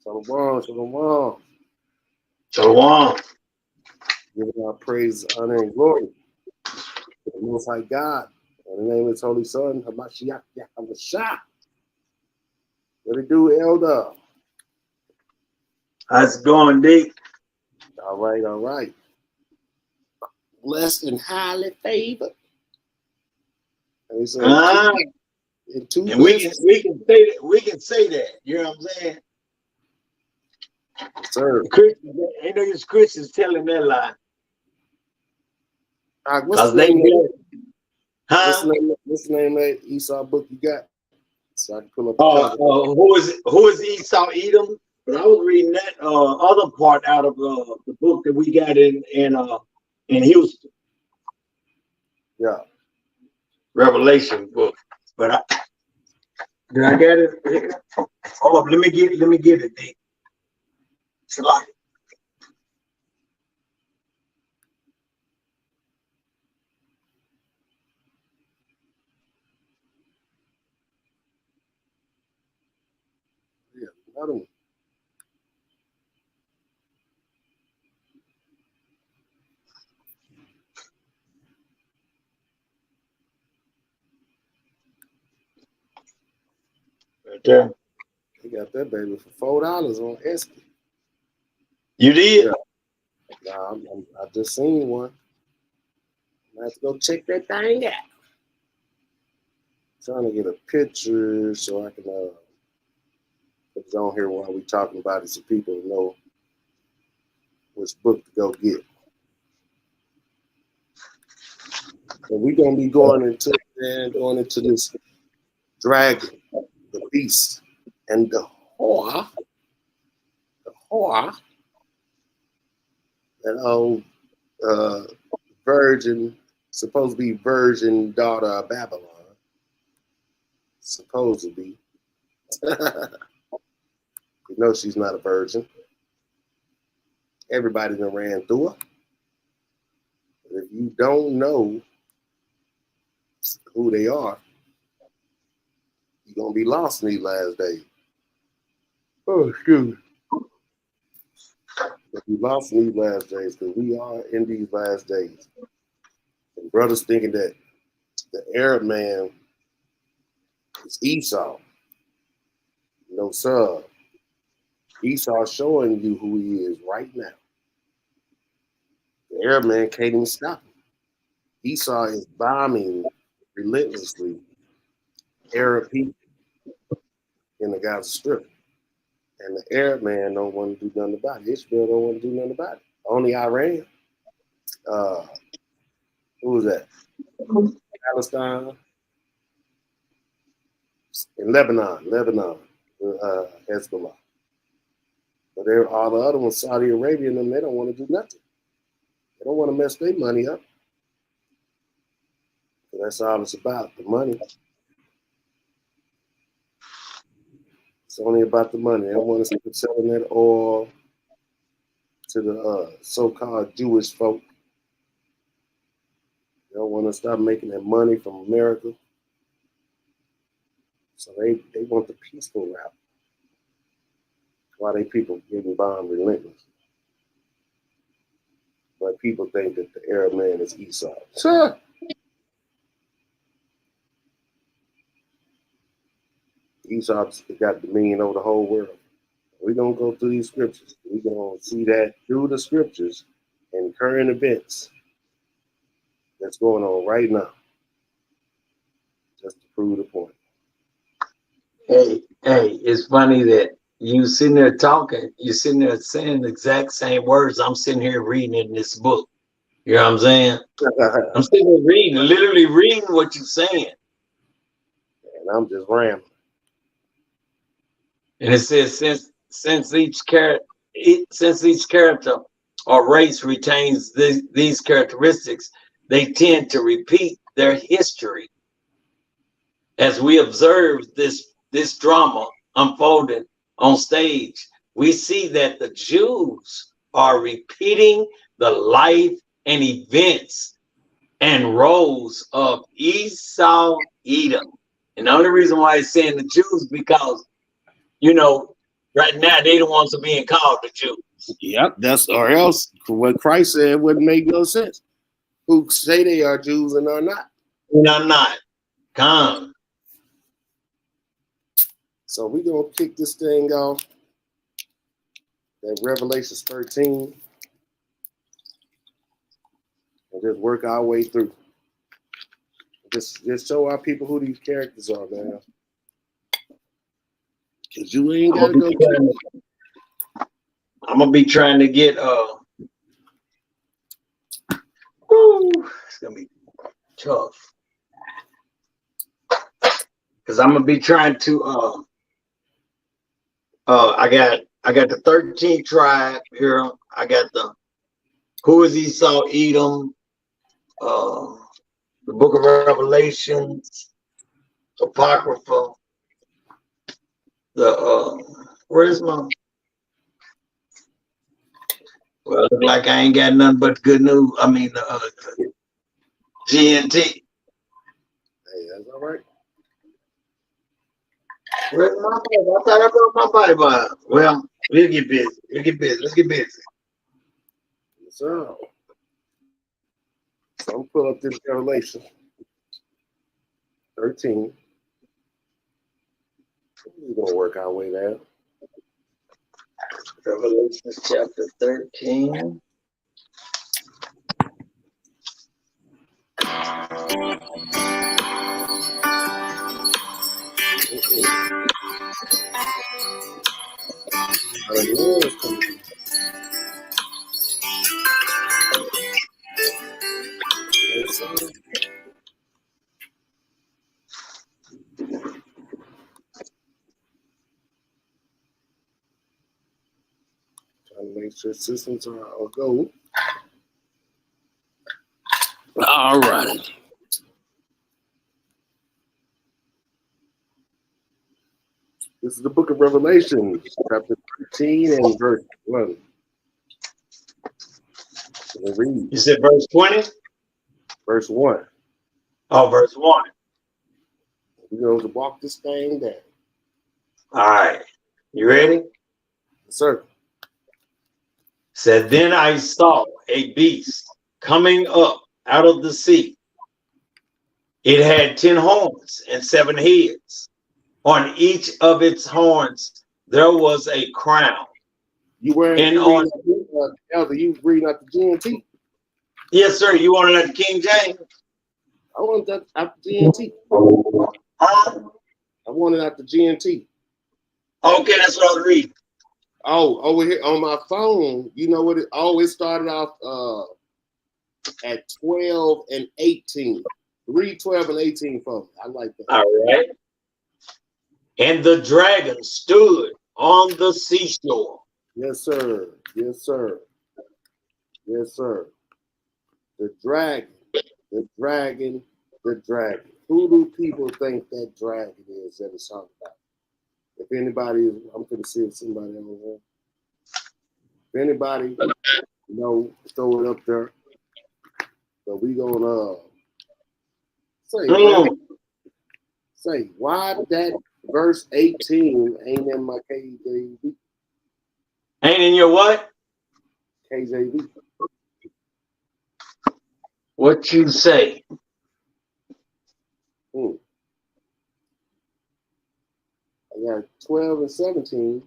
Shalom, shalom. Shalom. Giving our praise, honor, and glory to the Most High God. In the name of His Holy Son, Hamashiach Yahushua. What it do, Elder? How's it going, D? All right, all right. Blessed and highly favored. And he said, two and we can say that. You know what I'm saying? Sir. Christians telling that lie. All right, what's the name of that Esau book you got? So I can pull up the who is Esau Edom? But I was reading that other part out of the book that we got in Houston. Yeah. Revelation book. But did I get it? Hold up, let me get it, D. Shalom. Yeah, another one. Right there. They got that baby for $4 on Etsy. You did? Yeah. Nah, I just seen one. I have to go check that thing out. Trying to get a picture so I can put it on here while we talking about it so people know which book to go get. And we're gonna be going into this dragon, the beast, and the whore, that old virgin, supposed to be virgin daughter of Babylon. Supposed to be. You know she's not a virgin. Everybody done ran through her. But if you don't know who they are, you're going to be lost in these last days. Oh, excuse me. You're lost in these last days because we are in these last days. And brothers thinking that the Arab man is Esau. No, sir. Esau showing you who he is right now. The Arab man can't even stop him. Esau is bombing relentlessly Arab people in the Gaza Strip. And the Arab man don't want to do nothing about it. Israel don't want to do nothing about it. Only Iran. Who was that? Palestine. In Lebanon. Hezbollah. But all the other ones, Saudi Arabia and them, they don't want to do nothing. They don't want to mess their money up. So that's all it's about, the money. It's only about the money. They don't want to keep selling that oil to the so-called Jewish folk. They don't want to stop making that money from America. So they want the peaceful route. Why they people getting bombed relentless? But people think that the Arab man is Esau. Sure. Esau's got dominion over the whole world. We're going to go through these scriptures. We're going to see that through the scriptures and current events that's going on right now. Just to prove the point. Hey, it's funny that you sitting there talking, you're sitting there saying the exact same words I'm sitting here reading in this book. You know what I'm saying? I'm sitting there reading, literally reading what you're saying. And I'm just rambling. And it says, since each character or race retains these characteristics, they tend to repeat their history. As we observe this drama unfolding on stage, we see that the Jews are repeating the life and events and roles of Esau Edom. And the only reason why it's saying the Jews, because, you know, Right now, they the ones who being called the Jews. Yep, that's or else what Christ said wouldn't make no sense. Who say they are Jews and are not. And I'm not. Come. So we're gonna kick this thing off at Revelation 13 and just work our way through. Just show our people who these characters are, man. Cause you ain't gotta go. I'm gonna be trying to get it's gonna be tough. Cause I'm gonna be trying to I got the 13th tribe here. I got the who is Esau, Edom, the book of Revelations, Apocrypha, the where's my well, look like I ain't got nothing but good news. I mean GNT. Hey, that's all right. Where's my Bible? I thought I brought my Bible. Well, we'll get busy. Let's get busy. So I'm gonna pull up this Revelation 13. We're gonna work our way down. Revelation chapter 13. Trying to make sure systems are all go. All right. This is the book of Revelation, chapter 13 and verse 1. Read. You said verse 20? Verse 1. Oh, verse 1. We're going to walk this thing down. All right. You ready? Yes, sir. Said, then I saw a beast coming up out of the sea. It had 10 horns and 7 heads. On each of its horns there was a crown. You were and Elder, you reading out the GNT? Yes, sir. You want it at King James? I want that out the GNT. I want it out the GNT. Okay, that's what I was reading. Oh, over here on my phone, you know what? It started off at 12 and 18. Read 12 and 18 for me. I like that. All right. And the dragon stood on the seashore. Yes, sir. Yes, sir. Yes, sir. The dragon. The dragon. The dragon. Who do people think that dragon is that it's talking about? If anybody, I'm going to see if somebody over here. If anybody, throw it up there. So we gonna say why that verse 18 ain't in my KJV. Ain't in your what? KJV. What you say? I got 12 and 17.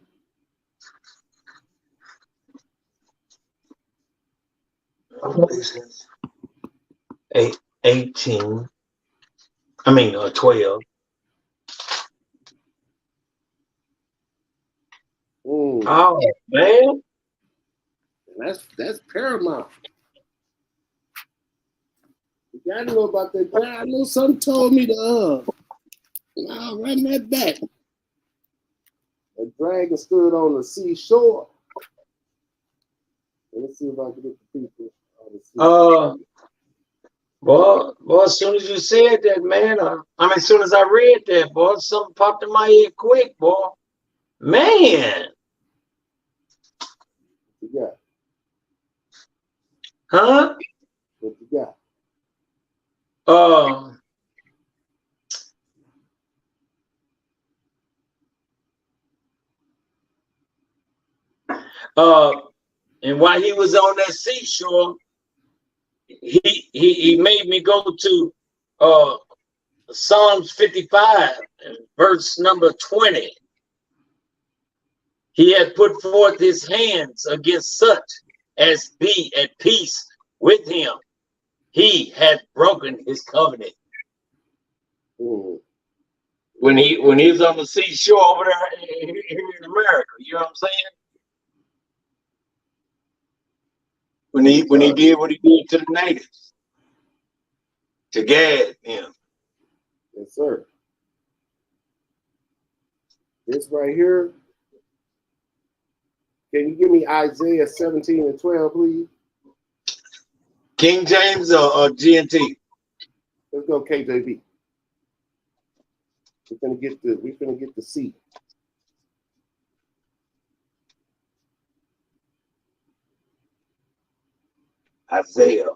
Eight, 18. I mean, 12. Oh, man. That's paramount. You gotta know about that. I know some told me to run that back. The dragon stood on the seashore. Let me see if I can get the people. Boy, as soon as you said that, man, as soon as I read that, boy, something popped in my head quick, boy. Man. What you got? Huh? What you got? And while he was on that seashore, he made me go to Psalms 55, verse number 20. He had put forth his hands against such as be at peace with him. He had broken his covenant. Mm. When he was on the seashore over there here in America, you know what I'm saying? When he did what he did to the natives, to Gad, him. Yes, sir. This right here. Can you give me Isaiah 17 and 12, please? King James or GNT? Let's go KJV. We're gonna get the seat. Isaiah.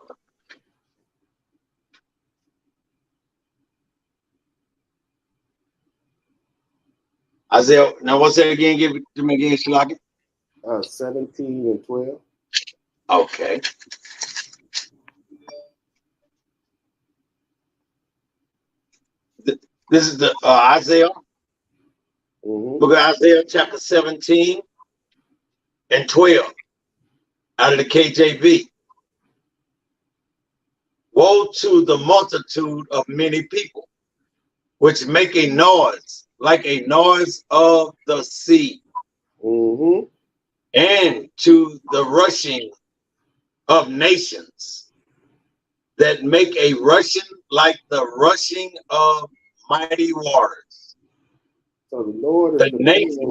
Isaiah. Now what's that again? Give it to me again, Shalaki. 17 and 12. Okay. This is the Isaiah. Book of Isaiah, chapter 17 and 12, out of the KJV. Woe to the multitude of many people, which make a noise like a noise of the sea, and to the rushing of nations that make a rushing like the rushing of mighty waters. So the Lord is the nation.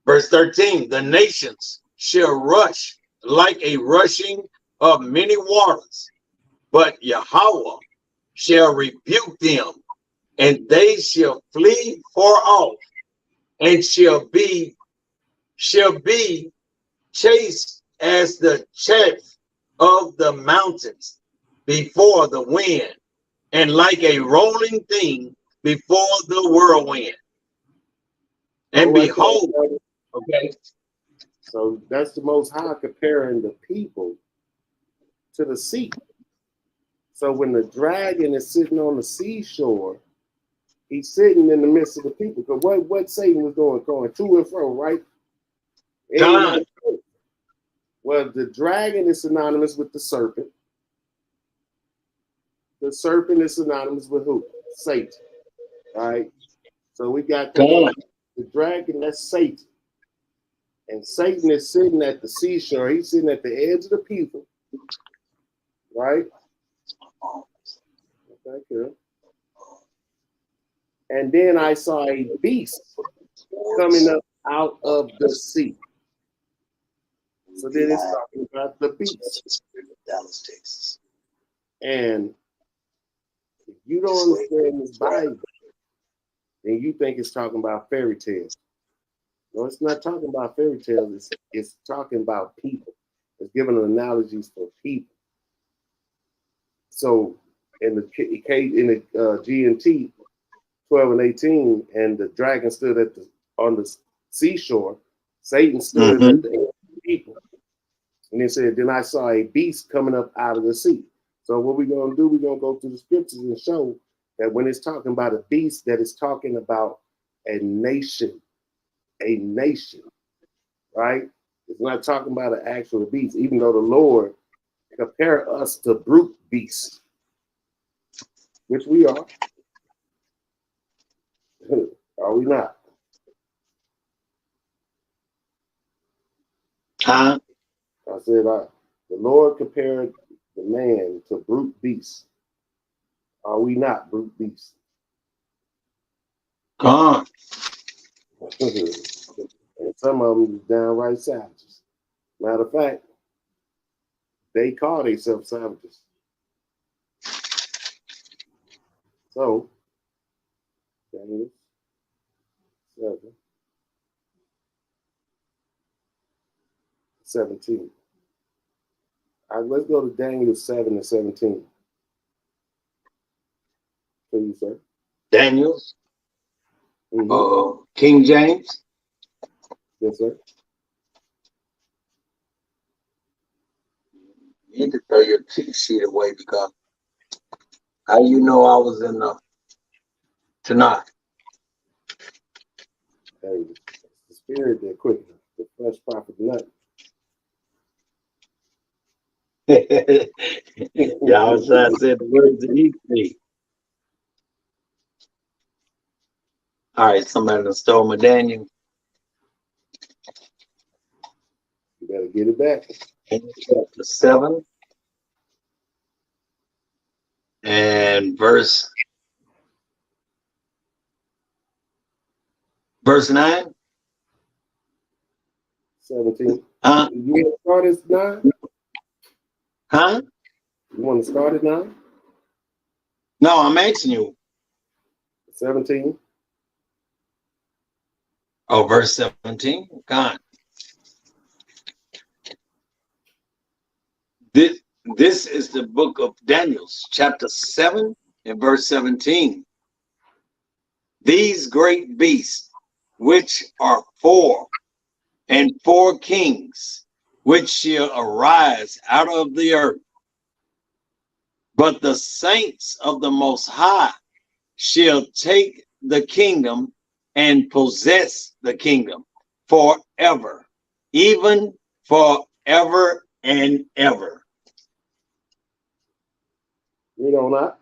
Verse 13, the nations shall rush like a rushing of many waters, but Yahweh shall rebuke them, and they shall flee far off, and shall be chased as the chaff of the mountains before the wind, and like a rolling thing before the whirlwind. And behold, okay. So that's the Most High comparing the people to the sea. So when the dragon is sitting on the seashore, he's sitting in the midst of the people. Because what Satan was doing, going to and fro, right? Well, the dragon is synonymous with the serpent. The serpent is synonymous with who? Satan. Right? So we got the dragon, that's Satan. And Satan is sitting at the seashore. He's sitting at the edge of the people. Right? Okay, good. And then I saw a beast coming up out of the sea. So then it's talking about the beast. Dallas, Texas. And if you don't understand this Bible, then you think it's talking about fairy tales. No, it's not talking about fairy tales. It's talking about people. It's giving analogies for people. So in the GNT 12 and 18, and the dragon stood on the seashore, Satan stood at the end of the people. And it said, then I saw a beast coming up out of the sea. So what we're going to do, we're going to go through the scriptures and show that when it's talking about a beast, that it's talking about a nation, right? It's not talking about an actual beast, even though the Lord compared us to brute beasts, which we are. Are we not? I said, the Lord compared the man to brute beasts. Are we not brute beasts? God. And some of them is downright savages. Matter of fact, they call themselves savages. So, Daniel 17. All right, let's go to Daniel 7 and 17. Please, sir. Daniel King James. Yes, sir. You need to throw your cheat sheet away because how you know I was in the tonight? Hey, the spirit that quickens, the flesh profit nothing. Y'all said the words that he speak. All right, somebody done stole my Daniel. You better get it back. Chapter 7 and verse 9. 17. Huh? You want to start at 9? Huh? You want to start at 9? No, I'm asking you. 17. Oh, verse 17. God. This is the book of Daniel, chapter 7 and verse 17. These great beasts, which are 4 and 4 kings, which shall arise out of the earth. But the saints of the Most High shall take the kingdom and possess the kingdom forever, even forever and ever. Read on that.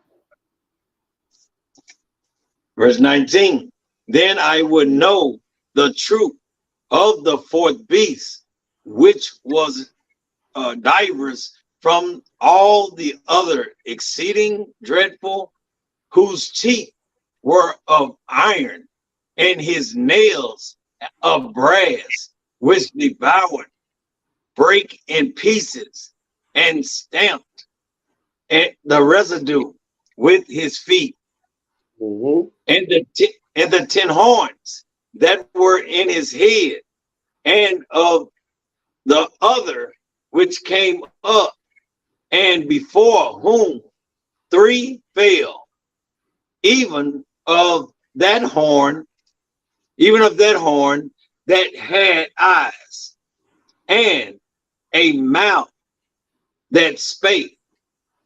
Verse 19. Then I would know the truth of the 4th beast, which was diverse from all the other, exceeding dreadful, whose teeth were of iron, and his nails of brass, which devoured, break in pieces, and stamped and the residue with his feet. And the 10 horns that were in his head, and of the other which came up, and before whom 3 fell, even of that horn that had eyes, and a mouth that spake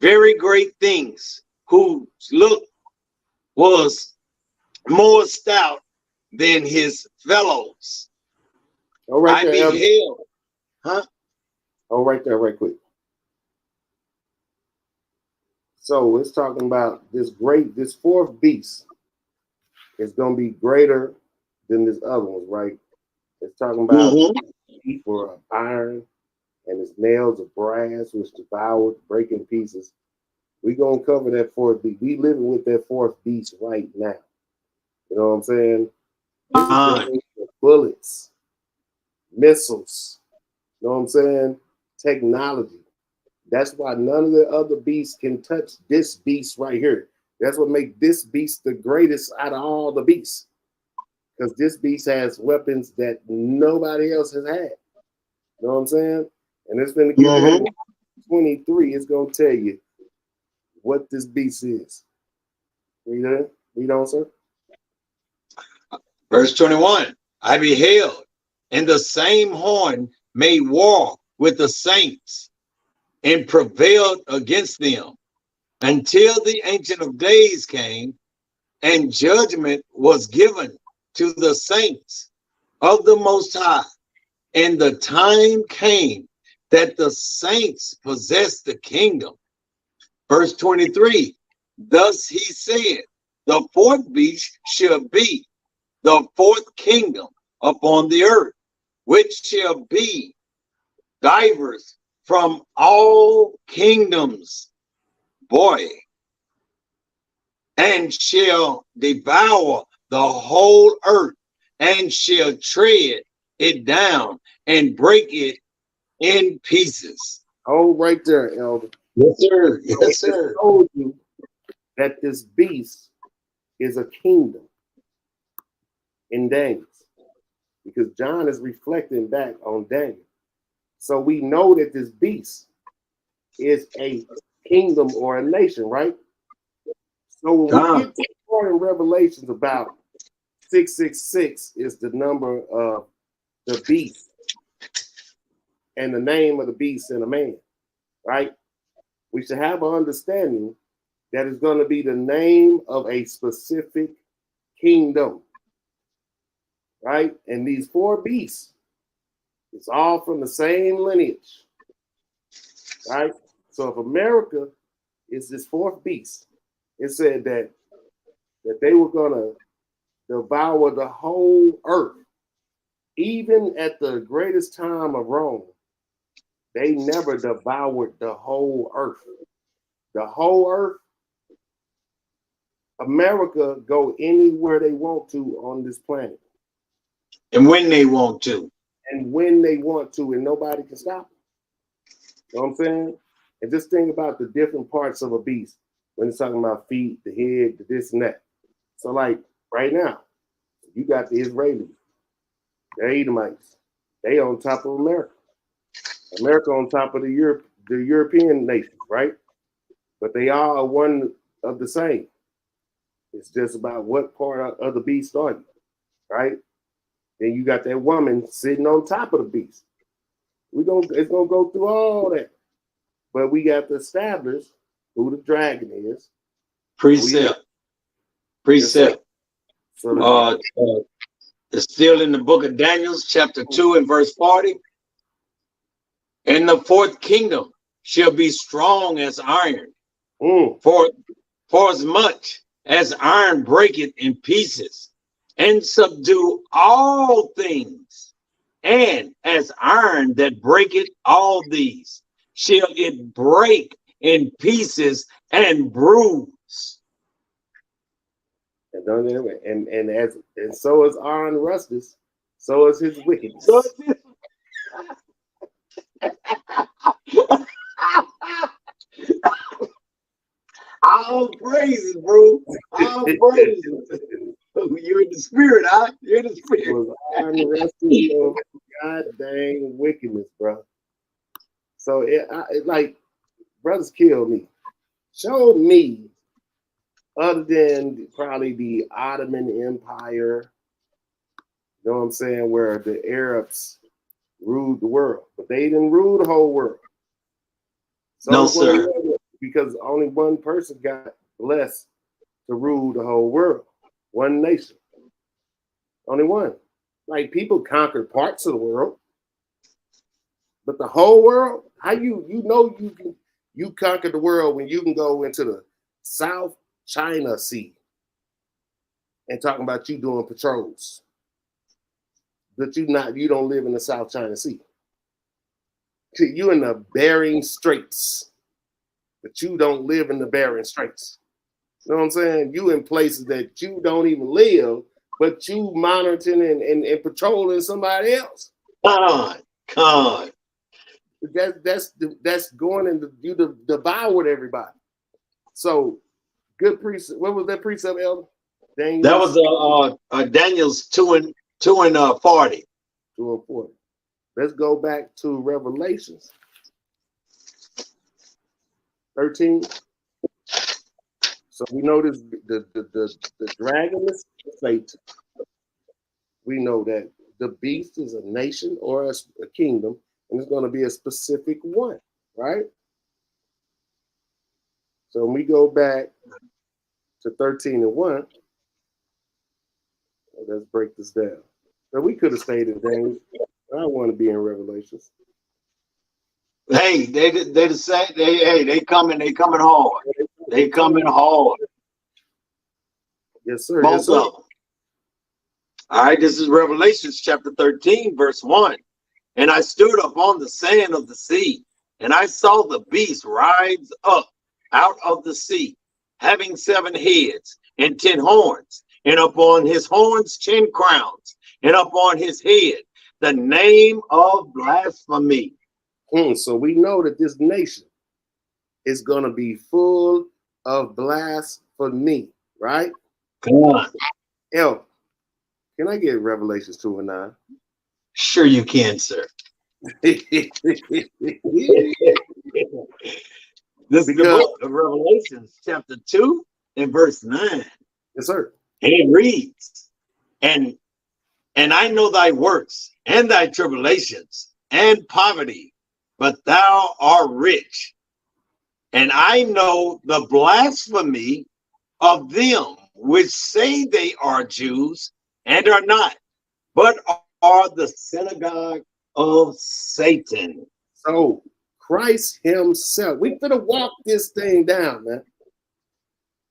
very great things, whose look was more stout than his fellows. Oh, right I there, beheld. Huh? Oh, right there, right quick. So it's talking about this 4th beast is going to be greater than this other one, right? It's talking about teeth were of iron and his nails of brass, which devoured, break in pieces. We're going to cover that 4th beast. We living with that 4th beast right now. You know what I'm saying? Bullets, missiles, you know what I'm saying? Technology. That's why none of the other beasts can touch this beast right here. That's what makes this beast the greatest out of all the beasts. Because this beast has weapons that nobody else has had. You know what I'm saying? And it's going to give 23. It's going to tell you what this beast is. Read on, sir. Verse 21. I beheld, and the same horn made war with the saints, and prevailed against them, until the Ancient of Days came, and judgment was given to the saints of the Most High. And the time came that the saints possessed the kingdom. Verse 23. Thus he said, the 4th beast shall be the 4th kingdom upon the earth, which shall be diverse from all kingdoms, and shall devour the whole earth, and shall tread it down and break it in pieces. Oh, right there, Elder. Yes, sir. Yes, sir. I told you that this beast is a kingdom in Daniel, because John is reflecting back on Daniel. So we know that this beast is a kingdom or a nation, right? So when we get to part in Revelations about 666 is the number of the beast and the name of the beast and a man, right? We should have an understanding that is going to be the name of a specific kingdom, right? And these four beasts, it's all from the same lineage, right? So if America is this fourth beast, it said that they were going to devour the whole earth. Even at the greatest time of Rome, they never devoured the whole earth. The whole earth, America go anywhere they want to on this planet. And when they want to. And when they want to, and nobody can stop them. You know what I'm saying? And just think about the different parts of a beast when it's talking about feet, the head, the this and that. So like right now, you got the Israelis, the Edomites, they on top of America. America on top of the European nations, right? But they all are one of the same. It's just about what part of the beast are you, right? Then you got that woman sitting on top of the beast. It's gonna go through all that, but we got to establish who the dragon is. Precept. So it's still in the book of Daniel, chapter 2 and verse 40. And the fourth kingdom shall be strong as iron, for as much as iron breaketh in pieces, and subdue all things, and as iron that breaketh all these, shall it break in pieces and bruise. And so is iron rusted, so is his wickedness. All praises, bro. All praises. You're in the spirit, huh? You're in the spirit. It was iron rusted, God dang wickedness, bro. So it like brothers killed me. Show me, other than probably the Ottoman Empire, you know what I'm saying, where the Arabs ruled the world, but they didn't rule the whole world. So no, sir. Because only one person got blessed to rule the whole world. One nation. Only one. Like people conquered parts of the world, but the whole world, how you conquer the world when you can go into the South China Sea and talking about you doing patrols. But you don't live in the South China Sea. You in the Bering Straits, but you don't live in the Bering Straits. You know what I'm saying? You in places that you don't even live, but you monitoring and patrolling somebody else. God. That's going into you devoured everybody. So good precept. What was that precept, Elder? Daniel? That was Daniel's 2 and 40. 2 and 40. Let's go back to Revelations 13. So we know this the dragon is Satan. We know that the beast is a nation or a kingdom, and it's going to be a specific one, right? So when we go back to 13 and 1, let's break this down. So we could have stayed in Daniel. I don't want to be in Revelations. Hey, they coming hard. They coming hard. Yes, sir. Both yes, sir. of them. All right, this is Revelations chapter 13, verse 1. And I stood upon the sand of the sea, and I saw the beast rise up out of the sea, having 7 heads and 10 horns, and upon his horns 10 crowns, and upon his head the name of blasphemy. So we know that this nation is going to be full of blasphemy, right? Come on. El, can I get Revelations 2 and 9? Sure you can, sir. This is the book of Revelations, chapter 2 and verse 9. Yes, sir. And it reads, and I know thy works and thy tribulations and poverty, but thou art rich. And I know the blasphemy of them which say they are Jews and are not, but are the synagogue of Satan. So Christ himself, we finna walk this thing down, man.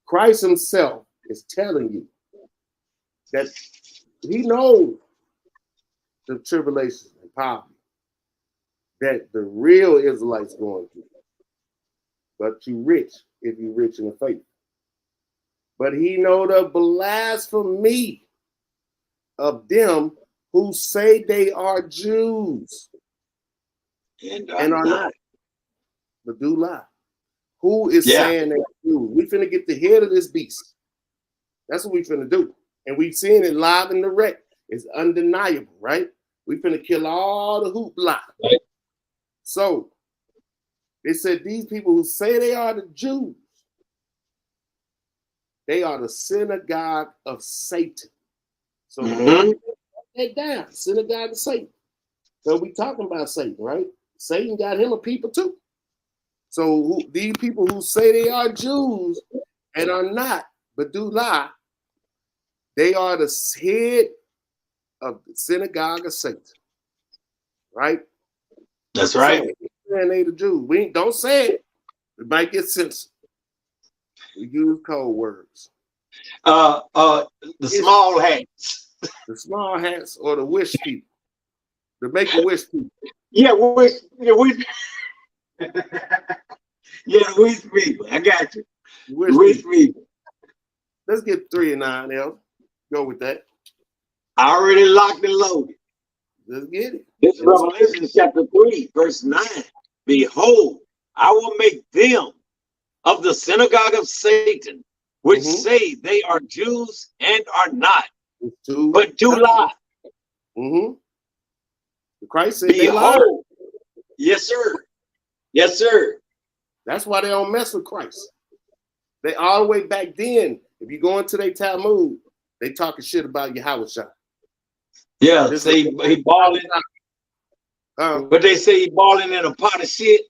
Christ himself is telling you that he knows the tribulations and poverty that the real Israelites going through. But you rich if you rich in the faith. But he know the blasphemy of them who say they are Jews and are not, but do lie. Who is saying they're Jews? We finna get the head of this beast. That's what we finna do. And we've seen it live and direct. It's undeniable, right? We finna kill all the hoopla. Right. So they said these people who say they are the Jews, they are the synagogue of Satan. So they down, synagogue of Satan. So we talking about Satan, right? Satan got him a people too. So these people who say they are Jews and are not, but do lie, they are the head of the synagogue of Satan, right? That's right. So, and they the Jews. We don't say it. We might get censored. We use code words. The small hats. The small hats or the wish people. The make-a-wish people. Yeah, wish people. I got you. Wish people. Let's get 3 and 9, L. Go with that. I already locked and loaded. Let's get it. This is Revelation chapter 3, verse 9. Behold, I will make them of the synagogue of Satan, which say they are Jews and are not, but do lie. Christ said they lie. Yes, sir. Yes, sir. That's why they don't mess with Christ. They all the way back then, if you go into their Talmud, they talking shit about Yahushua. Yeah, they say he balling. But they say he balling in a pot of shit.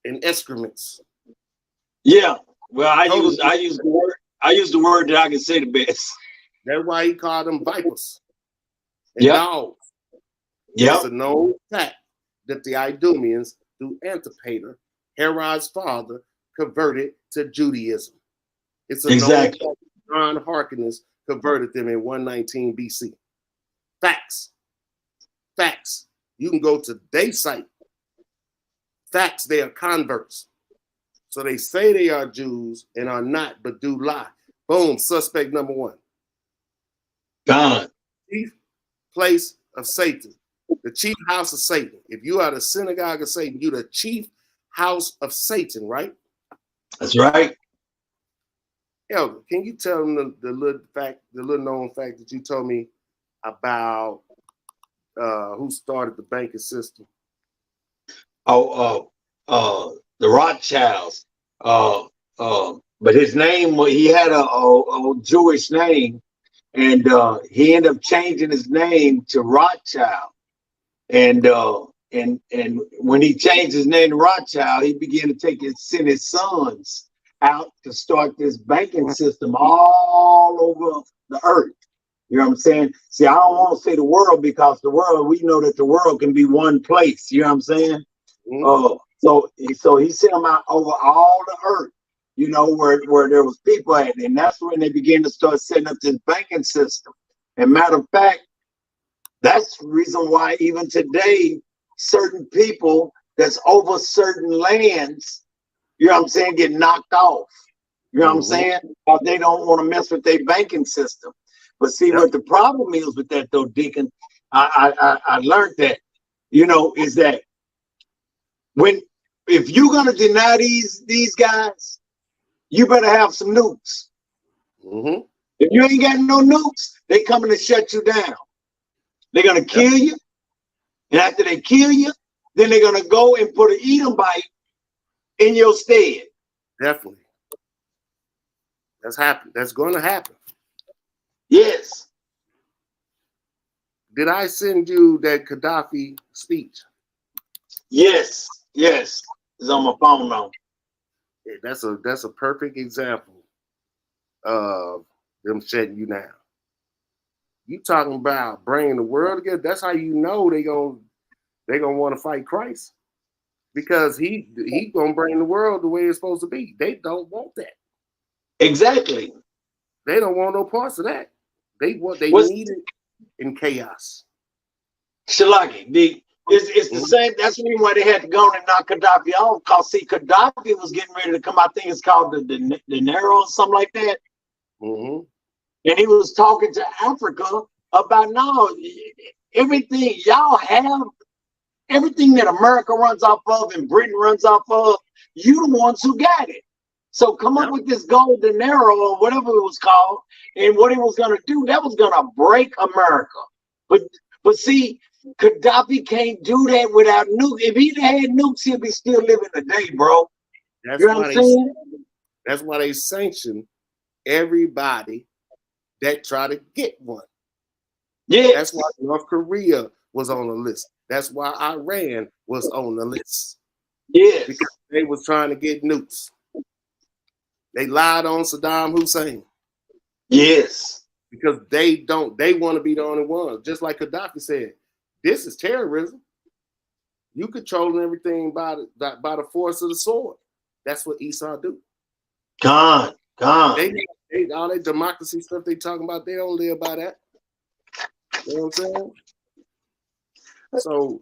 And excrements. Yeah. Well, I use the word that I can say the best. That's why he called them vipers. And dogs. It's a known fact that the Idumeans, through Antipater, Herod's father, converted to Judaism. It's a known fact that John Hyrcanus converted them in 119 BC. Facts. Facts. You can go to their site. Facts, they are converts. So they say they are Jews and are not, but do lie. Boom, suspect number 1. God. Chief place of Satan. The chief house of Satan. If you are the synagogue of Satan, you're the chief house of Satan, right? That's right. Elder, can you tell them the little known fact that you told me about who started the banking system? The Rothschilds. But his name, he had a Jewish name, and he ended up changing his name to Rothschild. And when he changed his name to Rothschild, he began to send his sons out to start this banking system all over the earth. You know what I'm saying? See, I don't want to say the world, because the world, we know that the world can be one place. You know what I'm saying? So he sent them out over all the earth, you know, where there was people at, and that's when they began to start setting up this banking system. And matter of fact, that's the reason why even today, certain people that's over certain lands, you know what I'm saying, get knocked off. You know what I'm saying? Because they don't want to mess with their banking system. But see, what the problem is with that, though, Deacon, I learned that, you know, is that if you're gonna deny these guys, you better have some nukes. If you ain't got no nukes, they coming to shut you down. They're gonna kill you, and after they kill you, then they're gonna go and put an Edomite in your stead. Definitely. That's happened. That's going to happen. Yes. did I send you that Gaddafi speech? Yes, yes. It's on my phone now. Yeah, that's a perfect example of them shutting you down. You talking about bringing the world together? That's how you know they gonna want to fight Christ, because he gonna bring the world the way it's supposed to be. They don't want that. Exactly. They don't want no parts of that. They What's need it in chaos. Shalaki? It's the same. That's the reason why they had to go and knock Gaddafi off. Cause see, Gaddafi was getting ready to come. I think it's called the Nero or something like that. Mm-hmm. And he was talking to Africa about no, everything y'all have, everything that America runs off of and Britain runs off of, you the ones who got it. So come up with this golden arrow or whatever it was called, and what it was gonna do, that was gonna break America. But see, Gaddafi can't do that without nukes. If he'd had nukes, he'd be still living today, bro. That's you know what I'm saying? That's why they sanction everybody that try to get one. Yeah. That's why North Korea was on the list. That's why Iran was on the list. Yes. Because they was trying to get nukes. They lied on Saddam Hussein. Yes. Because they want to be the only ones. Just like Gaddafi said, this is terrorism. You controlling everything by the force of the sword. That's what Esau do. God. They all that democracy stuff they talking about, they don't live by that. You know what I'm saying? So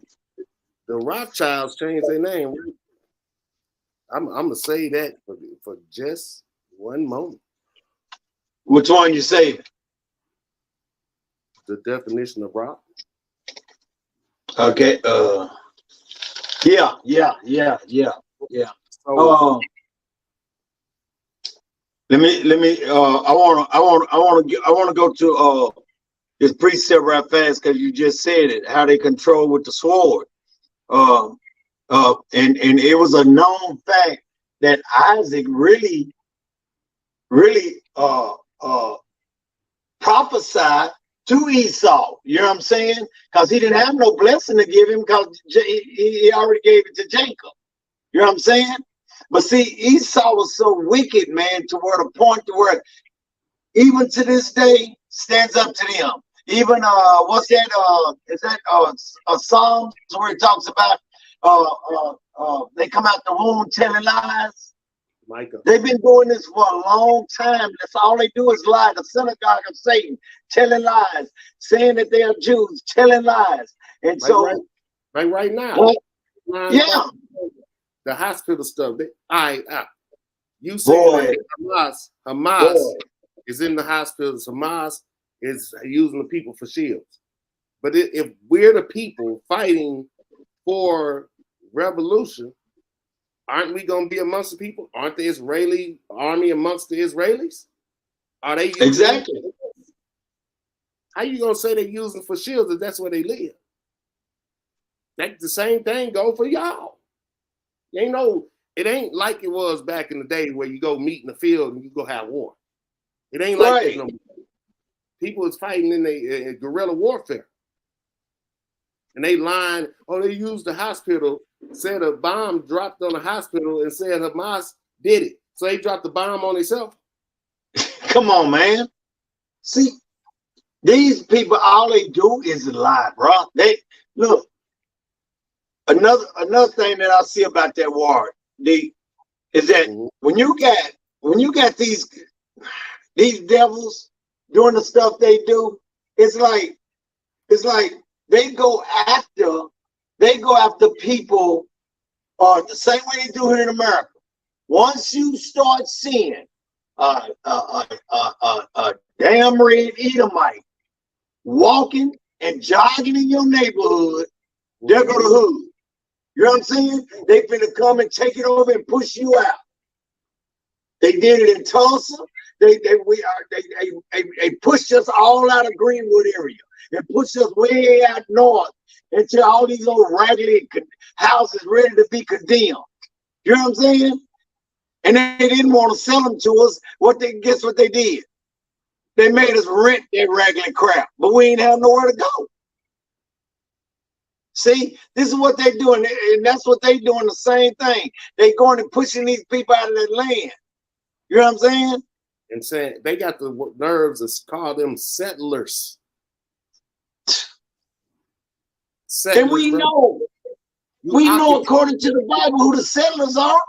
the Rothschilds changed their name. I'm gonna say that for just one moment. Which one you say? The definition of Roth. Okay. Yeah. So, let me. I want to go to this precept right fast because you just said it. How they control with the sword. And it was a known fact that Isaac really prophesied to Esau. You know what I'm saying? Because he didn't have no blessing to give him because he already gave it to Jacob. You know what I'm saying? But see, Esau was so wicked, man, to where the point to where even to this day stands up to them. Even what's that? Is that a Psalms where it talks about they come out the womb telling lies? Micah. They've been doing this for a long time. That's all they do is lie. The synagogue of Satan, telling lies, saying that they are Jews, telling lies. And so, right now, yeah, the hospital stuff. You saying that Hamas is in the hospitals. Hamas is using the people for shields. But if we're the people fighting for revolution, aren't we going to be amongst the people? Aren't the Israeli army amongst the Israelis? Are they exactly? How you going to say they're using for shields if that's where they live? That the same thing go for y'all. It ain't like it was back in the day where you go meet in the field and you go have war. It ain't like that no more. People is fighting in the guerrilla warfare. And they lying, they used the hospital, said a bomb dropped on the hospital and said Hamas did it. So they dropped the bomb on themselves. Come on, man. See, these people, all they do is lie, bro. They look. Another thing that I see about that war, is that when you got these devils doing the stuff they do, it's like they go after people the same way they do here in America. Once you start seeing a damn red Edomite walking and jogging in your neighborhood, there go the hood. You know what I'm saying? They finna come and take it over and push you out. They did it in Tulsa. They pushed us all out of Greenwood area and pushed us way out north into all these old raggedy houses ready to be condemned. You know what I'm saying? And they didn't want to sell them to us. Guess what they did? They made us rent that raggedy crap, but we ain't have nowhere to go. See, this is what they're doing, and that's what they're doing, the same thing. They going and pushing these people out of their land. You know what I'm saying? And saying they got the nerves to call them settlers. And we know, according to the Bible who the settlers are,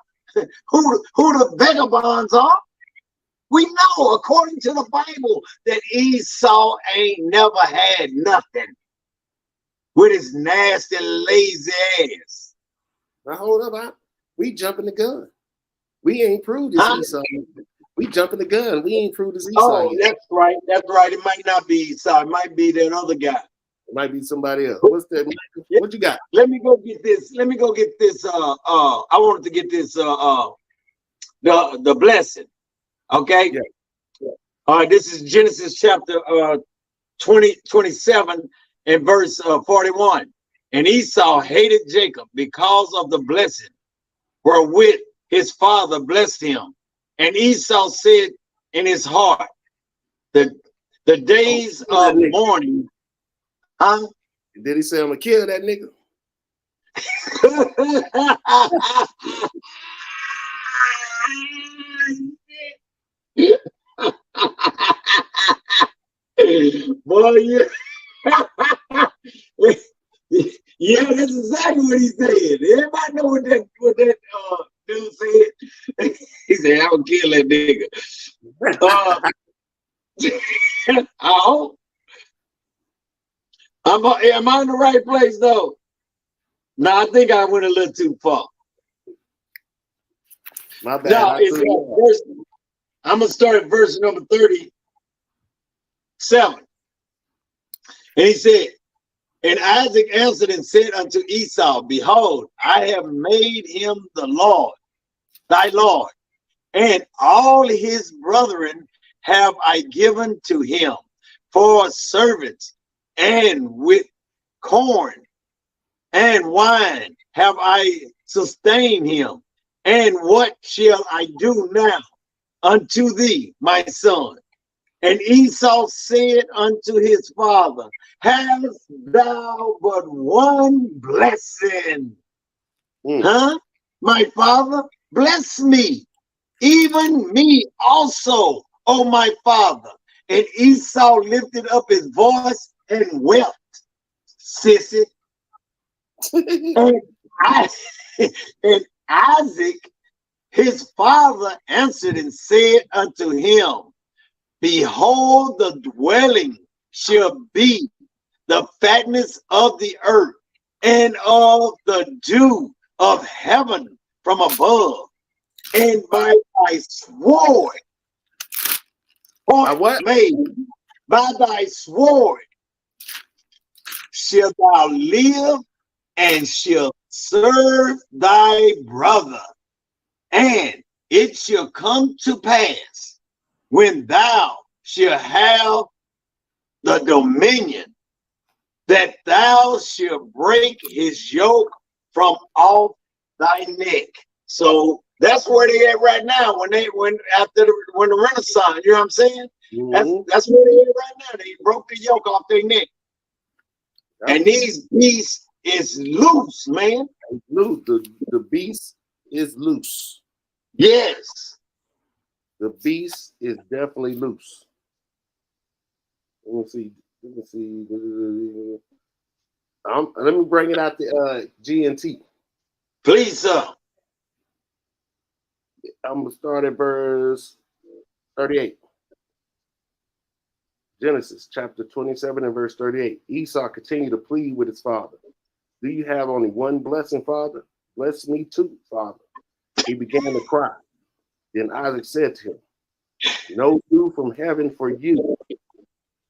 who the vagabonds are. We know according to the Bible that Esau ain't never had nothing with his nasty, lazy ass. Now hold up, we jumping the gun. We ain't proved this Esau. We jumping the gun. We ain't proved this Esau yet. That's right. That's right. It might not be Esau. It might be that other guy. It might be somebody else. What's that? What you got? Let me go get this. I wanted to get this the blessing. Okay. Yeah. All right, this is Genesis chapter 27 and verse 41. And Esau hated Jacob because of the blessing wherewith his father blessed him. And Esau said in his heart, the days of mourning. Huh? Did he say I'm gonna kill that nigga? Boy, yeah. Yeah, that's exactly what he said. Everybody know what that dude said. He said, "I will kill that nigga." Oh, am I in the right place though? No, I think I went a little too far. My bad. No, I'm gonna start at verse number 37. And he said, and Isaac answered and said unto Esau, behold, I have made him the Lord, thy Lord, and all his brethren have I given to him for servants, and with corn and wine have I sustained him. And what shall I do now unto thee, my son? And Esau said unto his father, hast thou but one blessing? Huh? My father, bless me, even me also, O my father. And Esau lifted up his voice and wept, sissy. And Isaac, his father, answered and said unto him, behold, the dwelling shall be the fatness of the earth and of the dew of heaven from above. And by thy sword, by thy sword shalt thou live and shalt serve thy brother. And it shall come to pass when thou shalt have the dominion that thou shalt break his yoke from off thy neck. So that's where they at right now. When the Renaissance, you know what I'm saying? That's where they at right now. They broke the yoke off their neck. And these beasts is loose, man. Loose. The beast is loose. Yes. The beast is definitely loose. Let me see. Let me bring it out to GNT. Please, sir. I'm gonna start at verse 38. Genesis chapter 27 and verse 38. Esau continued to plead with his father. Do you have only one blessing, father? Bless me too, father. He began to cry. Then Isaac said to him, no dew from heaven for you,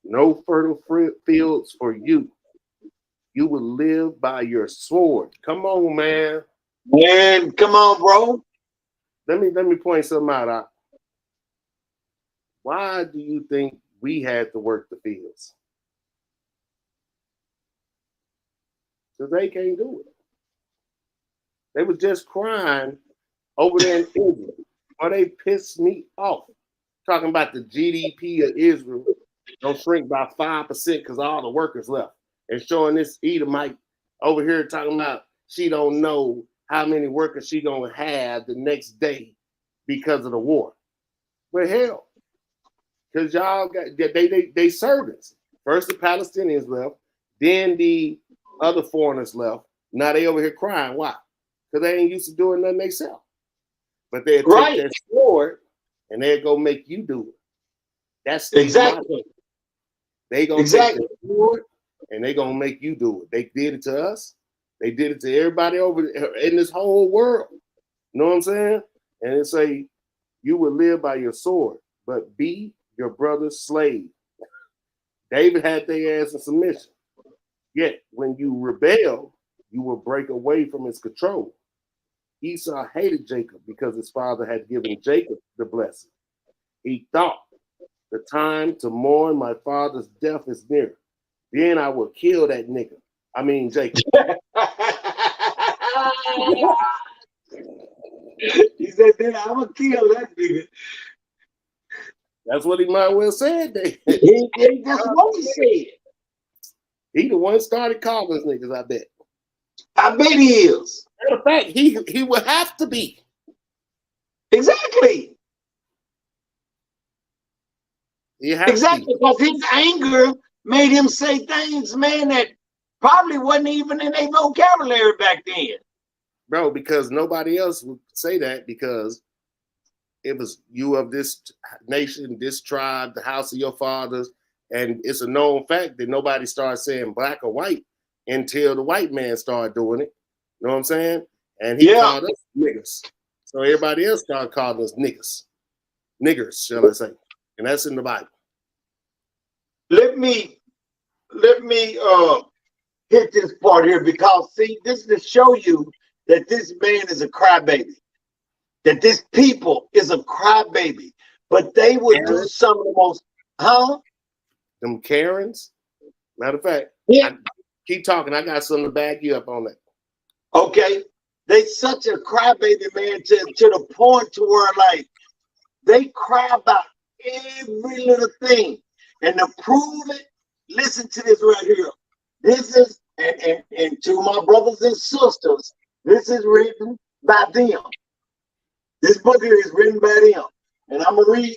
no fertile fields for you. You will live by your sword. Come on, man. Man, come on, bro. Let me point something out. Why do you think we had to work the fields? Because they can't do it. They was just crying over there in Israel. Or they pissed me off. Talking about the GDP of Israel don't shrink by 5% because all the workers left. And showing this Edomite over here talking about she don't know how many workers she gonna have the next day because of the war. Well, hell, because y'all got they servants. First the Palestinians left, then the other foreigners left. Now they over here crying. Why? Because they ain't used to doing nothing themselves. But they'll take that sword and they'll go make you do it. That's exactly. They gonna take the sword and they gonna make you do it. They did it to us. They did it to everybody over in this whole world. You know what I'm saying? And it say, you will live by your sword, but be your brother's slave. David had their ass in submission. Yet when you rebel, you will break away from his control. Esau hated Jacob because his father had given Jacob the blessing. He thought, the time to mourn my father's death is near. Then I will kill that nigga. I mean, Jacob. He said, then I'm going to kill that nigga. That's what he might well said. That's what he said. He the one started calling us niggas, I bet. I bet he is. Matter of fact, he would have to be. Exactly. Exactly, because his anger made him say things, man, that probably wasn't even in their vocabulary back then. Bro, because nobody else would say that because it was you of this nation, this tribe, the house of your fathers. And it's a known fact that nobody started saying black or white until the white man started doing it. You know what I'm saying? And he called us niggas. So everybody else started calling us niggas. Niggers, shall I say. And that's in the Bible. Let me hit this part here because see, this is to show you that this man is a crybaby. That this people is a crybaby. But they would do some of the most, Them Karens. Matter of fact, keep talking. I got something to back you up on that. Okay. They such a crybaby, man, to the point to where like they cry about every little thing. And to prove it, listen to this right here. This is, and to my brothers and sisters, this is written by them. This book here is written by them. And I'm going to read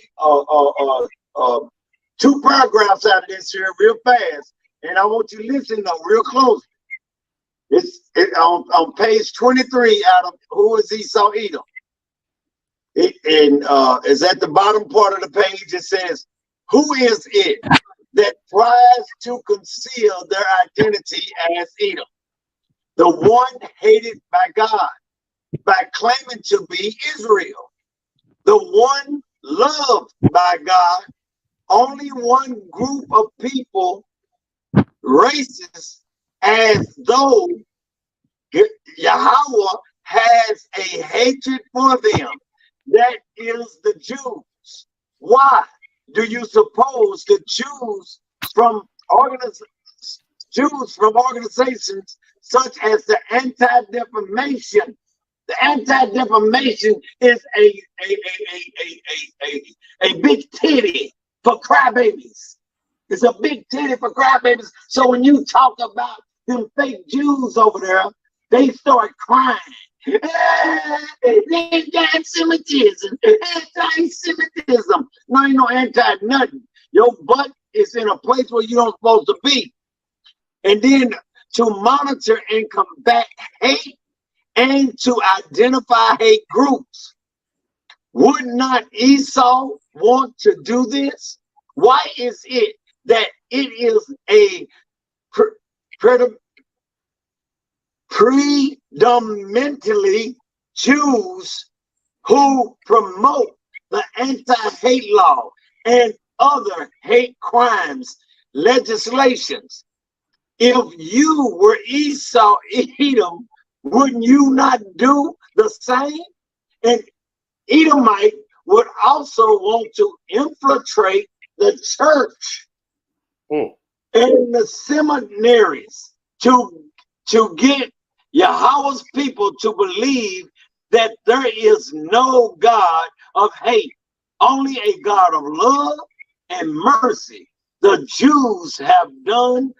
2 paragraphs out of this here real fast. And I want you to listen though real closely. It's on page 23 out of Who is Esau Edom? It's at the bottom part of the page. It says, who is it that tries to conceal their identity as Edom? The one hated by God by claiming to be Israel. The one loved by God. Only one group of people, races, as though Yahweh has a hatred for them. That is the Jews. Why do you suppose the Jews from organizations such as the Anti-Defamation? The Anti-Defamation is a big titty for crybabies. It's a big titty for crybabies. So when you talk about them fake Jews over there, they start crying. Anti-Semitism, anti-Semitism. No, ain't no anti-nothing. Your butt is in a place where you don't supposed to be. And then to monitor and combat hate and to identify hate groups. Would not Esau want to do this? Why is it that it is a predominantly Jews who promote the anti-hate law and other hate crimes legislations? If you were Esau Edom, wouldn't you not do the same? And Edomite would also want to infiltrate the church and the seminaries to get Yahweh's people to believe that there is no God of hate, only a God of love and mercy. The Jews have done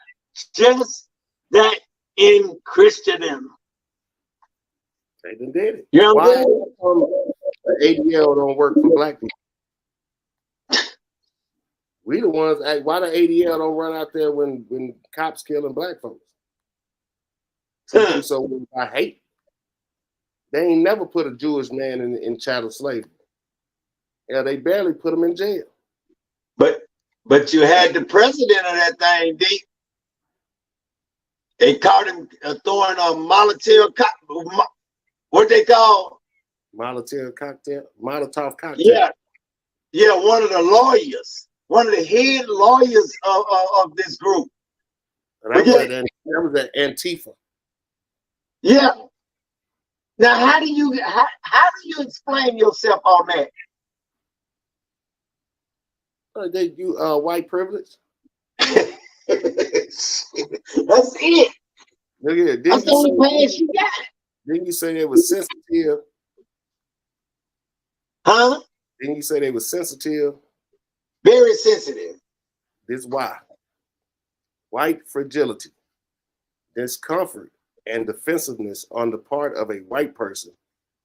just that in Christendom. They done did it. You know what I'm Why saying? the ADL don't work for black people? We the ones. Why the ADL don't run out there when cops killing black folks? So I hate. They ain't never put a Jewish man in chattel slavery. Yeah, they barely put him in jail. But you had the president of that thing, D. They caught him throwing a Molotov what they call Molotov cocktail. Yeah, one of the lawyers, one of the head lawyers of this group. That was at Antifa. Yeah. Now, how do you explain yourself on that? White privilege. That's it. Look at it. That's the only pass you got. Didn't you say they were sensitive? Huh? Didn't you say they were sensitive? Very sensitive. This is why. White fragility, discomfort, and defensiveness on the part of a white person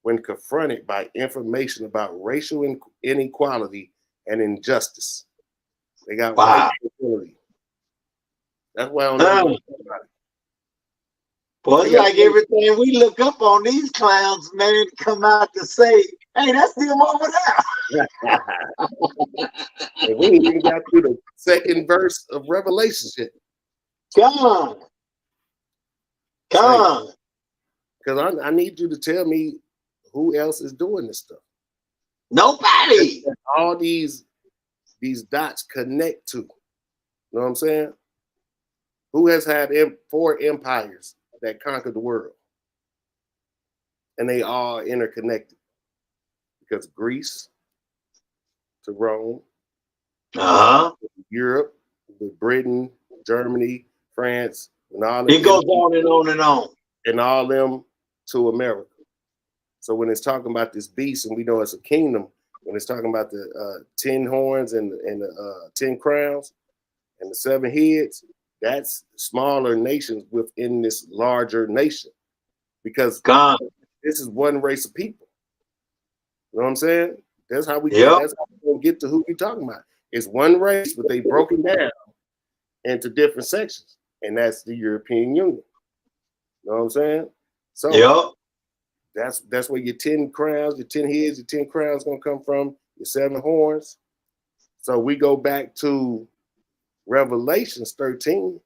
when confronted by information about racial inequality and injustice. They got white fragility. That's why I don't know about it. Well, it's like everything we look up on these clowns, man, come out to say, hey, that's them over there. And we ain't even got through the second verse of Revelation yet. Come on. Because I need you to tell me who else is doing this stuff. Nobody. All these dots connect to. You know what I'm saying? Who has had 4 empires that conquered the world? And they all interconnected. Because Greece to Rome, Europe, with Britain, Germany, France, and all it goes on and on and on. And all them to America. So when it's talking about this beast, and we know it's a kingdom, when it's talking about the 10 horns and the 10 crowns and the 7 heads, that's smaller nations within this larger nation. Because this is one race of people. You know what I'm saying? That's how we get to who we're talking about. It's one race, but they broken down into different sections. And that's the European Union. You know what I'm saying? So that's where your 10 crowns, your 10 heads, your 10 crowns gonna come from, your 7 horns. So we go back to Revelations 13.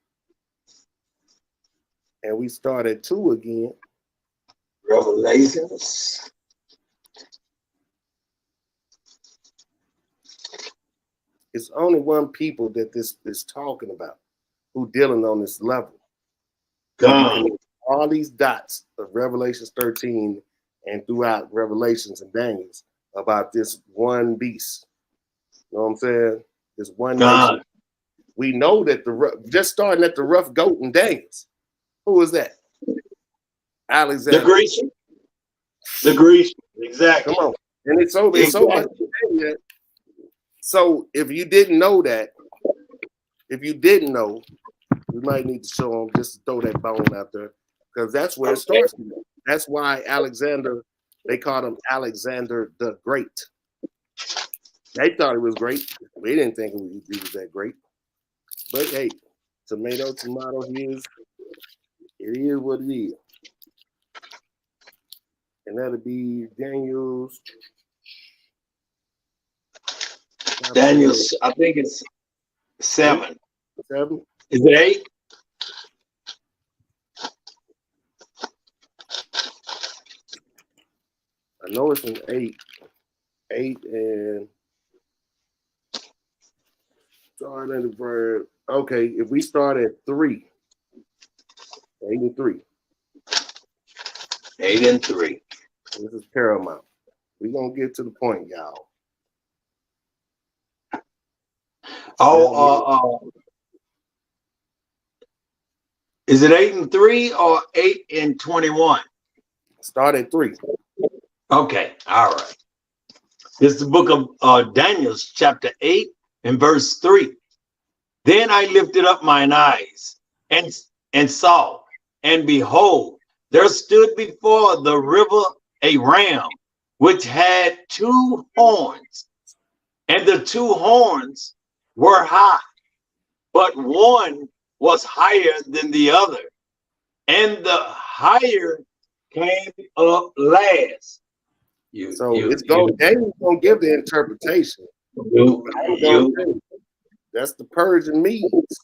And we start at 2 again. Revelations. It's only one people that this is talking about who dealing on this level. All these dots of Revelations 13 and throughout Revelations and Daniels about this one beast. You know what I'm saying? This one nation. We know that just starting at the rough goat in Daniels. Who was that? Alexander. The Grecian. Exactly. Come on. And it's so much. So if you didn't know that, we might need to show them, just to throw that bone out there, because that's where it starts. That's why Alexander, they called him Alexander the Great. They thought it was great. We didn't think he was that great. But hey, tomato, it is what it is. And that'll be Daniel's. Daniel's, I think it's 7. 7? Is it 8? I know it's an 8. 8 and start at the verb. Okay, if we start at 3. 8 and 3. 8 and 3. This is paramount. We're gonna get to the point, y'all. Is it 8 and 3 or 8 and 21? Start at 3. Okay, all right. This is the book of Daniel, chapter 8 and verse 3. Then I lifted up mine eyes and saw, and behold, there stood before the river a ram, which had 2 horns, and the 2 horns were high, but one was higher than the other, and the higher came up last. Daniel's gonna give the interpretation. That's the Persian Medes.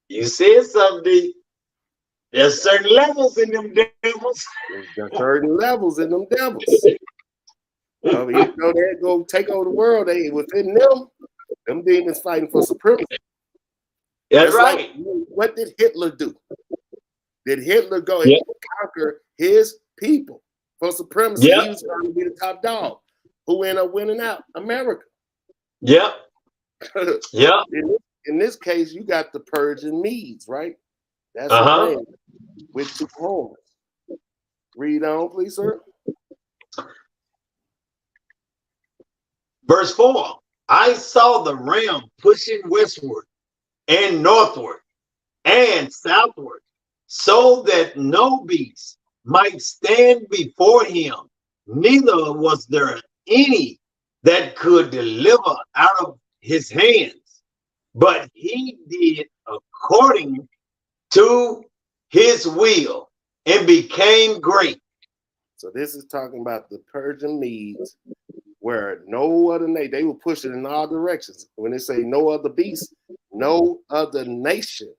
You said something. There's certain levels in them devils. There's certain levels in them devils. Even though they go take over the world, they within them demons fighting for supremacy. That's right. Like, what did Hitler do? Did Hitler go and conquer his people for supremacy? He was trying to be the top dog. Who ended up winning out? America. Yep. Yep. In this case, you got the Persian Medes, right? That's with 2 horns. Read on, please, sir. Verse 4. I saw the ram pushing westward and northward and southward, so that no beast might stand before him, neither was there any that could deliver out of his hands, but he did according to his will and became great. So this is talking about the Persian Medes, where no other nation, they were pushing in all directions. When they say no other beast, no other nation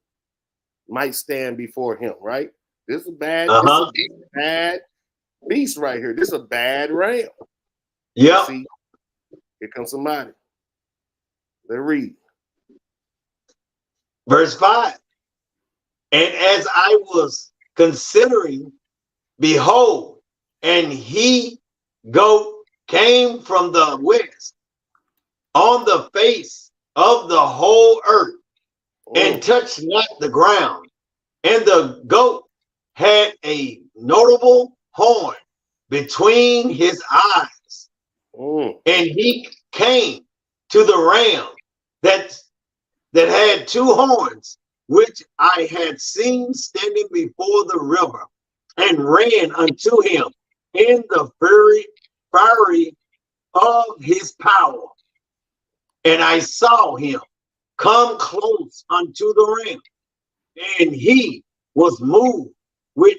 might stand before him, right? This is a bad, bad beast right here. This is a bad ram. Yeah. Here comes somebody. They read. Verse 5. And as I was considering, behold, and he goat came from the west on the face of the whole earth and touched not the ground. And the goat had a notable horn between his eyes. And he came to the ram that had 2 horns, which I had seen standing before the river, and ran unto him in the fury of his power. And I saw him come close unto the ram, and he was moved with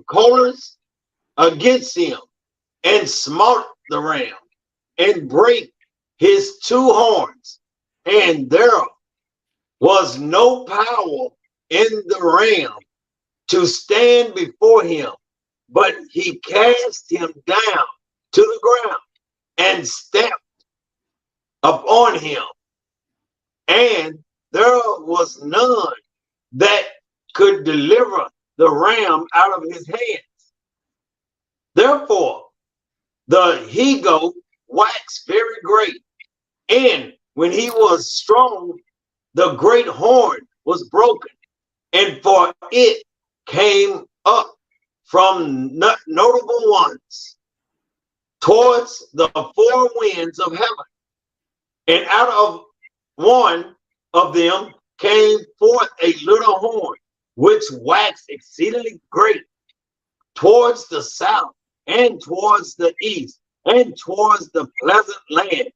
colors against him, and smote the ram, and brake his 2 horns, and there was no power in the ram to stand before him, but he cast him down to the ground and stepped upon him, and there was none that could deliver the ram out of his hands. Therefore, the he-goat waxed very great, and when he was strong, the great horn was broken, and for it came up from notable ones towards the 4 winds of heaven. And out of one of them came forth a little horn, which waxed exceedingly great towards the south, and towards the east, and towards the pleasant land.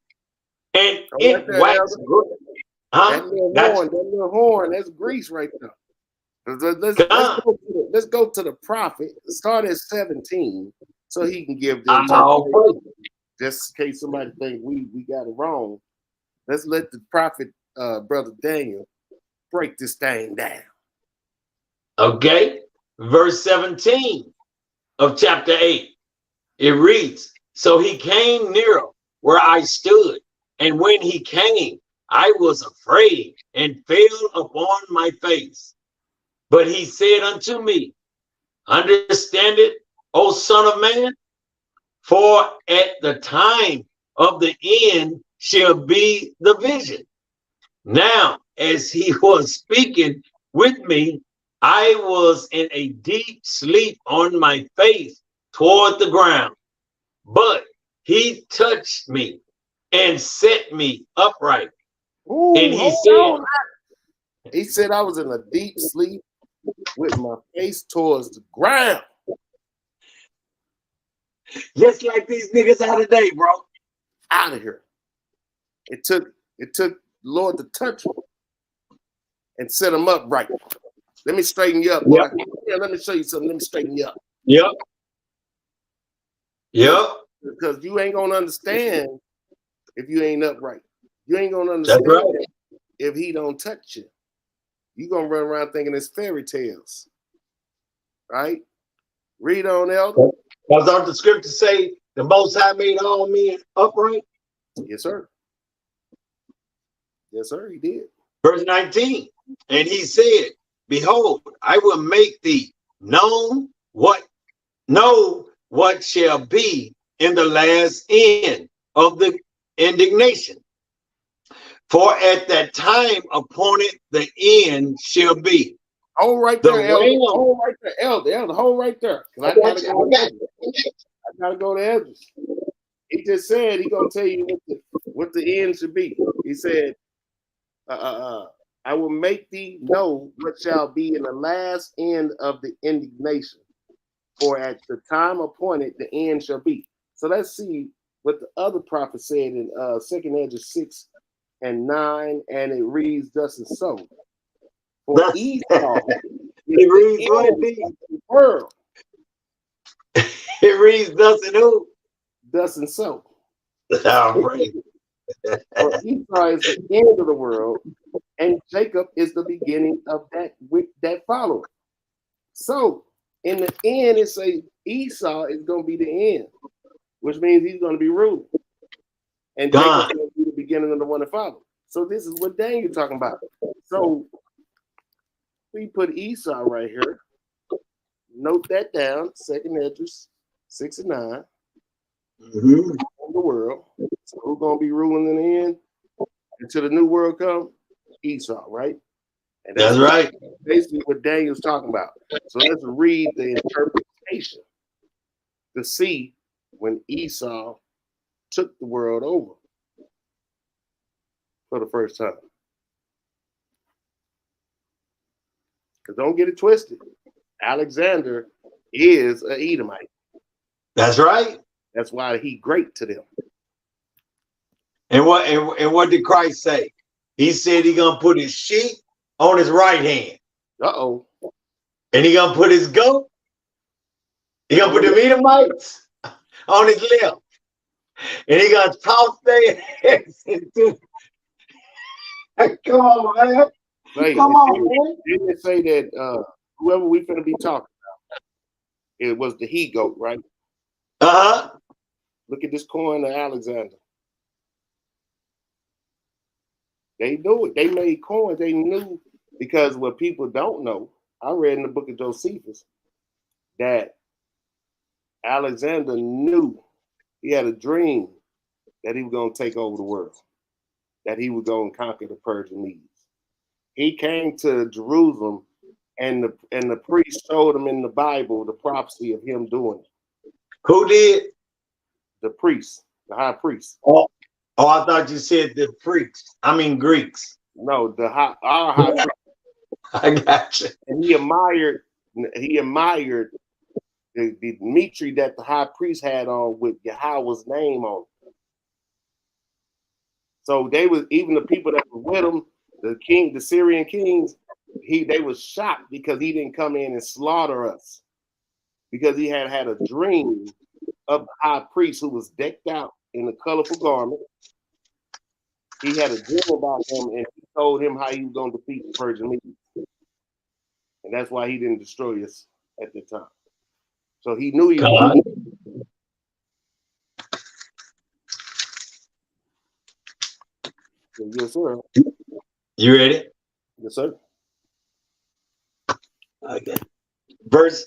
And it waxed good. That little horn, that's Greece right there. Let's go to the prophet. Start at 17, so he can give them. Just in case somebody think we got it wrong. Let's let the prophet, Brother Daniel, break this thing down. Okay, verse 17 of chapter 8. It reads, so he came near where I stood, and when he came, I was afraid and fell upon my face. But he said unto me, understand it, O son of man, for at the time of the end shall be the vision. Now, as he was speaking with me, I was in a deep sleep on my face toward the ground. But he touched me and set me upright. Ooh, and he said, I was in a deep sleep with my face towards the ground. Just like these niggas out today, bro. Out of here. It took the Lord to touch him and set him up right. Let me straighten you up, boy. Yep. Yeah, let me show you something. Let me straighten you up. Yep. Yep. Because you ain't gonna understand if you ain't upright. You ain't gonna understand right. if he don't touch you. You gonna run around thinking it's fairy tales, right? Read on, Elder. Because don't the scripture say the Most High made all men upright? Yes, sir. Yes, sir. He did. Verse 19, and he said, "Behold, I will make thee know what shall be in the last end of the indignation. For at that time appointed the end shall be." Hold right there, Elder. Hold right there, Elder. Hold right there. I gotta go to Ezra. He just said he gonna tell you what the end should be. He said, I will make thee know what shall be in the last end of the indignation. For at the time appointed, the end shall be. So let's see what the other prophet said in 2 Ezra 6 and 9, and it reads thus and so. For Esau it reads what it be. The world. It reads thus and who? Thus and so. All right. For Esau is the end of the world, and Jacob is the beginning of that follows. So in the end, it says Esau is going to be the end, which means he's going to be ruling, and Jacob is going to be the beginning of the one that follows. So this is what Daniel talking about. So we put Esau right here. Note that down. 2 Ezra 6 and 9. In the world. So who's gonna be ruling in the end until the new world comes? Esau, right? And that's right. Basically what Daniel's talking about. So let's read the interpretation to see when Esau took the world over for the first time. Because don't get it twisted. Alexander is an Edomite. That's right. That's why he great to them. And what did Christ say? He said he gonna put his sheep on his right hand. Uh-oh. And he gonna put his goat. He gonna put the Edomites on his left. And he gonna toss their heads into. Come on, man. Hey, come on, man. Didn't it say that whoever we finna be talking about, it was the he-goat, right? Uh-huh. Look at this coin of Alexander. They knew it. They made coins. They knew, because what people don't know, I read in the book of Josephus that Alexander knew, he had a dream that he was going to take over the world, that he was going to conquer the Persian Medes. He came to Jerusalem, and the priest showed him in the Bible the prophecy of him doing it. Who did? The priest, the high priest. Oh, I thought you said the priests. I mean Greeks. No, our high priest. I got you. And he admired the Dimitri that the high priest had on with Yahweh's name on it. So they was, even the people that were with him, the Syrian kings, they was shocked because he didn't come in and slaughter us, because he had a dream of the high priest who was decked out in a colorful garment. He had a dream about him, and he told him how he was going to defeat the Persian Medes. And that's why he didn't destroy us at the time. So he knew he was. Yes, sir. You ready? Yes, sir. Okay. Verse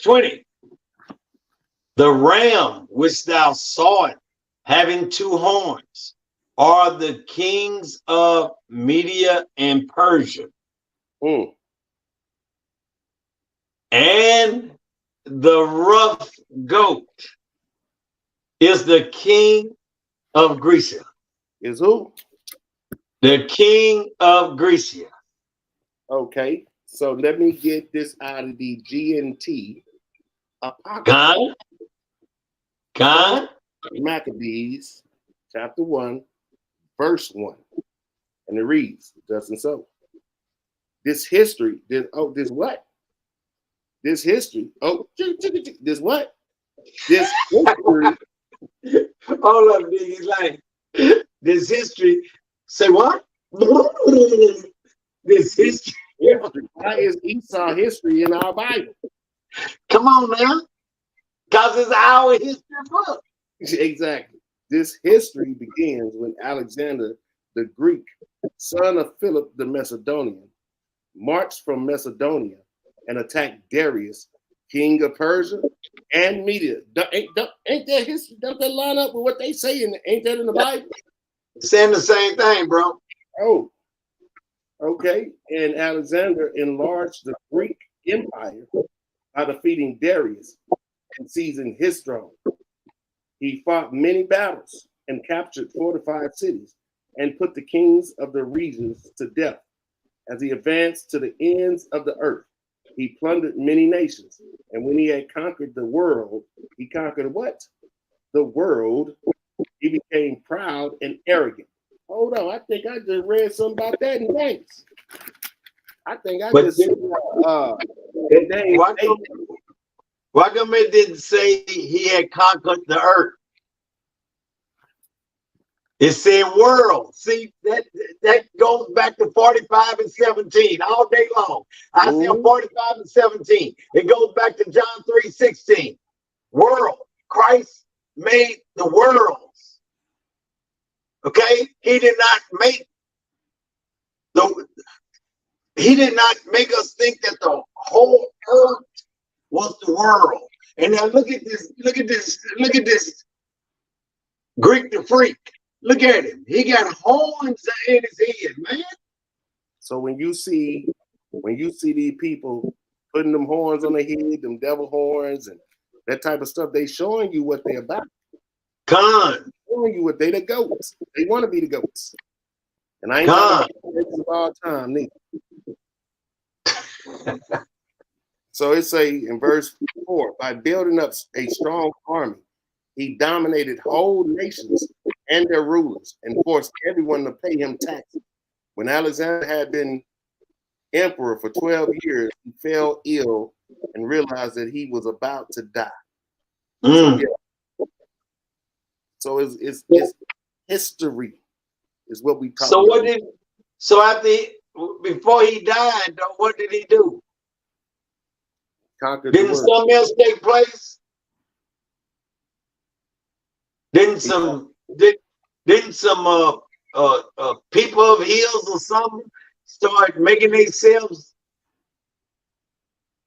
20. The ram which thou sawest having two horns are the kings of Media and Persia. And the rough goat is the king of Grecia. Is who? The king of Grecia. Okay. So let me get this out of the GNT. God. Maccabees, chapter 1, verse 1. And it reads, thus and so. This history, this what? This history, this what? This history. Hold up, nigga, like, this history, say what? This history. Why is Esau history in our Bible? Come on now. Because it's our history book. Exactly. This history begins when Alexander the Greek, son of Philip the Macedonian, marched from Macedonia and attacked Darius, king of Persia and Media. Ain't that history? Doesn't that line up with what they say? Ain't that in the Bible? Saying the same thing, bro. Oh, okay. And Alexander enlarged the Greek Empire by defeating Darius and seizing his throne. He fought many battles and captured fortified cities and put the kings of the regions to death. As he advanced to the ends of the earth, he plundered many nations. And when he had conquered the world, he conquered what? The world. He became proud and arrogant. Hold on, I think I just read something about that in James. I think I just said why come it didn't say he had conquered the earth? It said world. See, that goes back to 45 and 17 all day long. I see 45 and 17. It goes back to John 3:16. World. Christ made the worlds. Okay? He did not make us think that the whole earth was the world. And now look at this Greek the freak. Look at him. He got horns in his head, man. So when you see these people putting them horns on their head, them devil horns and that type of stuff, they showing you what they're about. Showing you what they the goats. They want to be the goats. And I ain't talking about all time, neither. So it say in verse 4, by building up a strong army, he dominated whole nations and their rulers and forced everyone to pay him taxes. When Alexander had been emperor for 12 years, he fell ill and realized that he was about to die. So it's history is what we talk about. Before he died, what did he do? Conquered Didn't something else take place? Didn't some people of hills or something start making themselves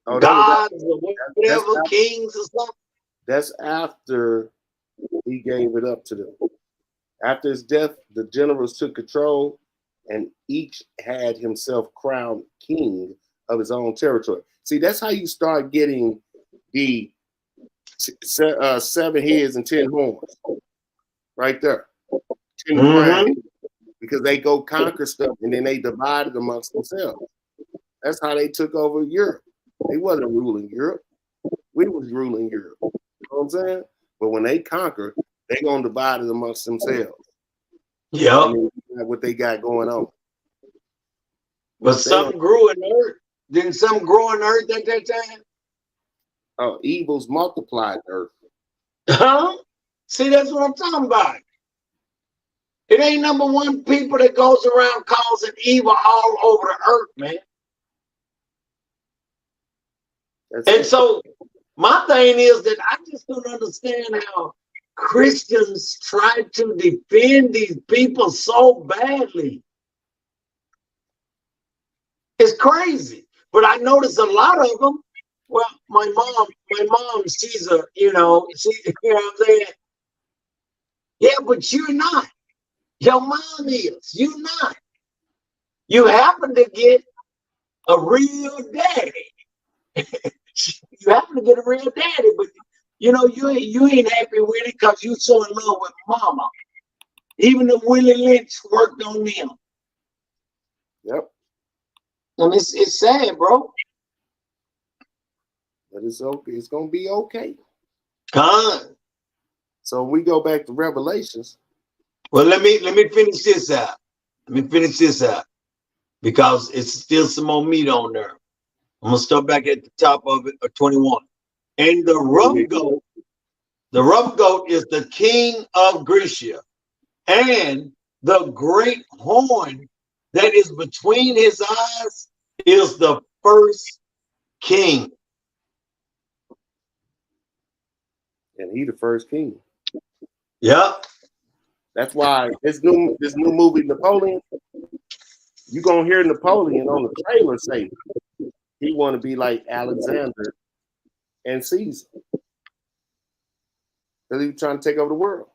gods or whatever, kings or something? That's after he gave it up to them. After his death, the generals took control and each had himself crowned king of his own territory. See, that's how you start getting the 7 heads and 10 horns. Right there. 10 crowns. Because they go conquer stuff and then they divided amongst themselves. That's how they took over Europe. They wasn't ruling Europe. We was ruling Europe. You know what I'm saying? But when they conquer, they gonna divide it amongst themselves. Yeah. What they got going on. But something grew in earth. Didn't something grow in earth at that time? Oh, evils multiplied earth. Huh? See, that's what I'm talking about. It ain't number one people that goes around causing evil all over the earth, man. So my thing is that I just don't understand how Christians try to defend these people so badly. It's crazy. But I notice a lot of them. Well, my mom, she's you know what I'm saying? Yeah, but you're not. Your mom is. You're not. You happen to get a real daddy. You happen to get a real daddy, but you know, you ain't happy with it because you so in love with mama. Even if Willie Lynch worked on them. Yep. And it's sad, bro. But it's okay. It's gonna be okay. Con. So we go back to Revelations. Well, let me finish this out. Let me finish this out because it's still some more meat on there. I'm gonna start back at the top of it, 21. And the rough goat is the king of Grecia, and the great horn that is between his eyes is the first king. And he the first king. Yep. That's why this new movie Napoleon, you gonna hear Napoleon on the trailer say he want to be like Alexander and Caesar. Because he was trying to take over the world.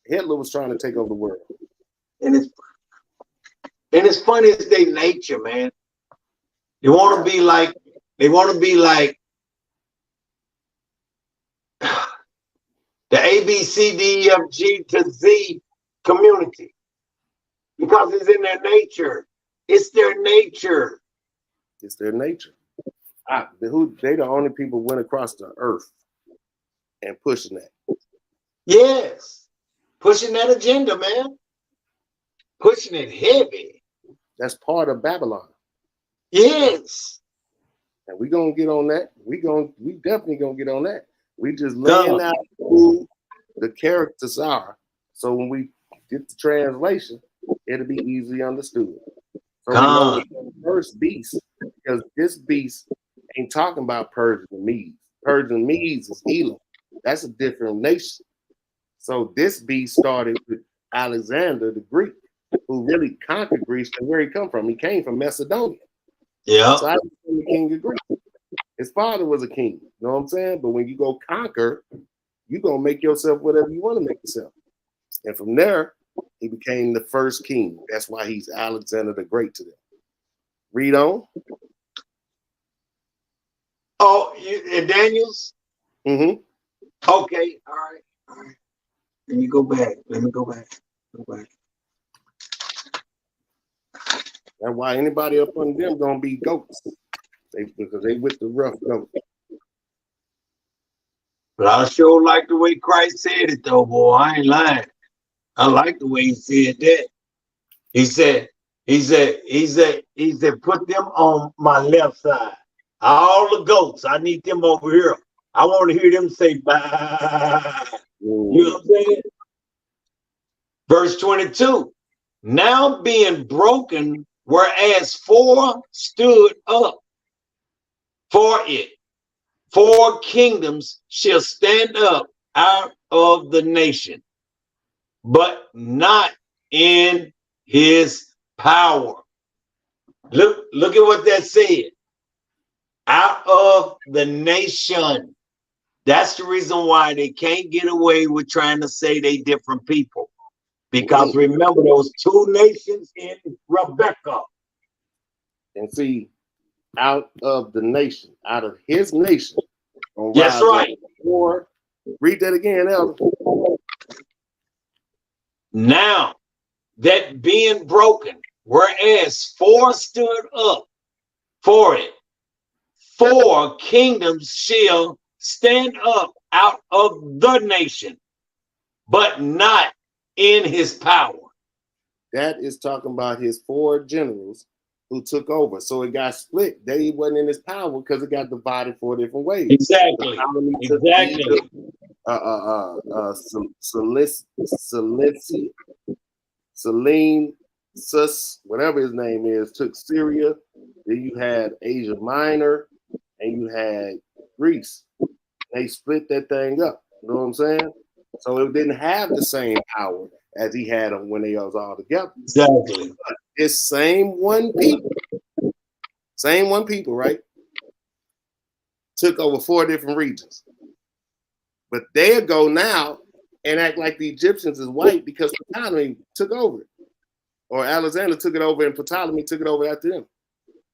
Hitler was trying to take over the world. And it's funny, it's their nature, man. They want to be like the A, B, C, D, E, F, G to Z community. Because it's in their nature. It's their nature. It's their nature. They the only people went across the earth and pushing that. Yes. Pushing that agenda, man. Pushing it heavy. That's part of Babylon. Yes. And we gonna get on that. We definitely gonna get on that. We just laying out who the characters are. So when we get the translation, it'll be easily understood. So we know the first beast, because this beast ain't talking about Persian and Medes. Persian and Medes is Elam. That's a different nation. So this beast started with Alexander the Greek, who really conquered Greece. And where he come from? He came from Macedonia. Yeah. So I became the king of Greece. His father was a king. You know what I'm saying? But when you go conquer, you're going to make yourself whatever you want to make yourself. And from there, he became the first king. That's why he's Alexander the Great to them. Read on. Oh, and Daniels? Mm-hmm. Okay. All right. Let me go back. Go back. That's why anybody up under them going to be goats. Because they with the rough goat. But I sure like the way Christ said it, though, boy. I ain't lying. I like the way he said that. He said, put them on my left side. All the goats, I need them over here. I want to hear them say bye. You know what I'm saying? Verse 22. Now being broken, whereas 4 stood up for it, 4 kingdoms shall stand up out of the nation, but not in his power. Look at what that said. Out of the nation. That's the reason why they can't get away with trying to say they different people. Because remember, there was 2 nations in Rebecca. And see, out of the nation, out of his nation. That's right. Or read that again, Elder. Now that being broken, whereas 4 stood up for it, 4 kingdoms shall stand up out of the nation, but not in his power. That is talking about his 4 generals who took over. So it got split. They wasn't in his power because it got divided 4 different ways. Exactly. Selene, whatever his name is, took Syria. Then you had Asia Minor, and you had Greece. They split that thing up. You know what I'm saying? So it didn't have the same power as he had them when they was all together. Exactly. But it's same one people, right? Took over 4 different regions. But they'll go now and act like the Egyptians is white because Ptolemy took over it. Or Alexander took it over and Ptolemy took it over after them.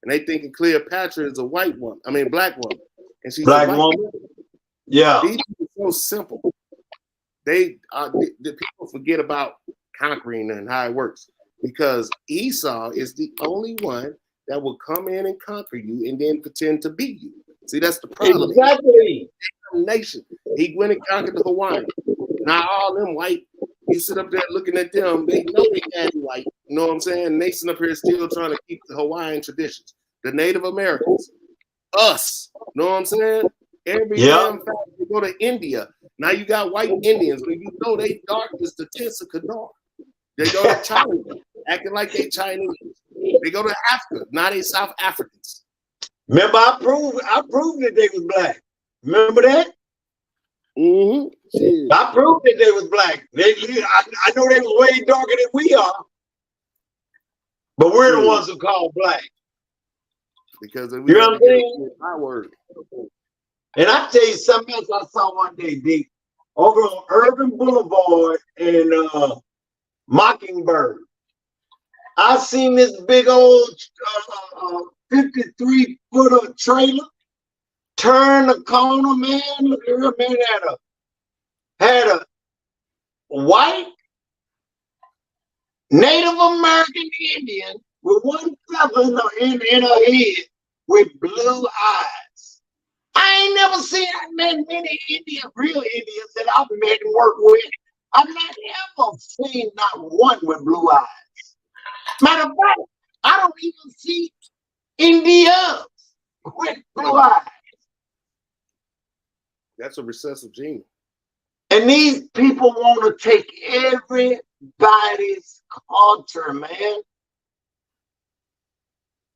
And they thinking Cleopatra is a white woman. I mean, black woman. And she's black a white woman. Yeah. These people are so simple. The people forget about conquering and how it works because Esau is the only one that will come in and conquer you and then pretend to be you. See, that's the problem. Exactly. Nation. He went and conquered the Hawaiian. Now all them white, you sit up there looking at them, they know they daddy white. You know what I'm saying? And they sit up here still trying to keep the Hawaiian traditions. The Native Americans, us. You know what I'm saying? Every damn fact, you go to India. Now you got white Indians, but you know they dark as the tits of Kadar. They go to China, acting like they Chinese. They go to Africa, now they South Africans. Remember, I proved that they was black. Remember that? Mm-hmm. I proved that they was black. I know they was way darker than we are, but we're the ones who call black. Because we you know what I'm saying? My word. And I tell you something else I saw one day, D, over on Urban Boulevard in Mockingbird. I seen this big old 53-footer trailer turn the corner, man. Look at her, man, had a white Native American Indian with one feather in her head with blue eyes. I ain't never seen that many real Indians that I've met and worked with. I've not ever seen not one with blue eyes. Matter of fact, I don't even see Indians with blue eyes. That's a recessive gene. And these people want to take everybody's culture, man.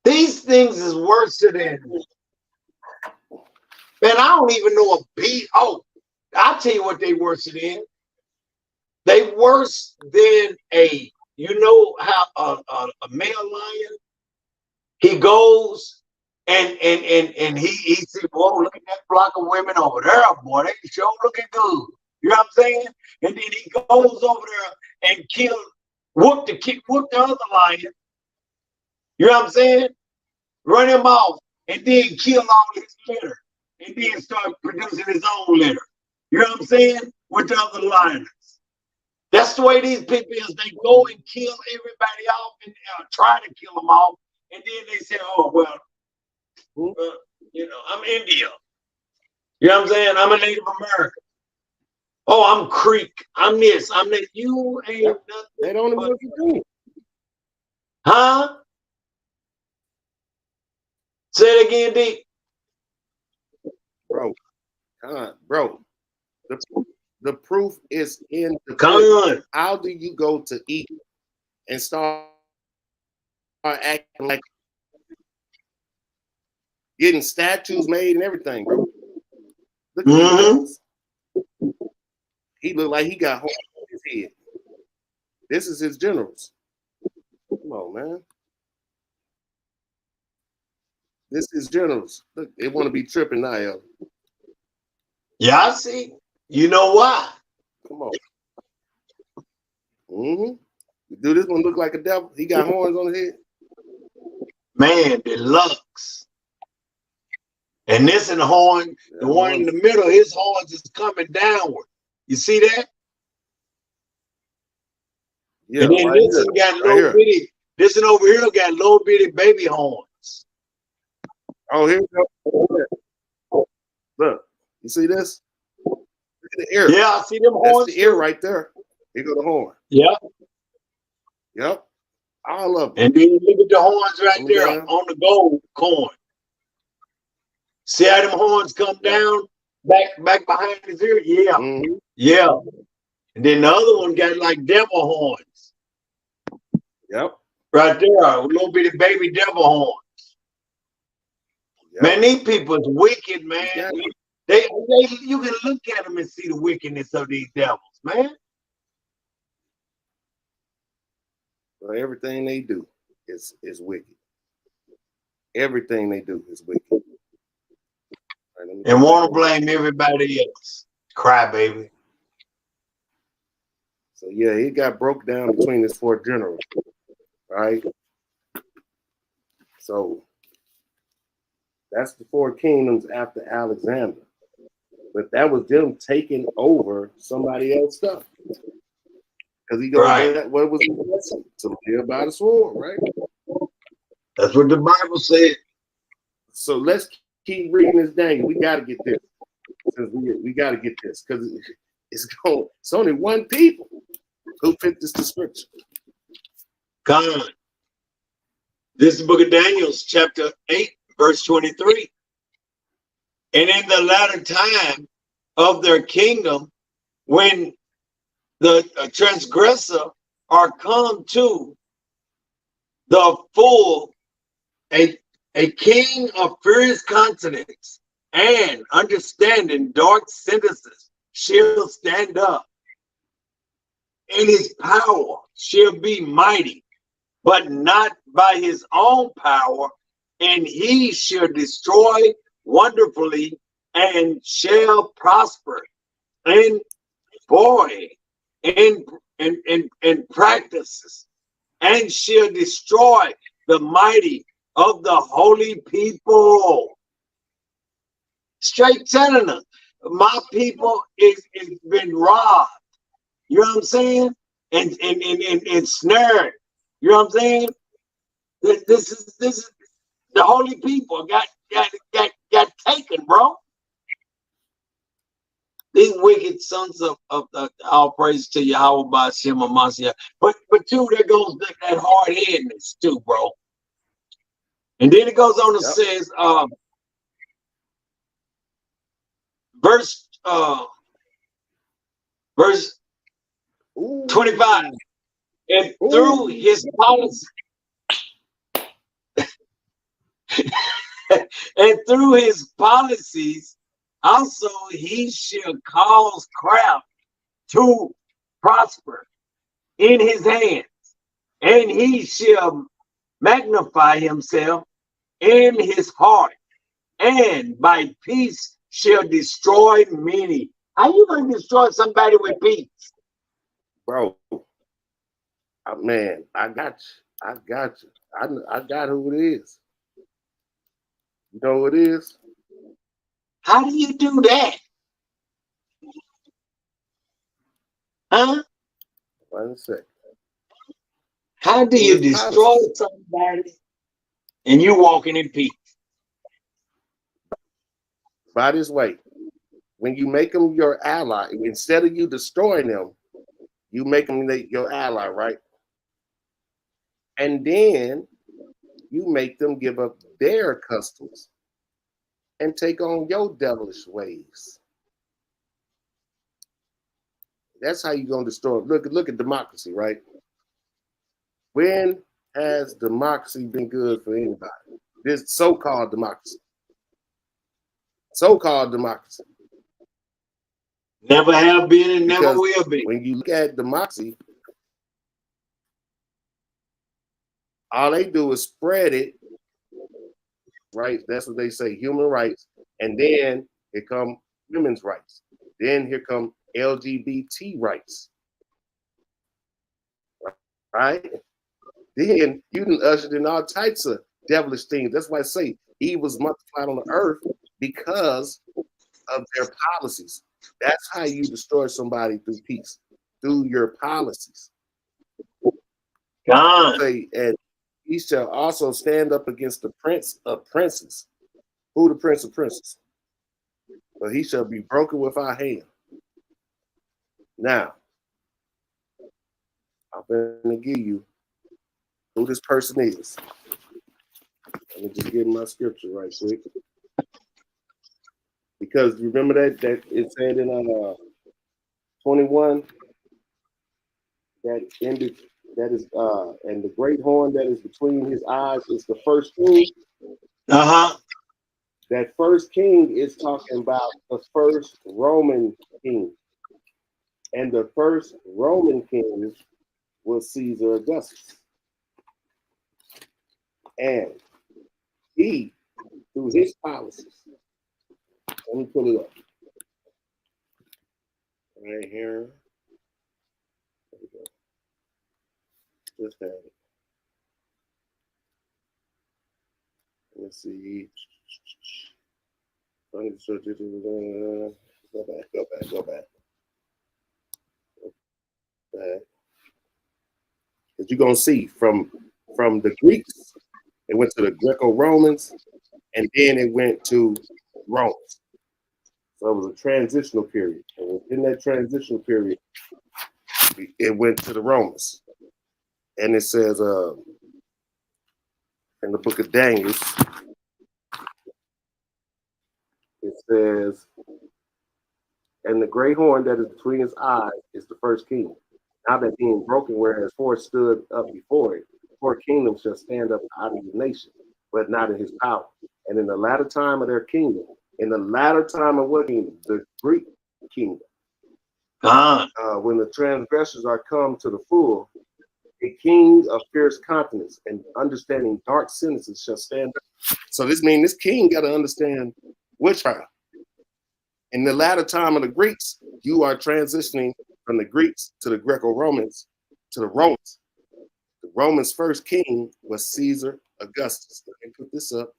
These things is worse than, man, I don't even know I'll tell you what they worse than. They worse than you know how a male lion, he goes and he said, "Whoa, look at that flock of women over there, boy. They sure looking good." You know what I'm saying? And then he goes over there and whoop the other lion. You know what I'm saying? Run him off and then kill all his litter and then start producing his own litter. You know what I'm saying? With the other lions. That's the way these people is. They go and kill everybody off and try to kill them off. And then they say, "Oh, well, you know, I'm India. You know what I'm saying? I'm a Native American. Oh, I'm Creek. I'm this. I'm that." You ain't nothing. They don't even know what you're doing. Huh? Say it again, D. Bro. The proof is in the Come on. How do you go to eat and start acting like getting statues made and everything, bro? Look at he looked like he got holes in his head. This is his generals. Come on, man. This is generals. Look, they want to be tripping now, yo. Yeah, I see. You know why? Come on. Dude, this one look like a devil. He got horns on his head. Man, deluxe. And this in the horn, the one in the middle, his horns is coming downward. You see that? Yeah. And then Right this one got little bitty. This one over here got little bitty baby horns. Oh, here we go. Look, you see this? Look at the ear. Yeah, I see them horns. That's the ear right there. Here go the horn. Yep. Yep. All of them. And then look at the horns right there on the gold corn. See how them horns come down back behind his ear? Yeah. Yeah. And then the other one got like devil horns. Yep. Right there, a little bitty baby devil horns. Yep. Man, these people is wicked, man. They you can look at them and see the wickedness of these devils, man. Well, everything they do is wicked. Everything they do is wicked. Right, and want to blame everybody else. Crybaby. So yeah, it got broke down between his four generals, right? So that's the four kingdoms after Alexander. But that was them taking over somebody else's stuff. Because he goes, what was his lesson? To live by the sword, right? That's what the Bible said. So let's keep reading this Daniel. We got to get this. We got to get this because it's only one people who fit this description. God. This is the book of Daniel, chapter 8, verse 23. And in the latter time of their kingdom, when the transgressor are come to the full, a king of furious countenance and understanding dark sentences shall stand up, and his power shall be mighty, but not by his own power, and he shall destroy wonderfully and shall prosper and boy and practices and shall destroy the mighty of the holy people. Straight telling them, my people is been robbed. You know what I'm saying? And snared. You know what I'm saying? This is the holy people got taken, bro. These wicked sons of all praise to Yahweh by Shem Amasia. But too, there goes that hard-headedness too, bro. And then it goes on and says, verse 25, and through his policy, and through his policies, also he shall cause craft to prosper in his hands, and he shall magnify himself in his heart, and by peace shall destroy many. How you going to destroy somebody with peace? Bro, man, I got you. I got who it is. You know who it is? How do you do that? Huh? Wait a second. How do you destroy somebody and you walking in peace? By this way, when you make them your ally, instead of you destroying them, you make them your ally, right? And then you make them give up their customs and take on your devilish ways. That's how you're gonna destroy them. Look at democracy, right? When has democracy been good for anybody? This so-called democracy. So-called democracy. Never have been and never will be. When you look at democracy, all they do is spread it, right? That's what they say, human rights. And then here come women's rights. Then here come LGBT rights. Right? Then you done ushered in all types of devilish things. That's why I say evil's multiplied on the earth because of their policies. That's how you destroy somebody through peace, through your policies. God. Say, and he shall also stand up against the prince of princes. Who the prince of princes? But he shall be broken with our hand. Now, I'm going to give you who this person is. Let me just get my scripture right quick. Because you remember that it said in 21 that ended, that is and the great horn that is between his eyes is the first king. That first king is talking about the first Roman king. And the first Roman king was Caesar Augustus. And he, through his policies, let me pull it up. Right here. There we go. Just have it. Let's see. Go back. Because you're going to see from the Greeks, It went to the Greco-Romans, and then it went to Rome. So it was a transitional period. And within that transitional period, it went to the Romans. And it says in the book of Daniel, it says, and the great horn that is between his eyes is the first king. Now that being broken, whereas four stood up before it, four kingdoms shall stand up out of the nation, but not in his power. And in the latter time of their kingdom, in the latter time of what kingdom? The Greek kingdom. When the transgressors are come to the full, a king of fierce countenance and understanding dark sentences shall stand up. So this means this king got to understand witchcraft. In the latter time of the Greeks, you are transitioning from the Greeks to the Greco-Romans to the Romans. The Romans' first king was Caesar Augustus. Let me put this up.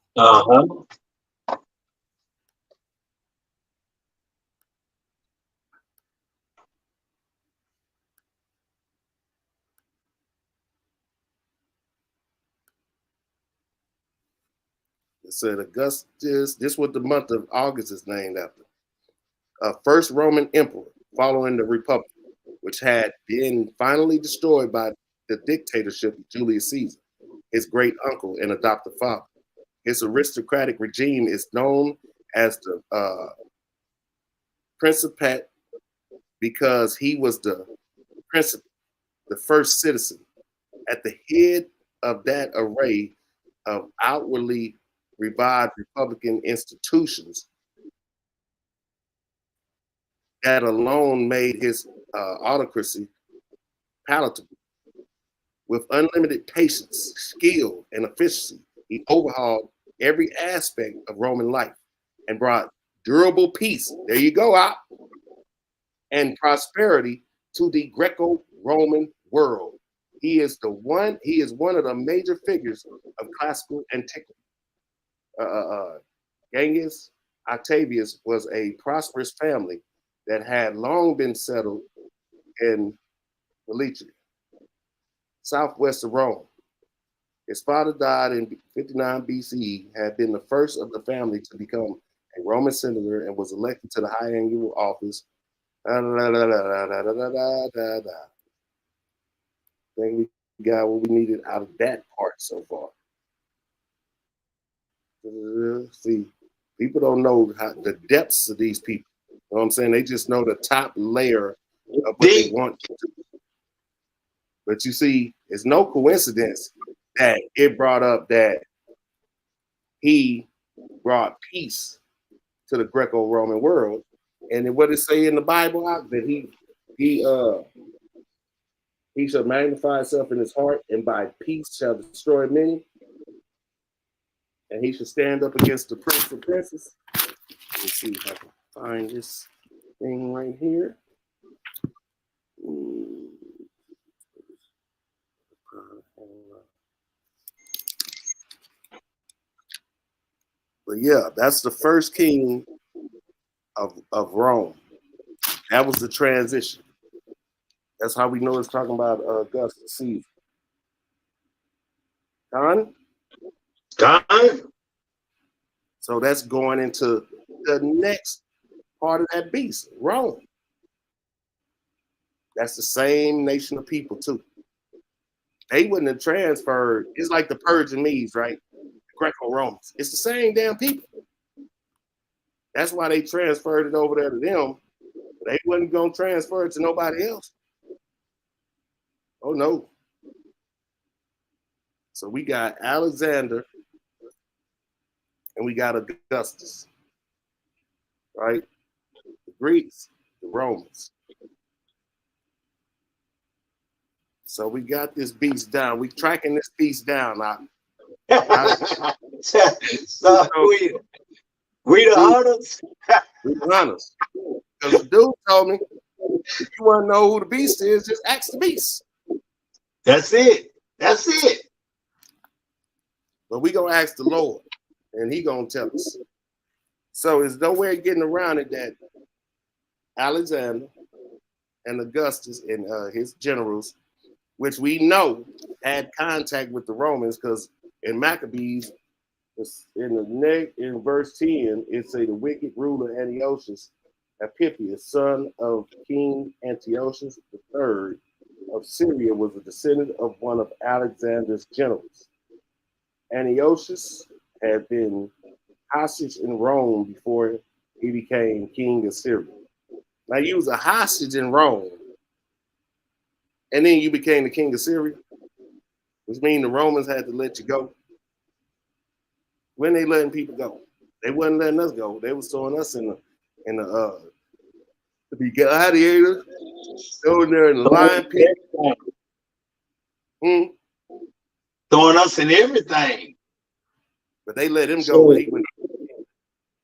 It said Augustus, this is what the month of August is named after. First Roman emperor following the Republic, which had been finally destroyed by the dictatorship of Julius Caesar, his great uncle and adopted father. His aristocratic regime is known as the Principate because he was the principal, the first citizen, at the head of that array of outwardly revived republican institutions that alone made his autocracy palatable. With unlimited patience, skill, and efficiency, he overhauled every aspect of Roman life and brought durable peace, there you go, out, and prosperity to the Greco-Roman world. He is one of the major figures of classical antiquity. Gaius Octavius was a prosperous family that had long been settled in Galicia, southwest of Rome. His father died in 59 BCE, had been the first of the family to become a Roman senator and was elected to the high annual office. I think we got what we needed out of that part so far. See, people don't know the depths of these people. You know what I'm saying? They just know the top layer of what they want to do. But you see, it's no coincidence that it brought up that he brought peace to the Greco-Roman world. And what it say in the Bible, that he shall magnify himself in his heart, and by peace shall destroy many. And he shall stand up against the prince of princes. Let me see if I can find this thing right here. But yeah, that's the first king of Rome. That was the transition. That's how we know it's talking about Augustus Caesar. Con? So that's going into the next part of that beast, Rome. That's the same nation of people too. They wouldn't have transferred. It's like the Persian Medes, right? The Greco-Romans. It's the same damn people. That's why they transferred it over there to them. They wasn't going to transfer it to nobody else. Oh, no. So we got Alexander and we got Augustus, right? The Greeks, the Romans. So we got this beast down. We tracking this beast down now. So we the hunters. We the hunters. Because the dude told me, if you want to know who the beast is, just ask the beast. That's it. That's it. But we gonna ask the Lord, and he gonna tell us. So there's no way getting around it that Alexander and Augustus and his generals, which we know had contact with the Romans, because in Maccabees, in verse 10, it say the wicked ruler Antiochus Epiphanes, son of King Antiochus III of Syria, was a descendant of one of Alexander's generals. Antiochus had been hostage in Rome before he became king of Syria. Now you was a hostage in Rome, and then you became the king of Syria, which means the Romans had to let you go. When they letting people go, they wasn't letting us go. They was throwing us in the to be gladiators, throwing there in the lion pit, throwing us in everything. But they let him go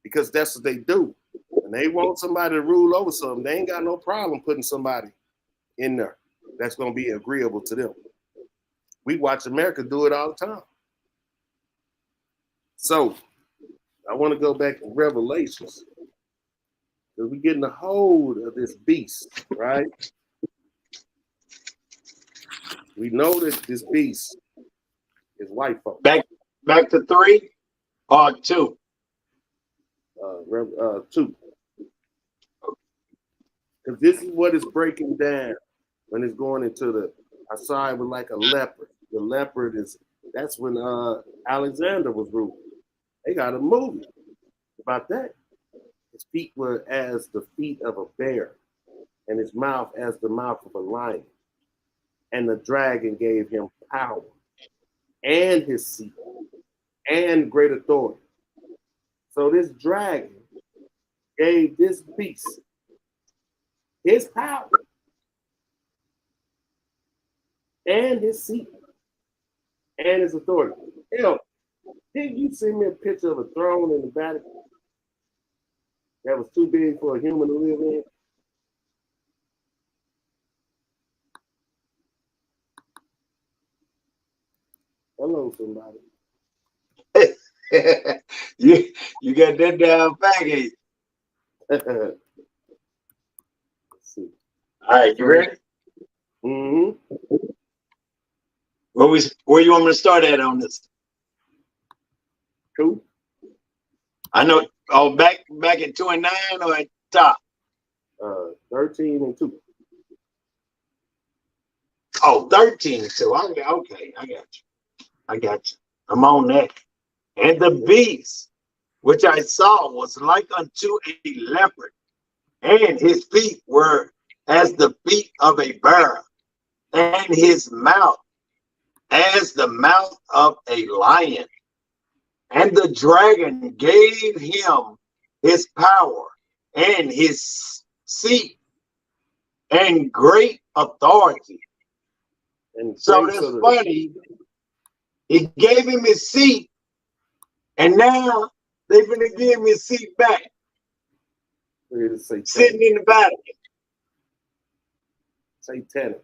because that's what they do. And they want somebody to rule over something. They ain't got no problem putting somebody in there that's going to be agreeable to them. We watch America do it all the time. So I want to go back to Revelations, because we're getting a hold of this beast, right? We know that this beast is white folk. Back to 3 or 2? 2. Because this is what it's breaking down when it's going into the, I saw it was like a leopard. The leopard that's when Alexander was ruling. They got a movie about that. His feet were as the feet of a bear, and his mouth as the mouth of a lion. And the dragon gave him power and his seat and great authority. So this dragon gave this beast his power and his seat and his authority. Hell, didn't you send me a picture of a throne in the Vatican that was too big for a human to live in? Hello, somebody. you got that down package. Let's see. All right, you ready? Mm-hmm. Where you want me to start at on this? 2. I know. Oh, back at 2 and 9 or at top? 13 and 2. Oh, 13 and 2. Okay, I got you. I'm on that. And the beast, which I saw, was like unto a leopard, and his feet were as the feet of a bear, and his mouth as the mouth of a lion. And the dragon gave him his power and his seat and great authority. And so that's funny. He gave him his seat, and now they're going to give him his seat back. Sitting in the Vatican. Satanic.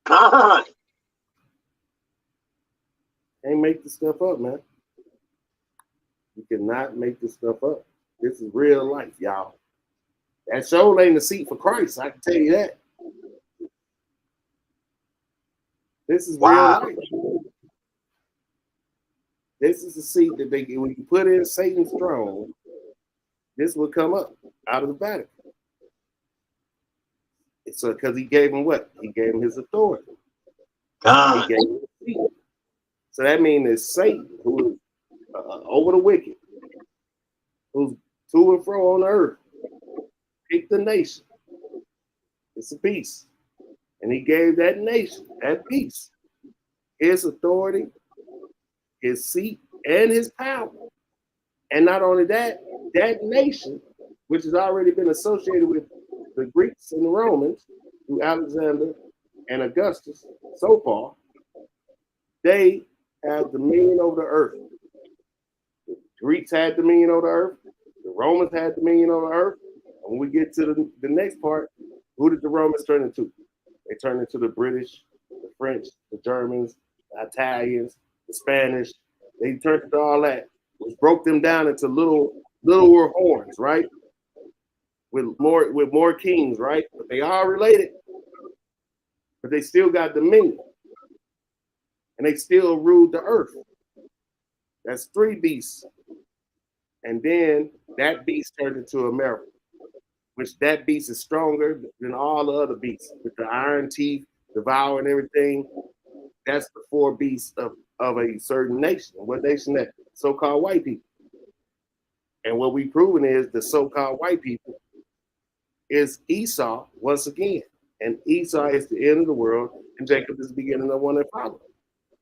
Uh-huh. Can't make this stuff up, man. You cannot make this stuff up. This is real life, y'all. That show ain't the seat for Christ. I can tell you that. This is real life. This is the seat that when you put in Satan's throne, this will come up out of the Vatican. So, because he gave him what? He gave him his authority. He gave him his seat. So that means it's Satan who is over the wicked, who's to and fro on the earth. Pick the nation. It's a beast. And he gave that nation, that beast, his authority, his seat, and his power. And not only that, that nation, which has already been associated with the Greeks and the Romans, through Alexander and Augustus, so far, they have dominion over the earth. The Greeks had dominion over the earth. The Romans had dominion over the earth. And when we get to the next part, who did the Romans turn into? They turned into the British, the French, the Germans, the Italians, the Spanish. They turned into all that, which broke them down into littler horns, right? With more kings, right? But they all related. But they still got dominion. and they still ruled the earth. That's 3 beasts. And then that beast turned into America, which that beast is stronger than all the other beasts with the iron teeth, devouring everything. That's the 4 beasts of a certain nation. What nation that? So-called white people. And what we've proven is the so-called white people is Esau once again. And Esau is the end of the world, and Jacob is the beginning of one that follows.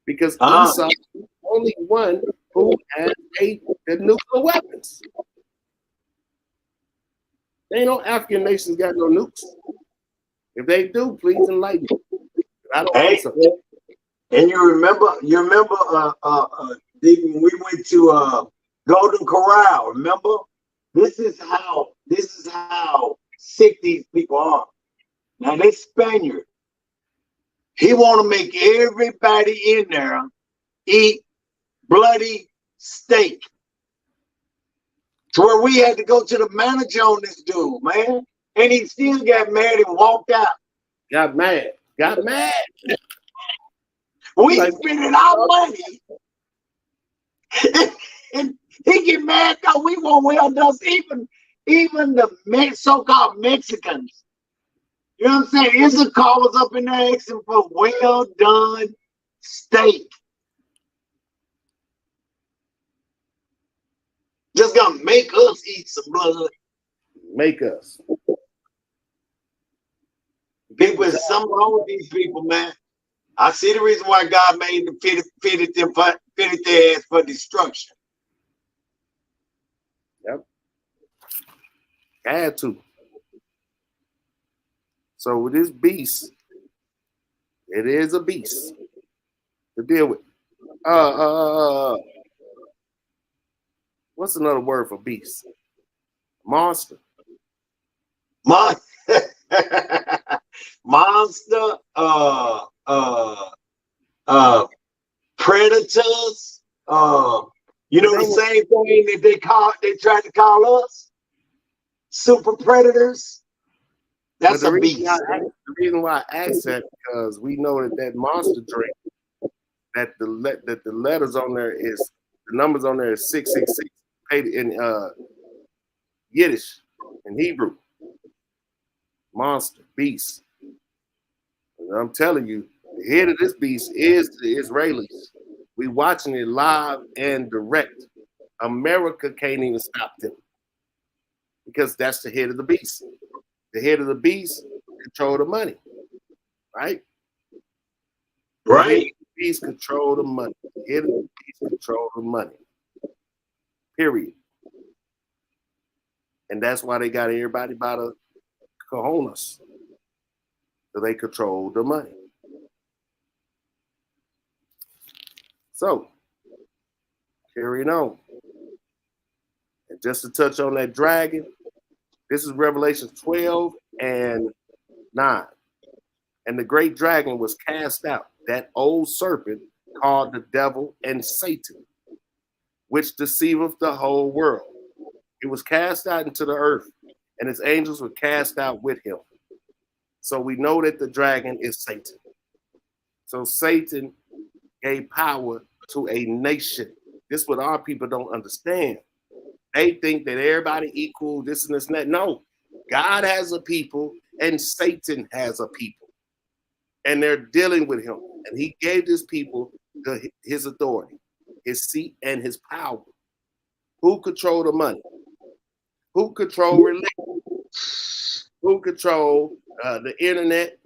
Because Esau is the only one who has the nuclear weapons. There ain't no African nations got no nukes. If they do, please enlighten me. I don't think so. And you remember, when we went to Golden Corral, remember? This is how sick these people are. Now they Spaniard. He want to make everybody in there eat bloody steak. To where we had to go to the manager on this dude, man. And he still got mad and walked out. Got mad. We spending our money. And he get mad because we won't well done. Even the so-called Mexicans. You know what I'm saying? Issachar was up in there asking for well done steak. Just gonna make us eat some blood. Make us. People, there's something wrong with these people, man. I see the reason why God made them fitted their ass for destruction. Yep. Had to. So with this beast, it is a beast to deal with. What's another word for beast? Monster. Monster, predators, you know the same thing that they tried to call us? Super predators. That's a beast. The reason why I asked that because we know that monster drink, that the letters on there is the numbers on there is 666 paid in Yiddish in Hebrew. Monster, beast. And I'm telling you, the head of this beast is the Israelis. We watching it live and direct. America can't even stop them because that's the head of the beast. The head of the beast control the money, right? Right. The beast control the money. The head of the beast control the money. Period. And that's why they got everybody by the cojones. So they control the money. So, carrying on. And just to touch on that dragon, this is Revelation 12 and 9. And the great dragon was cast out, that old serpent called the devil and Satan, which deceiveth the whole world. It was cast out into the earth, and his angels were cast out with him. So we know that the dragon is Satan. So Satan gave power to a nation. This is what our people don't understand. They think that everybody equal, this and this and that. No, God has a people and Satan has a people. And they're dealing with him. And he gave his people his authority, his seat, and his power. Who control the money? Who control religion? Who control the internet,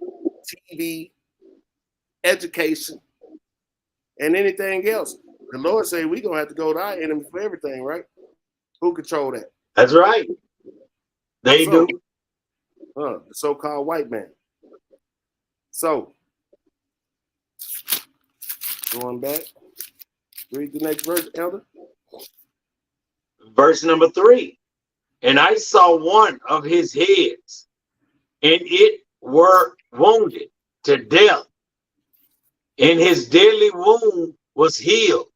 TV, education, and anything else? The Lord said we're going to have to go to our enemy for everything, right? Who control that? That's right. They do. The so-called white man. So, going back, read the next verse, Elder. Verse number 3. And I saw one of his heads, and it were wounded to death, and his deadly wound was healed,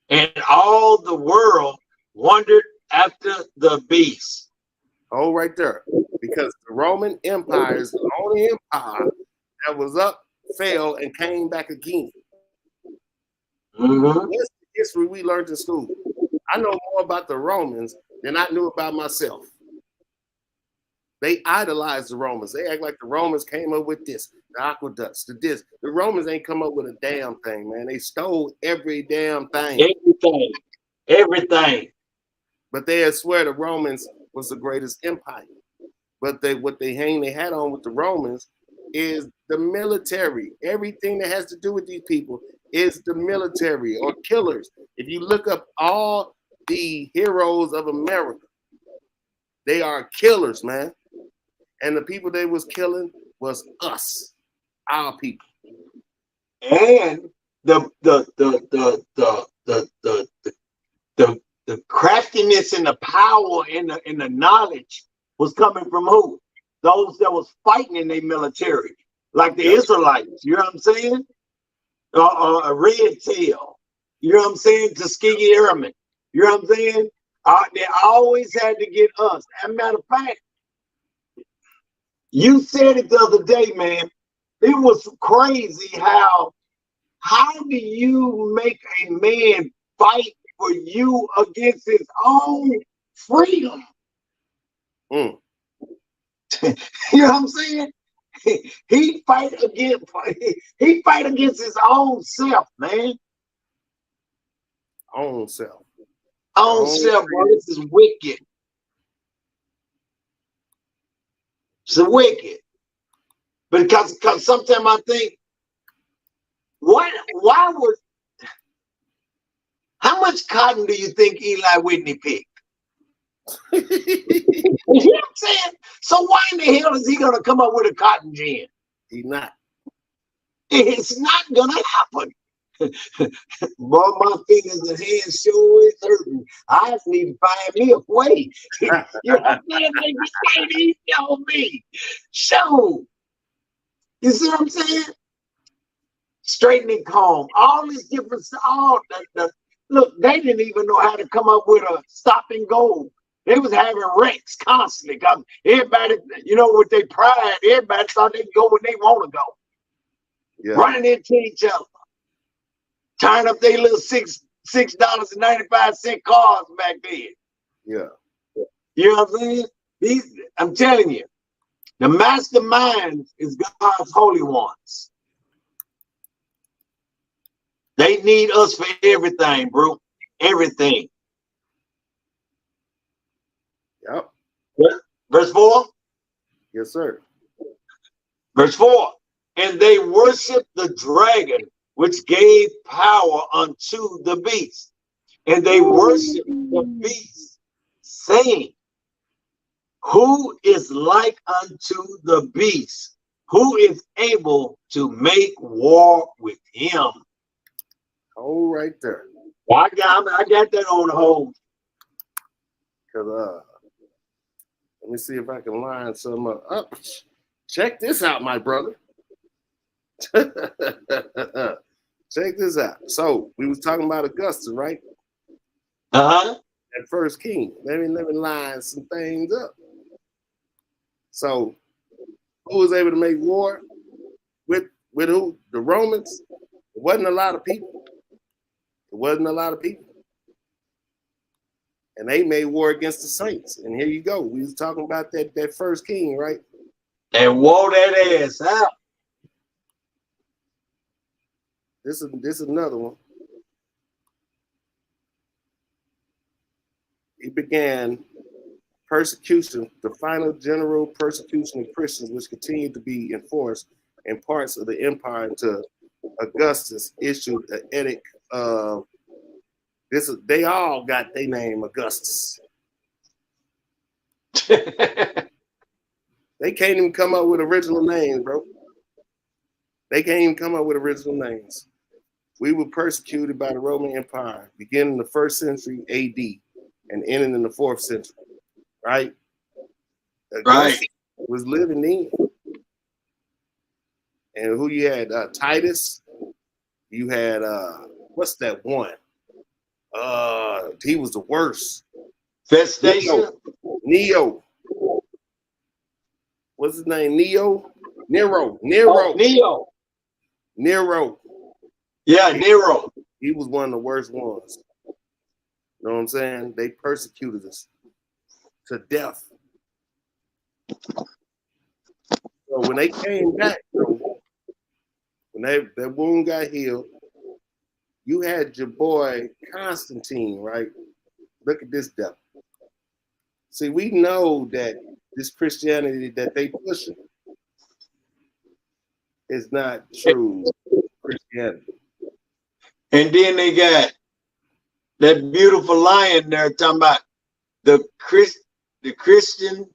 and all the world wondered after the beast. Oh, right there. Because the Roman Empire is the only empire that was up, fell, and came back again. Mm-hmm. That's the history we learned in school. I know more about the Romans than I knew about myself. They idolize the Romans. They act like the Romans came up with this, the aqueducts, the this. The Romans ain't come up with a damn thing, man. They stole every damn thing. Everything. But they swear the Romans was the greatest empire. But what they hang their hat on with the Romans is the military. Everything that has to do with these people is the military or killers. If you look up all the heroes of America, they are killers, man. And the people they was killing was us, our people. And the craftiness and the power and the knowledge was coming from who? Those that was fighting in their military, like the Israelites. You know what I'm saying? A Red Tail. You know what I'm saying? Tuskegee Airmen. You know what I'm saying? They always had to get us. As a matter of fact, you said it the other day, man. It was crazy how do you make a man fight for you against his own freedom? Mm. You know what I'm saying? He fight against his own self, man. Own self. Own self, bro. This is wicked. It's wicked. Because sometimes I think, how much cotton do you think Eli Whitney picked? You know what I'm saying? So why in the hell is he gonna come up with a cotton gin? He's not. It's not gonna happen. Boy, my fingers and hands sure is hurting. I just need to find me a way. You know what I'm saying? They just ain't easy on me. Show. You see what I'm saying? Straightening comb, all these different, look, they didn't even know how to come up with a stop and go. They was having wrecks constantly. Cause everybody, you know, with their pride, everybody thought they could go when they want to go. Yeah. Running into each other. Tying up their little $6.95 cars back then. Yeah. You know what I'm saying? I'm telling you, the mastermind is God's holy ones. They need us for everything, bro. Everything. Yep. Verse 4? Yes, sir. Verse 4. And they worshiped the dragon, which gave power unto the beast. And they worshiped the beast, saying, who is like unto the beast? Who is able to make war with him? Oh, right there. I got that on hold. Cause let me see if I can line some up. Check this out, my brother. Check this out. So we was talking about Augustus, right? Uh-huh. That first king. Let me line some things up. So who was able to make war with who? The Romans? It wasn't a lot of people. It wasn't a lot of people. And they made war against the saints. And here you go. We was talking about that first king, right? And wore that ass out. This is another one. He began persecution, the final general persecution of Christians, which continued to be enforced in parts of the empire until Augustus issued an edict of they all got their name Augustus. They can't even come up with original names, bro. They can't even come up with original names. We were persecuted by the Roman Empire beginning in the 1st century AD and ending in the 4th century, right? Augustus was living in. And who you had? Titus. You had, what's that one? He was the worst. Vespasian. Neo. What's his name? Nero. Oh, Nero. Nero. Yeah, Nero. He was one of the worst ones. You know what I'm saying? They persecuted us to death. So when they came back, when that wound got healed, you had your boy Constantine, right? Look at this devil. See, we know that this Christianity that they pushing is not true Christianity. And then they got that beautiful lion there talking about the Christian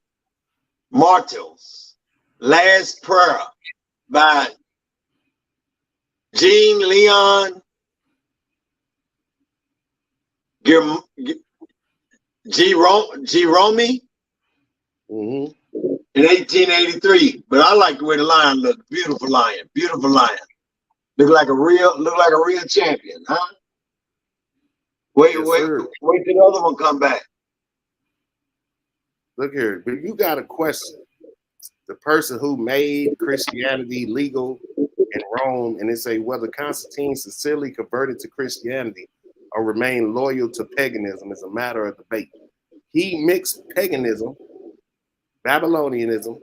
Martyrs, Last Prayer by Jean Leon Geromi in 1883. But I like the way the lion looked. Beautiful lion, beautiful lion. Look like a real champion, huh? Wait till the other one come back. Look here, but you got to question the person who made Christianity legal in Rome, and they say whether Constantine sincerely converted to Christianity or remained loyal to paganism is a matter of debate. He mixed paganism, Babylonianism,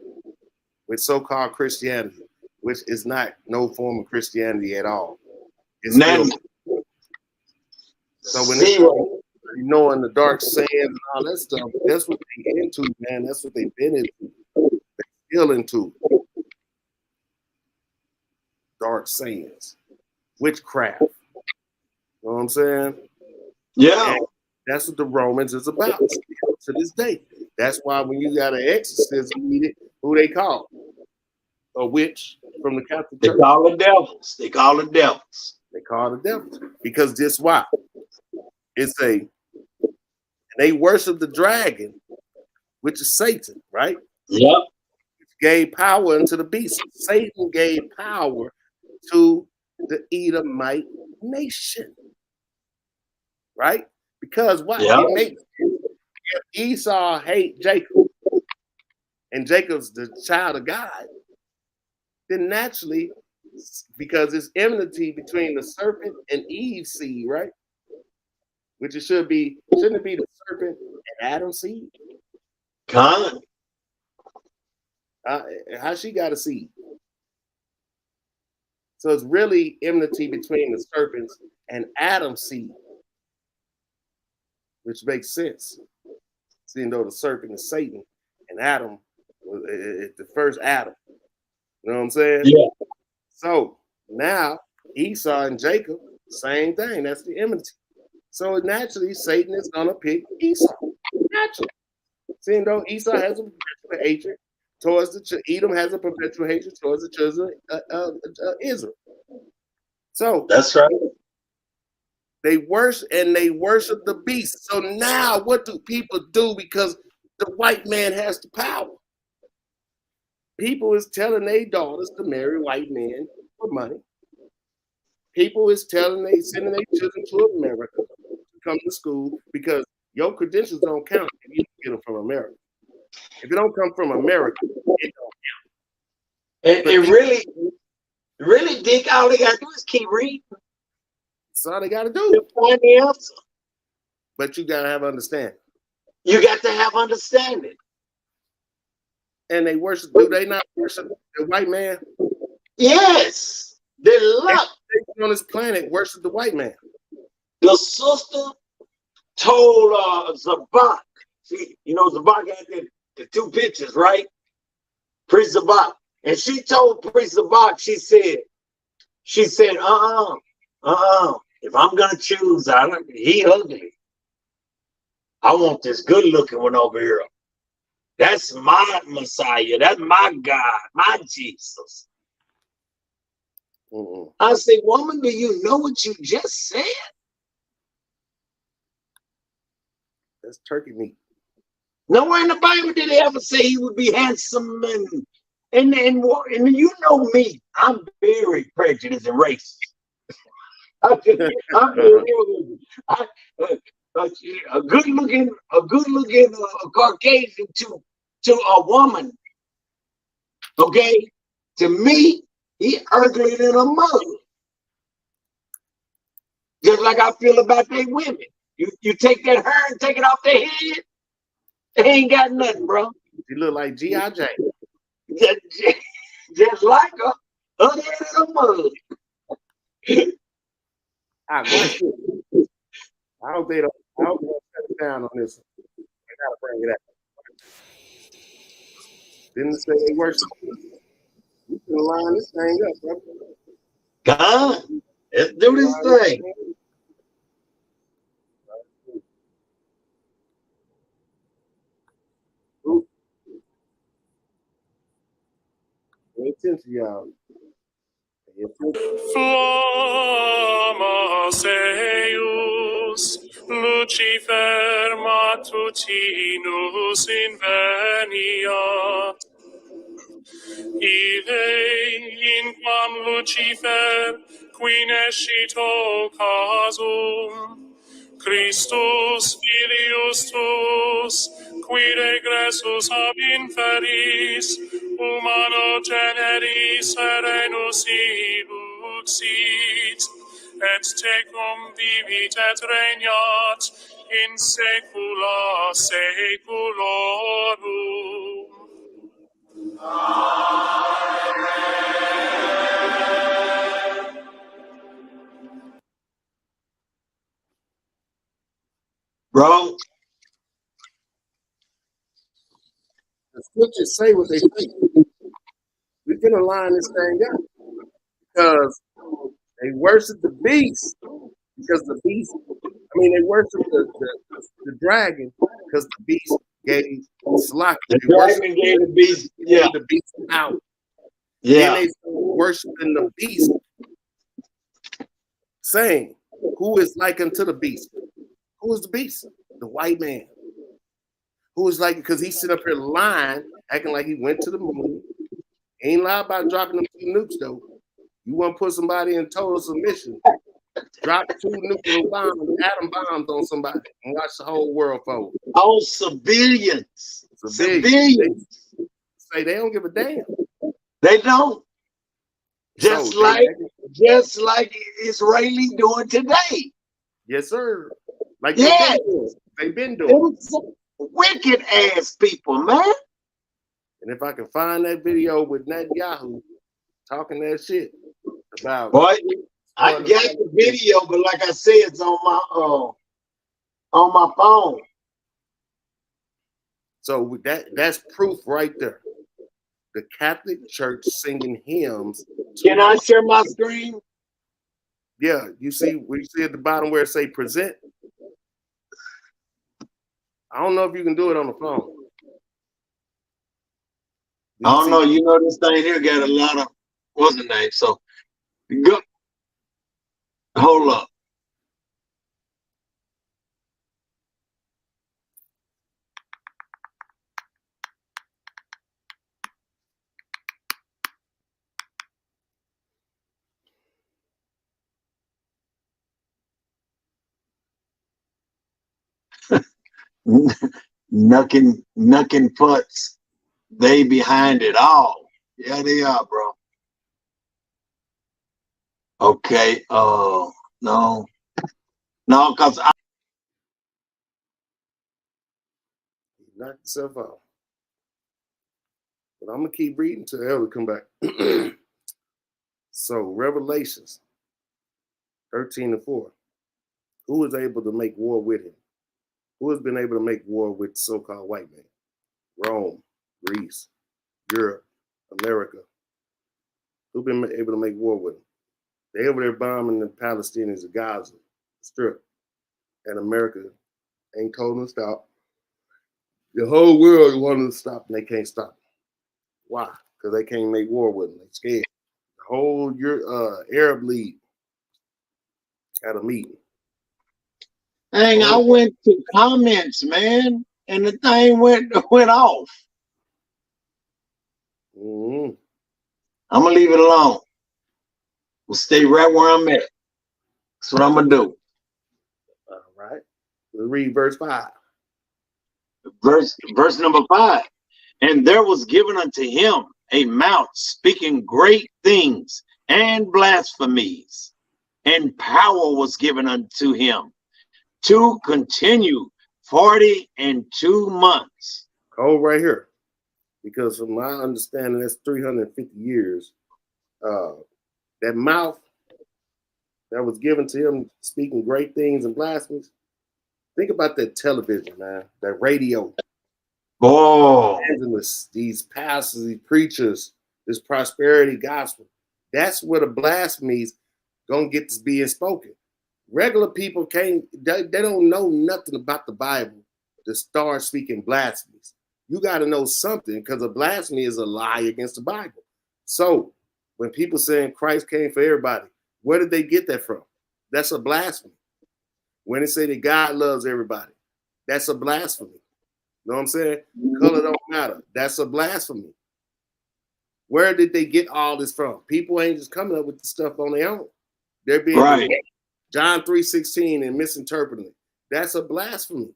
with so-called Christianity, which is not no form of Christianity at all. It's still, so when they knowing the dark sayings and all that stuff, that's what they into, man. That's what they've been into. They're still into dark sayings, witchcraft. You know what I'm saying? Yeah. And that's what the Romans is about to this day. That's why when you got an exorcism needed, who they call? A witch from the Catholic Church. They call the devils. They call the devils. They call the devils. Because this why? They worship the dragon, which is Satan, right? Yep. Which gave power unto the beast. Satan gave power to the Edomite nation. Right? Because why? Yep. If Esau hate Jacob, and Jacob's the child of God, then naturally, because it's enmity between the serpent and Eve's seed, right? Which shouldn't it be the serpent and Adam's seed? Con. How she got a seed? So it's really enmity between the serpents and Adam's seed, which makes sense. Seeing though the serpent is Satan and Adam is the first Adam. You know what I'm saying? Yeah. So now Esau and Jacob, same thing. That's the enmity. So naturally, Satan is gonna pick Esau. Naturally, seeing though Esau has a perpetual hatred towards Edom has a perpetual hatred towards the children of Israel. So that's right. They worship the beast. So now, what do people do? Because the white man has the power. People is telling their daughters to marry white men for money. People is sending their children to America to come to school because your credentials don't count if you get them from America. If you don't come from America, it don't count. And really, Dick, all they gotta do is keep reading. That's all they gotta do. Find the answer. But you gotta have understanding. You got to have understanding. And they worship. Do they not worship the white man? Yes, they love on this planet. Worship the white man. The sister told Zabak. See, you know Zabak had the two pictures, right? Priest Zabak, and she told Priest Zabak. She said, if I'm gonna choose, he ugly. I want this good-looking one over here. That's my Messiah. That's my God, my Jesus. I say, woman, do you know what you just said? That's turkey meat. Nowhere in the Bible did they ever say he would be handsome and you know me, I'm very prejudiced and racist. I'm a good looking Caucasian to a woman. Okay, to me, he uglier than a mother. just like I feel about they women. You take that hair and take it off their head, they ain't got nothing, bro. You look like G.I. Jane. Just like her, other than a mug. I hope they don't shut it down on this one. I gotta bring it up. Didn't say they worship. You can line this thing up, bro. God, let's do this thing. Pay attention, y'all. Flammas eius, Lucifer matutinus inveniat. Ive in quam Lucifer, qui nescito casum, Christus filius tuus, qui regressus ab inferis, humano generis serenus iluxit, et tecum vivit et regnat in saecula saeculorum. Bro, the scriptures say what they say. We're gonna line this thing up because they worship the beast. Because the beast, they worship the dragon because the beast gave slack. the dragon gave the beast, the beast out. yeah. Then they worshiping the beast, saying, "Who is like unto the beast? Who is the beast? The white man. Who is like, because he's sitting up here lying, acting like he went to the moon. Ain't lie about dropping them 2 nukes, though. You want to put somebody in total submission, drop 2 nuclear bombs, atom bombs on somebody, and watch the whole world fold. Oh, civilians. Civilians. They say they don't give a damn. They don't. Just So like Israeli doing today. Yes, sir. Like Yeah. they've been doing. Wicked ass people, man. And if I can find that video with Netanyahu talking that shit about, Boy, I got the video, but like I said, it's on my phone. So that's proof right there. The Catholic Church singing hymns. Can I share my screen? Yeah, you see at the bottom where it say present. I don't know if you can do it on the phone. I don't know. You know, this thing here got a lot of what's the name? So go. Hold up. Knucking putts. They behind it all. Yeah, they are, bro. Okay. No, because I knocked yourself out. But I'm gonna keep reading till Elder come back. So Revelations 13:4. Who is able to make war with him? Who has been able to make war with so-called white man? Rome, Greece, Europe, America. Who's been able to make war with them? They over there bombing the Palestinians of Gaza Strip, and America ain't told them to stop. The whole world wanted them to stop, and they can't stop. Why? Because they can't make war with them. They scared. The whole Arab League had a meeting. Dang, I went to comments, man, and the thing went off. Mm-hmm. I'm gonna leave it alone. We'll stay right where I'm at. That's what I'm gonna do. All right. We'll read verse 5. Verse number 5. And there was given unto him a mouth speaking great things and blasphemies. and power was given unto him to continue 42 months. Hold right here. Because from my understanding, that's 350 years. That mouth that was given to him speaking great things and blasphemies. Think about that television, man, that radio. Oh, These pastors, these preachers, this prosperity gospel. That's where the blasphemies gonna get to being spoken. Regular people can't, they don't know nothing about the Bible to start speaking blasphemies. You got to know something, because a blasphemy is a lie against the Bible. So when people saying Christ came for everybody, where did they get that from? That's a blasphemy. When they say that God loves everybody, that's a blasphemy. You know what I'm saying? Color don't matter. That's a blasphemy. Where did they get all this from? People ain't just coming up with the stuff on their own. They're being right. John 3:16 and misinterpreting it. That's a blasphemy.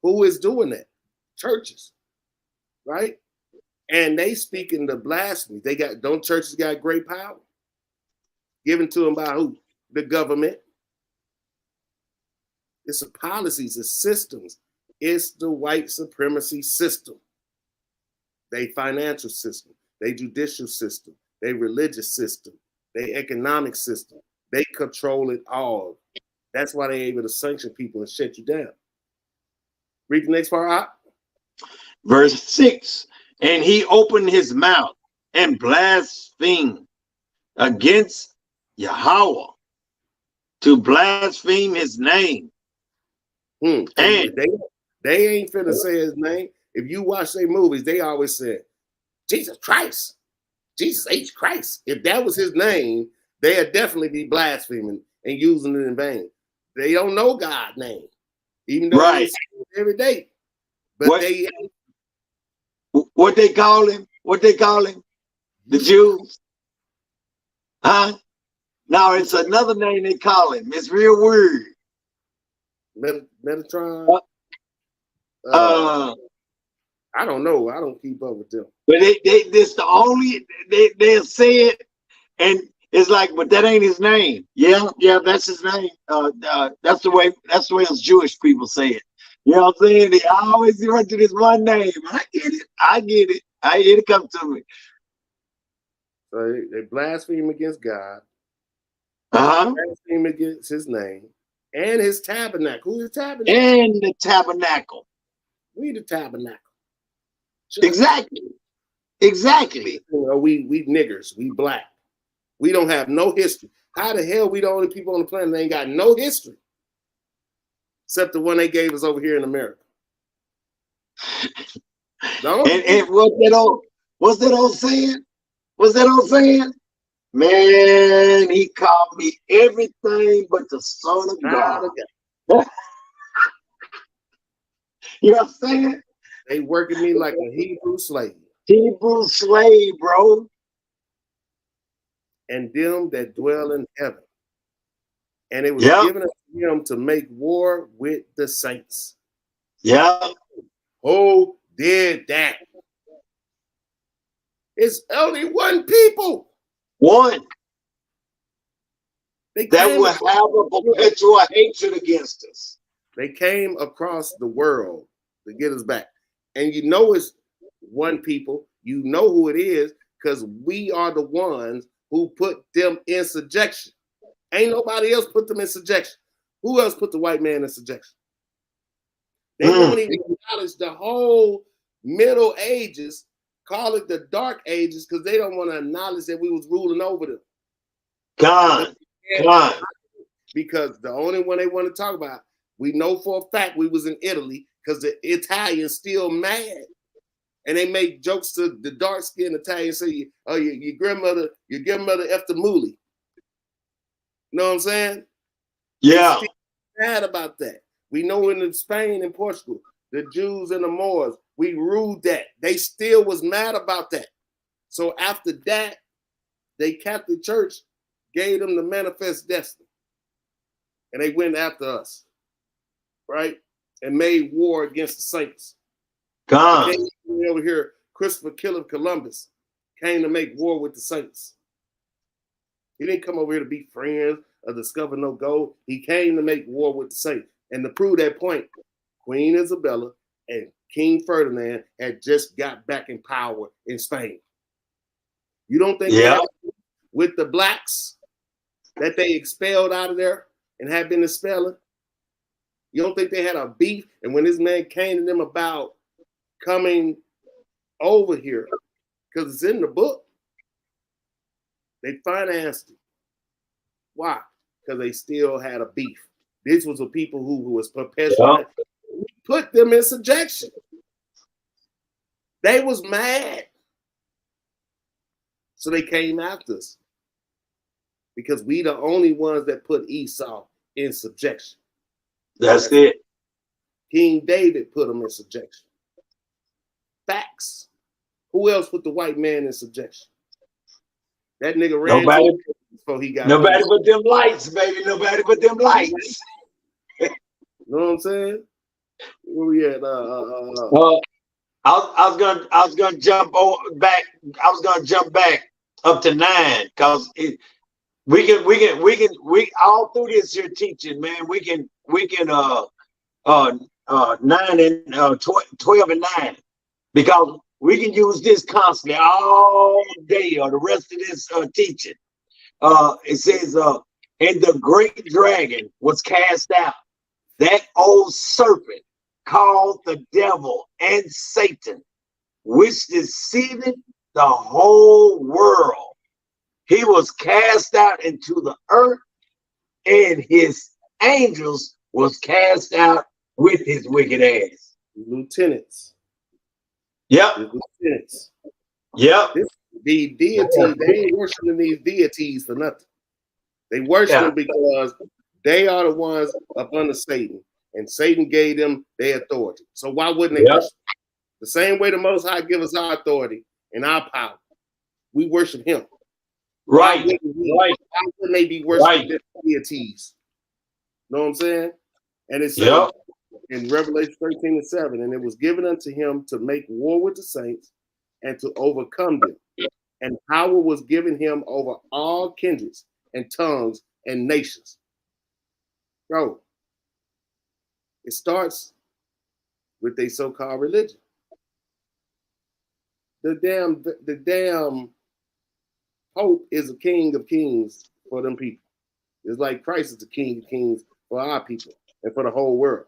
Who is doing that? Churches, right? And they speaking the blasphemy. Don't churches got great power? Given to them by who? The government. It's the policies, it's systems. It's the white supremacy system. They financial system, they judicial system, they religious system, they economic system. They control it all. That's why they're able to sanction people and shut you down. Read the next part out. Verse 6, and he opened his mouth and blasphemed against Yahweh, to blaspheme his name. And they ain't finna say his name. If you watch their movies, they always say, Jesus Christ, Jesus H. Christ. If that was his name, they'd definitely be blaspheming and using it in vain. They don't know God's name, even though they say it every day. But what they call him? What they call him? The Jews? Huh? No, it's another name they call him. It's real weird. Metatron. I don't know. I don't keep up with them. But this the only they'll say it, and it's like, but that ain't his name. Yeah, that's his name. That's the way us Jewish people say it. You know what I'm saying? They always run to this one name. I get it. It come to me. So they blaspheme against God. Blaspheme against his name and his tabernacle. Who's the tabernacle? And the tabernacle. We the tabernacle. Exactly. You know, we niggers, we black. We don't have no history. How the hell we the only people on the planet that ain't got no history? Except the one they gave us over here in America. And what's that old saying? Man, he called me everything but the Son of God. You know what I'm saying? They working me like a Hebrew slave. Bro. And them that dwell in heaven. And it was given to him to make war with the saints. Yeah. Who did that? It's only one people. One. That will have a perpetual hatred against us. They came across the world to get us back. And you know it's one people. You know who it is, because we are the ones who put them in subjection. Ain't nobody else put them in subjection. Who else put the white man in subjection? They don't even acknowledge the whole Middle Ages, call it the Dark Ages, because they don't want to acknowledge that we was ruling over them. God. Because the only one they want to talk about, we know for a fact we was in Italy, because the Italians still mad. And they make jokes to the dark-skinned Italians, say, oh, your grandmother effed the moolie. You know what I'm saying? Yeah. Mad about that. We know in Spain and Portugal, the Jews and the Moors, we ruled that. They still was mad about that. So after that, the Catholic Church gave them the manifest destiny. And they went after us, right? And made war against the saints. God. Over here, Christopher Columbus came to make war with the saints. He didn't come over here to be friends of discover no gold. He came to make war with the saints. And to prove that point, Queen Isabella and King Ferdinand had just got back in power in Spain. You don't think they had with the blacks that they expelled out of there and had been expelling? You don't think they had a beef? And when this man came to them about coming over here, because it's in the book, they financed it. Why? Because they still had a beef. This was a people who was perpetual. We put them in subjection. They was mad. So they came after us. Because we the only ones that put Esau in subjection. That's it. King David put him in subjection. Facts. Who else put the white man in subjection? That nigga ran before he got nobody but them lights, baby. Nobody but them lights. You know what I'm saying? Where we at? I was gonna jump back. I was gonna jump back up to 9 because we all through this here teaching, man. We can 9 and 12 and 9 because we can use this constantly all day or the rest of this teaching. It says, and the great dragon was cast out, that old serpent called the devil and Satan, which deceived the whole world. He was cast out into the earth, and his angels was cast out with his wicked ass. Lieutenants. Yep. Lieutenants. Yep. The deities, they ain't worshiping these deities for nothing. They worship them because they are the ones up under Satan, and Satan gave them their authority. So why wouldn't they worship? The same way the Most High give us our authority and our power, we worship him. Right. Why wouldn't they be worshiping their deities? Know what I'm saying? And it says in Revelation 13:7, and it was given unto him to make war with the saints and to overcome them. And power was given him over all kindreds and tongues and nations. Bro, it starts with their so-called religion. The damn Pope is a king of kings for them people. It's like Christ is the king of kings for our people and for the whole world.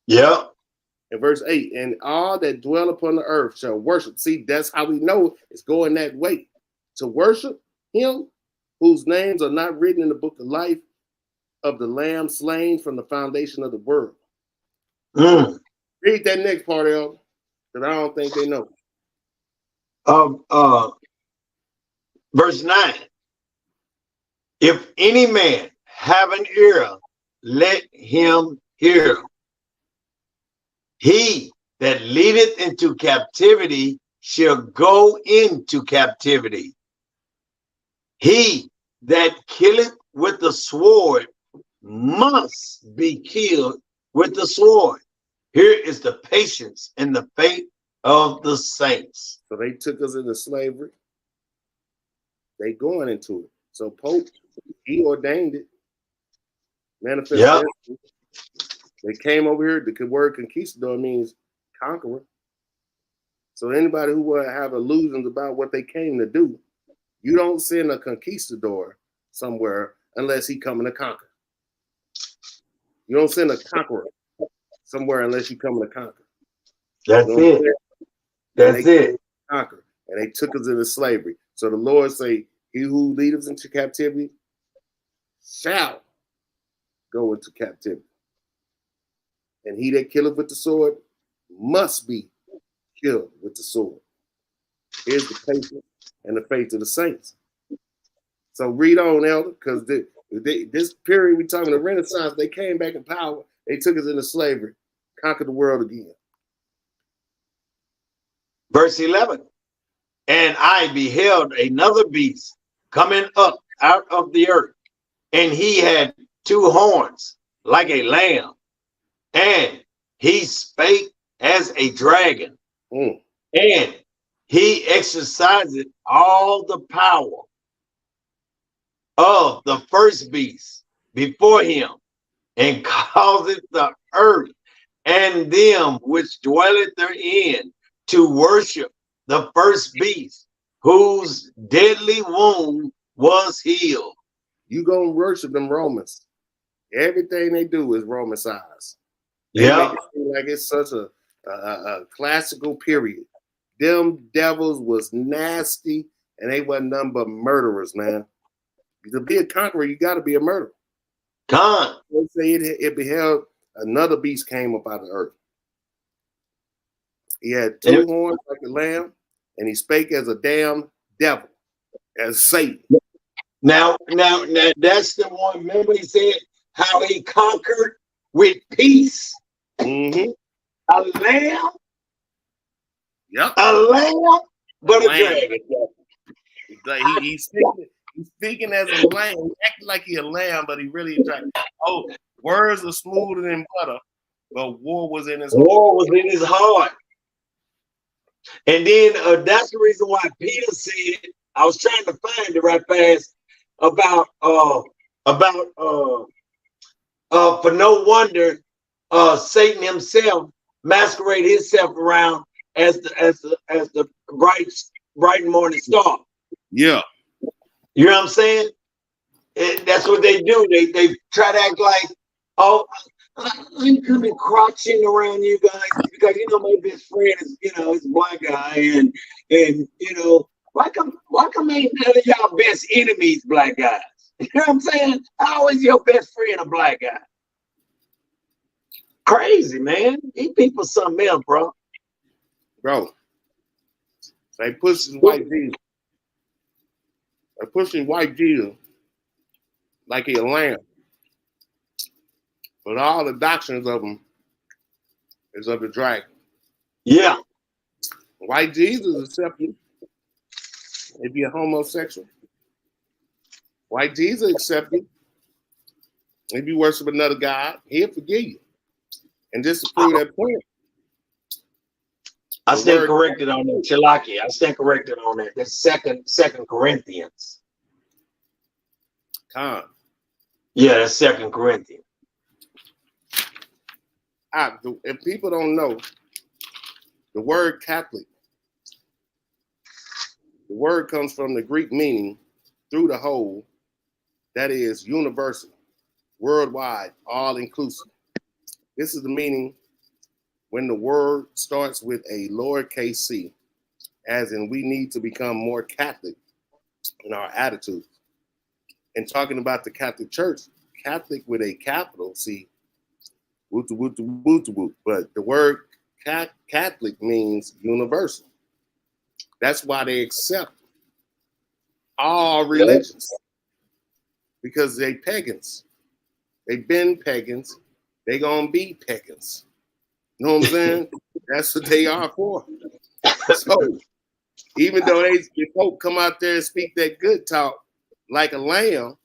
Yeah. In verse 8, and all that dwell upon the earth shall worship. See, that's how we know it's going that way. To worship him whose names are not written in the book of life of the Lamb slain from the foundation of the world. Read that next part, Elder, because I don't think they know. Verse 9. If any man have an ear, let him hear. He that leadeth into captivity shall go into captivity. He that killeth with the sword must be killed with the sword. Here is the patience and the faith of the saints. So they took us into slavery. They going into it. So Pope, he ordained it. Manifestation. Yep. They came over here. The word conquistador means conqueror. So anybody who will have illusions about what they came to do, you don't send a conquistador somewhere unless he coming to conquer. You don't send a conqueror somewhere unless you coming to conquer. That's it. That's it. Conquer. And they took us into slavery. So the Lord say, he who leads us into captivity shall go into captivity. And he that killeth with the sword must be killed with the sword. Here's the patience and the faith of the saints. So read on, Elder, because this period we talking the Renaissance, they came back in power. They took us into slavery, conquered the world again. Verse 11. And I beheld another beast coming up out of the earth, and he had 2 horns like a lamb, and he spake as a dragon, and he exercised all the power of the first beast before him, and causeth the earth and them which dwelleth therein to worship the first beast, whose deadly wound was healed. You gonna worship them Romans. Everything they do is Romanicized. They Yeah. make it seem like it's such a classical period. Them devils was nasty, and they wasn't nothing but murderers, man. To be a conqueror, you got to be a murderer. Con. They say it beheld another beast came up out of the earth. He had two horns like a lamb, and he spake as a damn devil, as Satan. Now that's the one. Remember, he said how he conquered with peace. Mm-hmm. A lamb. Yep. A lamb, but a dragon. Like he's speaking as a lamb, acting like he a lamb, but he really a dragon. Oh, words are smoother than butter, but war was in his heart. War was in his heart. And then that's the reason why Peter said, I was trying to find it right fast, about for no wonder Satan himself masquerade himself around as the bright morning star. Yeah. You know what I'm saying? That's what they do. They try to act like, oh, I'm coming crouching around you guys because my best friend is is a black guy, and why come ain't none of y'all best enemies black guys? You know what I'm saying? How is your best friend a black guy? Crazy, man. These people something else, bro. Bro, they pushing white Jesus. They're pushing white Jesus like he a lamb. But all the doctrines of them is of the dragon. Yeah. White Jesus accept you if you're homosexual. White Jesus accept you if you worship another God. He'll forgive you. And just to prove that point, I stand corrected on that. Chalaki. I stand corrected on that. That's second Corinthians. Con. Yeah, that's 2 Corinthians. If people don't know, the word Catholic, the word comes from the Greek meaning through the whole, that is universal, worldwide, all inclusive. This is the meaning when the word starts with a lowercase c, as in we need to become more Catholic in our attitude. And talking about the Catholic Church, Catholic with a capital C, but the word Catholic means universal. That's why they accept all religions, because they pagans. They've been pagans. They gonna be pagans. You know what I'm saying? That's what they are for. So even though the Pope come out there and speak that good talk like a lamb,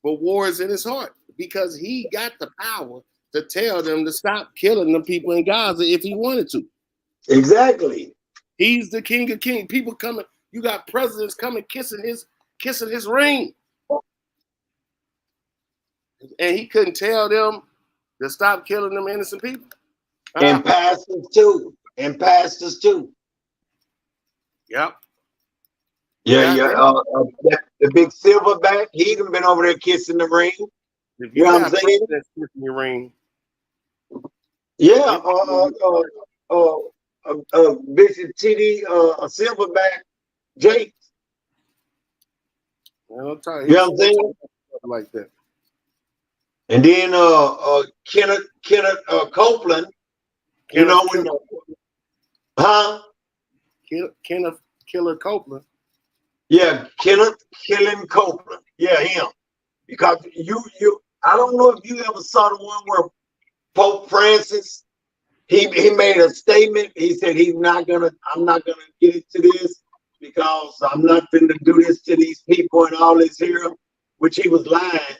but war is in his heart because he got the power to tell them to stop killing the people in Gaza if he wanted to. Exactly. He's the King of Kings. People coming, you got presidents coming kissing his ring. And he couldn't tell them to stop killing them innocent people. And pastors too. Yep. Yeah. The big silverback, he even been over there kissing the ring. If you know what I'm saying? That's kissing your ring. Yeah. Bishop TD, a silverback, Jake. I'll tell you. You know what I'm saying? Like that. And then Kenneth Copeland. Kenneth Killer Copeland. Yeah, Kenneth Killing Copeland. Yeah, him. Because I don't know if you ever saw the one where Pope Francis, he made a statement. He said I'm not gonna get into this because I'm not going to do this to these people and all this here, which he was lying.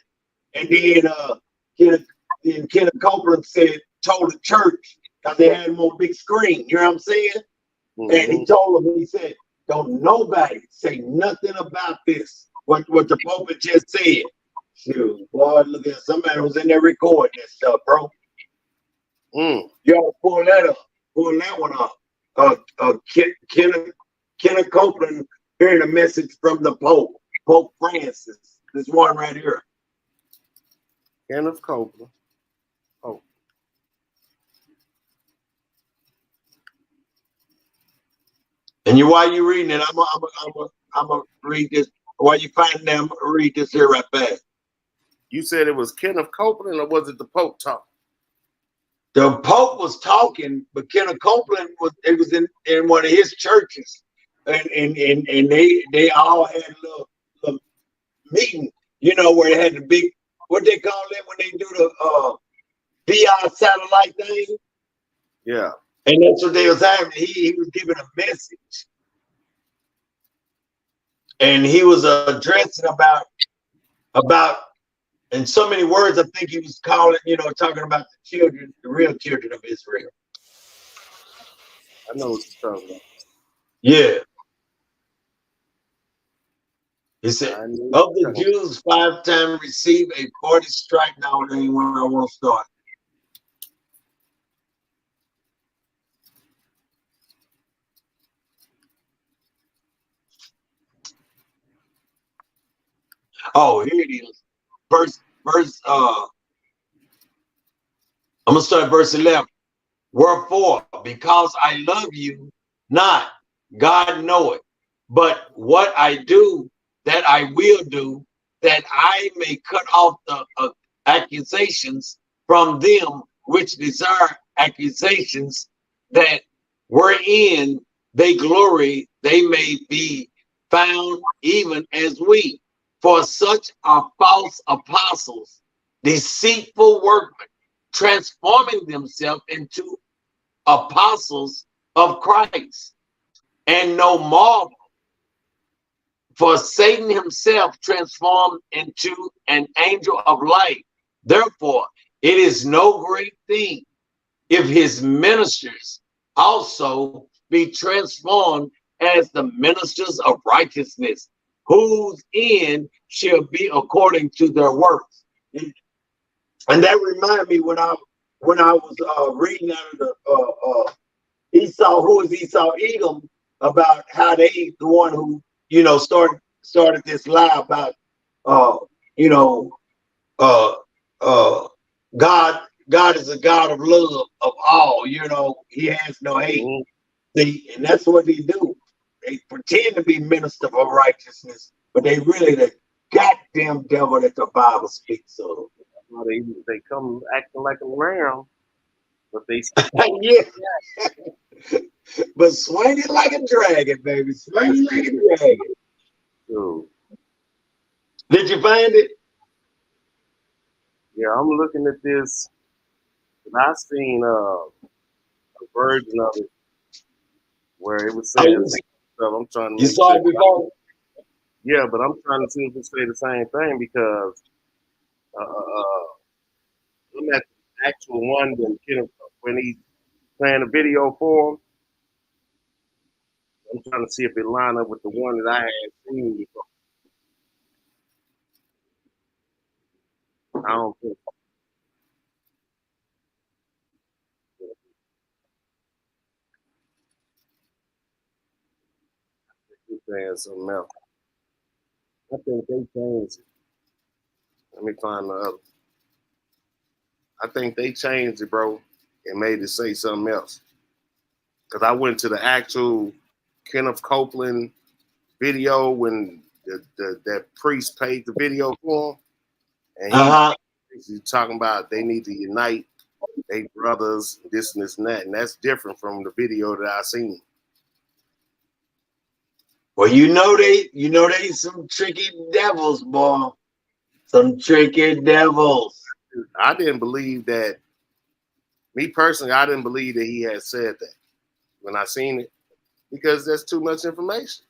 And then Kenneth Copeland told the church, because they had him on big screen, you know what I'm saying? Mm-hmm. And he told them, he said, don't nobody say nothing about this, what the Pope had just said. Shoot, boy, look at somebody was in there recording this stuff, bro. Y'all pull that up. Pull that one up. Kenneth Copeland hearing a message from the Pope, Pope Francis. This one right here. Kenneth Copeland. Oh. And while you reading it, I'm gonna read this. While you find them, read this here right back. You said it was Kenneth Copeland, or was it the Pope talking? The Pope was talking, but Kenneth Copeland was in one of his churches, and they all had a little meeting, you know, where they had the big, what they call it when they do the VR satellite thing. Yeah. And that's what they was having. He was giving a message, and he was addressing about. In so many words, I think he was calling, you know, talking about the children, the real children of Israel. I know what you're talking about. Yeah. He said, of the Jews, 5 times receive a 40 strike. Now it ain't where I want to start. Oh, here it is. I'm gonna start at verse 11. Wherefore, because I love you not, God knoweth, but what I do, that I will do, that I may cut off the accusations from them which desire accusations, that wherein they glory, they may be found even as we. For such are false apostles, deceitful workmen, transforming themselves into apostles of Christ. And no marvel, for Satan himself transformed into an angel of light. Therefore, it is no great thing if his ministers also be transformed as the ministers of righteousness, whose end shall be according to their works. And that reminded me when I was reading out of the Esau, who is Esau Edom, about how they the one who, you know, started this lie about God is a God of love of all, you know, he has no hate. See, and that's what they do. They pretend to be ministers of righteousness, but they really the goddamn devil that the Bible speaks of. They come acting like a lamb, but they yeah. But swinging like a dragon, baby. Swinging like a dragon. Dude. Did you find it? Yeah, I'm looking at this, and I seen a version of it where it was saying stuff. I'm trying to. You saw it before? Yeah, but I'm trying to see if it say the same thing because I'm at the actual one when he's playing a video for him. I'm trying to see if it line up with the one that I had seen before. I don't think. He's saying something else. I think they changed it. Let me find the other. I think they changed it, bro, and made it say something else. Because I went to the actual Kenneth Copeland video when that priest paid the video for him. And he's talking about they need to unite, they brothers, this and this and that. And that's different from the video that I seen. Well, you know they some tricky devils, boy. Some tricky devils. I didn't believe that. Me personally, I didn't believe that he had said that when I seen it, because that's too much information.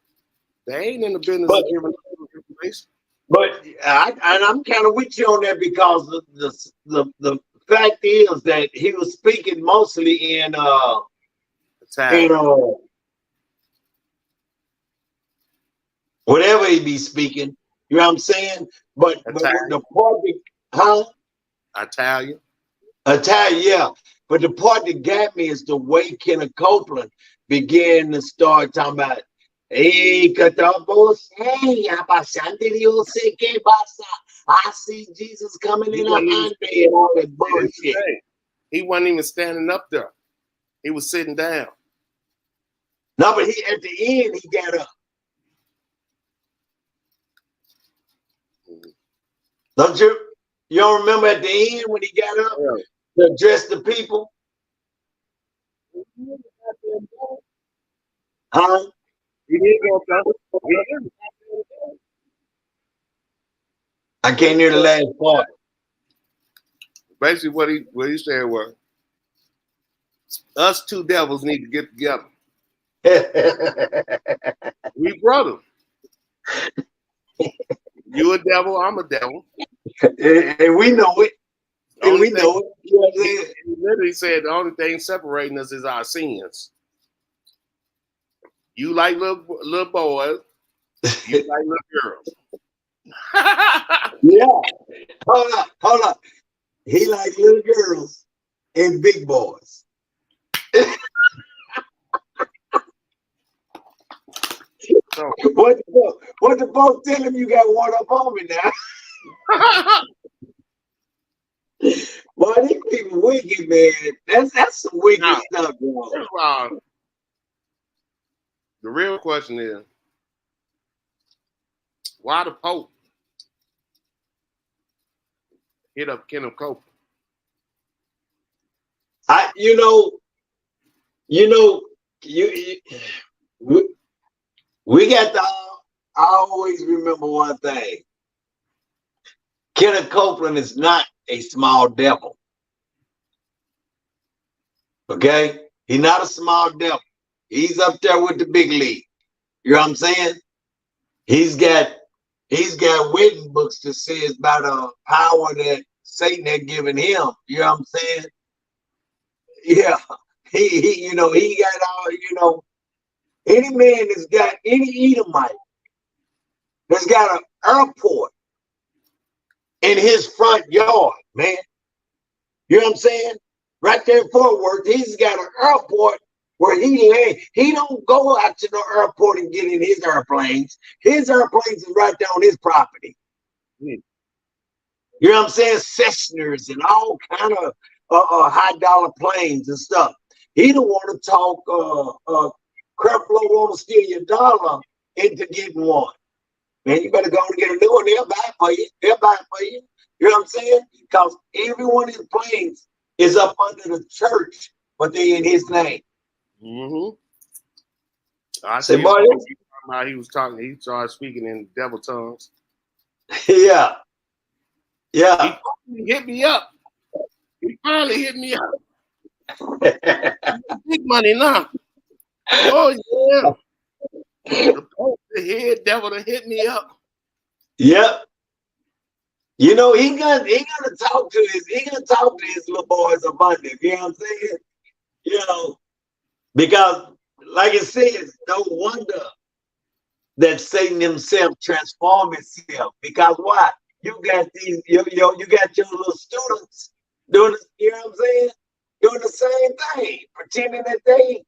They ain't in the business of giving information. But I'm kind of with you on that because the fact is that he was speaking mostly in whatever he be speaking, You know what I'm saying? But the part that, Italian. Italian, yeah. But the part that got me is the way Kenneth Copeland began to start talking about, hey, Katabos, hey, I see Jesus coming in a Hyundai and all that bullshit. He wasn't even standing up there. He was sitting down. No, but he at the end, he got up. Don't you? You don't remember at the end when he got up to address the people? Huh? He didn't go down. I can't hear the last part. Basically, what he said was, us two devils need to get together. We brothers. You a devil, I'm a devil. And we know it. And we know it. You know what I'm saying? He literally said the only thing separating us is our sins. You like little boys. You like little girls. Yeah. Hold on. He like little girls and big boys. So, what the folks tell him you got one up on me now? Boy, these people wicked, man. That's some wicked stuff, bro. The real question is, why the Pope hit up Kenneth Copeland? We got to always remember one thing. Kenneth Copeland is not a small devil. Okay? He's not a small devil. He's up there with the big league. You know what I'm saying? He's got written books that says about a power that Satan had given him. You know what I'm saying? Yeah. He got all, any man that's got any Edomite that's got an airport in his front yard, man. You know what I'm saying? Right there in Fort Worth, he's got an airport where he land. He don't go out to the airport and get in his airplanes. His airplanes is right there on his property. You know what I'm saying? Cessnas and all kind of high dollar planes and stuff. He don't want to talk Creflo want to steal your dollar into getting one. Man, you better go and get a new one. They'll buy it for you. They'll buy it for you. You know what I'm saying? Because every one of his planes is up under the church, but they in his name. Mm-hmm. I say, see boy, he was talking. He started speaking in devil tongues. Yeah. He finally hit me up. Big money now. Oh yeah. The head devil to hit me up. Yep. You know, he gonna talk to his little boys abundant. You know what I'm saying? You know, because like it says, no wonder that Satan himself transformed himself. Because why? You got these, you got your little students doing, you know what I'm saying? Doing the same thing, pretending that they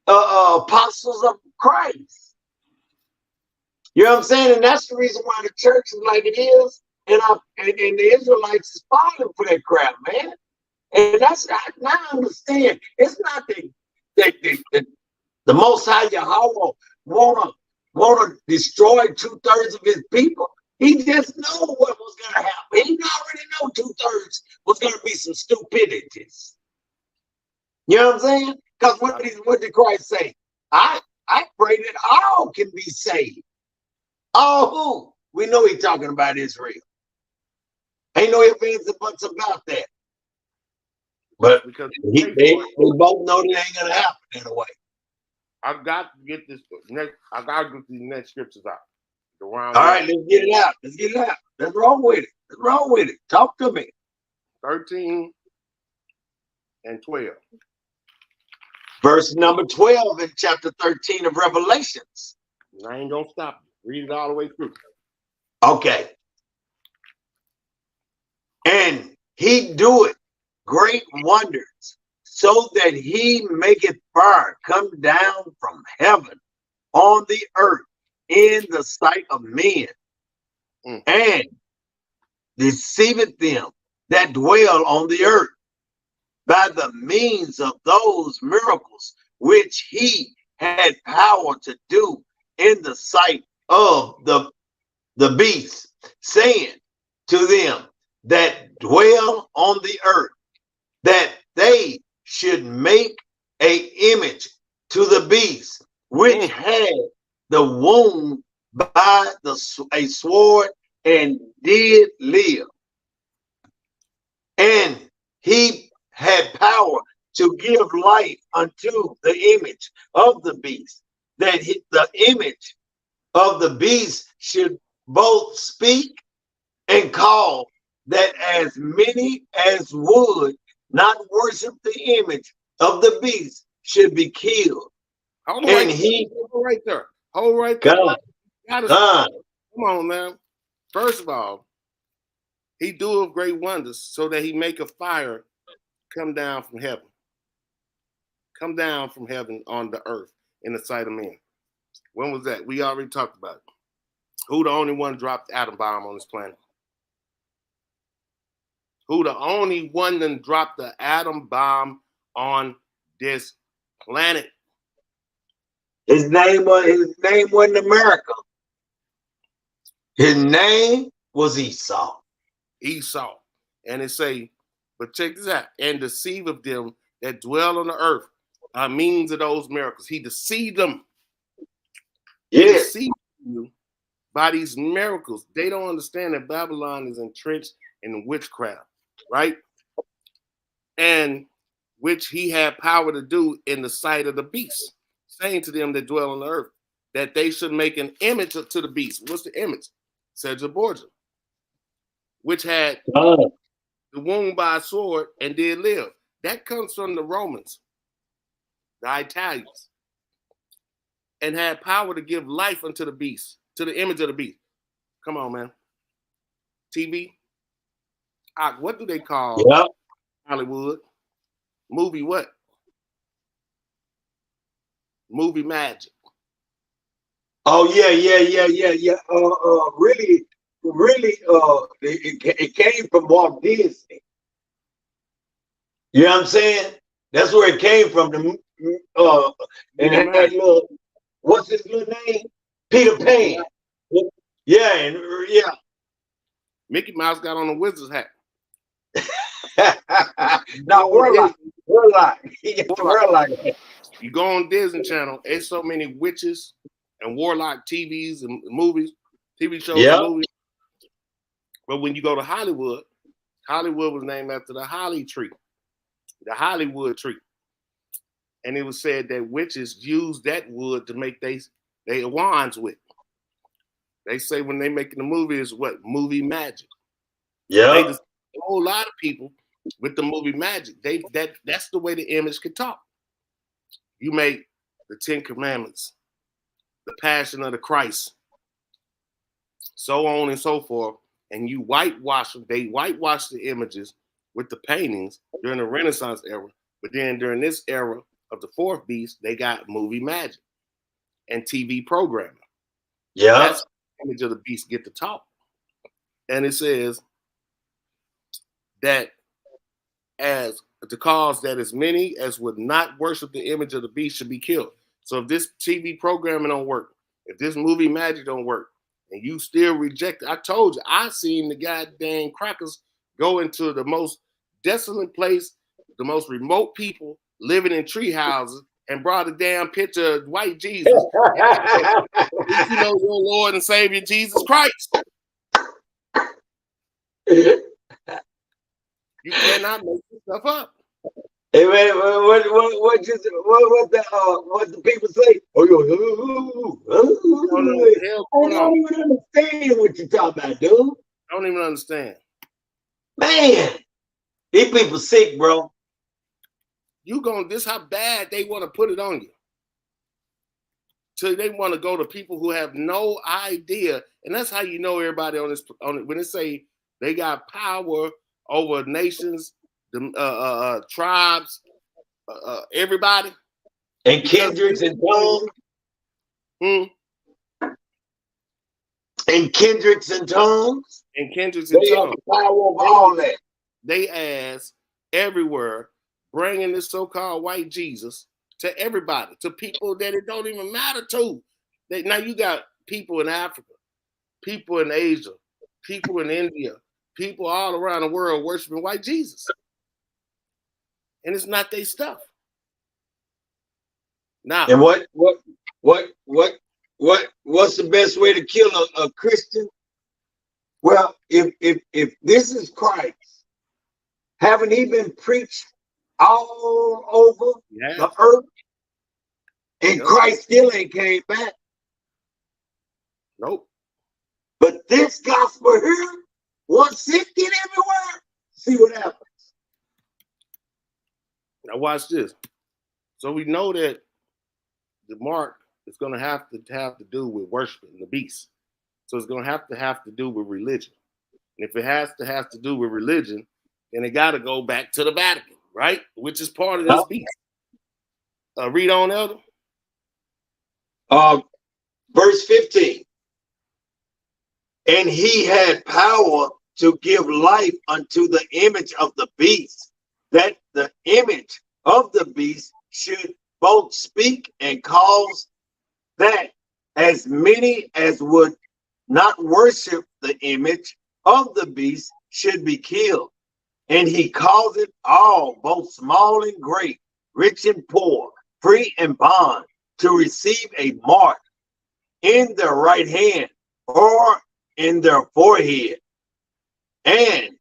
apostles of Christ. You know what I'm saying? And that's the reason why the church is like it is, and the Israelites is falling for that crap, man. And that's now I understand. It's not the Most High Yahweh wanna destroy 2/3 of his people. He just know what was gonna happen. He already know 2/3 was gonna be some stupidities. You know what I'm saying? Because what did Christ say? I pray that all can be saved. All who? We know he's talking about Israel. Ain't no ifs, ands, and buts about that. But because they both know that ain't gonna happen in a way. I've got to get this next. I gotta get these next scriptures out. All right, let's get it out. Let's roll with it. Talk to me. 13 and 12. Verse number 12 in chapter 13 of Revelations. I ain't gonna stop. Read it all the way through. Okay. And he doeth great wonders, so that he maketh fire come down from heaven on the earth in the sight of men, and deceiveth them that dwell on the earth by the means of those miracles which he had power to do in the sight of the beast, saying to them that dwell on the earth, that they should make a image to the beast, which had the wound by a sword and did live. And he had power to give life unto the image of the beast, that the image of the beast should both speak and call, that as many as would not worship the image of the beast should be killed. Hold right there. Hold right there. Come on, man. First of all, he doeth great wonders, so that he make a fire come down from heaven. Come down from heaven on the earth in the sight of men. When was that? We already talked about it. Who the only one dropped the atom bomb on this planet? Who the only one that dropped the atom bomb on this planet? His name wasn't America. His name was Esau. Esau. And it say, but check this out, and deceive of them that dwell on the earth by means of those miracles. He deceived them. He deceived you by these miracles. They don't understand that Babylon is entrenched in witchcraft, right? And which he had power to do in the sight of the beast, saying to them that dwell on the earth, that they should make an image to the beast. What's the image? Cedra Borgia, which had the wound by a sword and did live. That comes from the Romans, the Italians, and had power to give life unto the beast, to the image of the beast. Come on, man. TV. What do they call Hollywood? Movie what? Movie magic. Oh yeah. Really, it came from Walt Disney. You know what I'm saying? That's where it came from. And it had little, what's his little name? Peter Pan. Yeah, Mickey Mouse got on a wizard's hat. No, Warlock. You go on Disney Channel, there's so many witches and warlock TVs and movies, TV shows and movies. But when you go to Hollywood, Hollywood was named after the holly tree, the Hollywood tree. And it was said that witches use that wood to make they wands with. They say when they making the movie is what? Movie magic. Yeah. They just a whole lot of people with the movie magic. That's the way the image could talk. You make the 10 Commandments, the Passion of the Christ, so on and so forth, and you whitewash them. They whitewash the images with the paintings during the Renaissance era, but then during this era of the fourth beast, they got movie magic and TV programming. Yeah. That's the image of the beast get to talk. And it says that as the cause that as many as would not worship the image of the beast should be killed. So if this TV programming don't work, if this movie magic don't work, and you still reject it, I told you, I seen the goddamn crackers go into the most desolate place, the most remote people living in tree houses, and brought a damn picture of white Jesus. You know your Lord and Savior Jesus Christ. You cannot make this stuff up. Hey man, what the people say? I don't even understand what you're talking about, dude. I don't even understand. Man, these people sick, bro. This how bad they want to put it on you. So they want to go to people who have no idea, and that's how you know everybody on when they say they got power over nations, the tribes, everybody, and kindreds and tongues. And kindreds and tongues. And kindreds and tongues. They have the power of all that. They ass everywhere, bringing this so-called white Jesus to everybody, to people that it don't even matter to. Now you got people in Africa, people in Asia, people in India, people all around the world worshiping white Jesus. And it's not their stuff. Now, and what's the best way to kill a Christian? Well, if this is Christ, haven't he been preached all over the earth? And Christ still ain't came back. Nope. But this gospel here, once it get everywhere, see what happens. Now watch this. So we know that the mark is going to have to do with worshiping the beast. So it's going to have to do with religion. And if it has to do with religion, then it got to go back to the Vatican, right? Which is part of this beast. Read on, Elder. Verse 15. And he had power to give life unto the image of the beast, that the image of the beast should both speak and cause that as many as would not worship the image of the beast should be killed. And he caused it all, both small and great, rich and poor, free and bond, to receive a mark in their right hand or in their forehead, and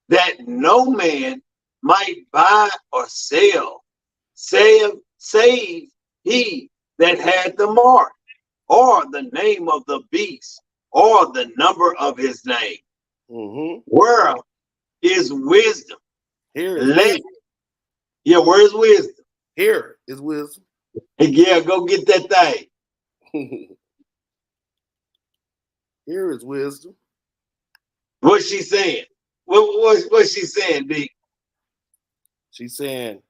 that no man might buy or sell, save he that had the mark, or the name of the beast, or the number of his name. Where is wisdom? Here is wisdom. Yeah, where's wisdom? Here is wisdom. Yeah, go get that thing. Here is wisdom. What's she saying? What's she saying, D? She's saying,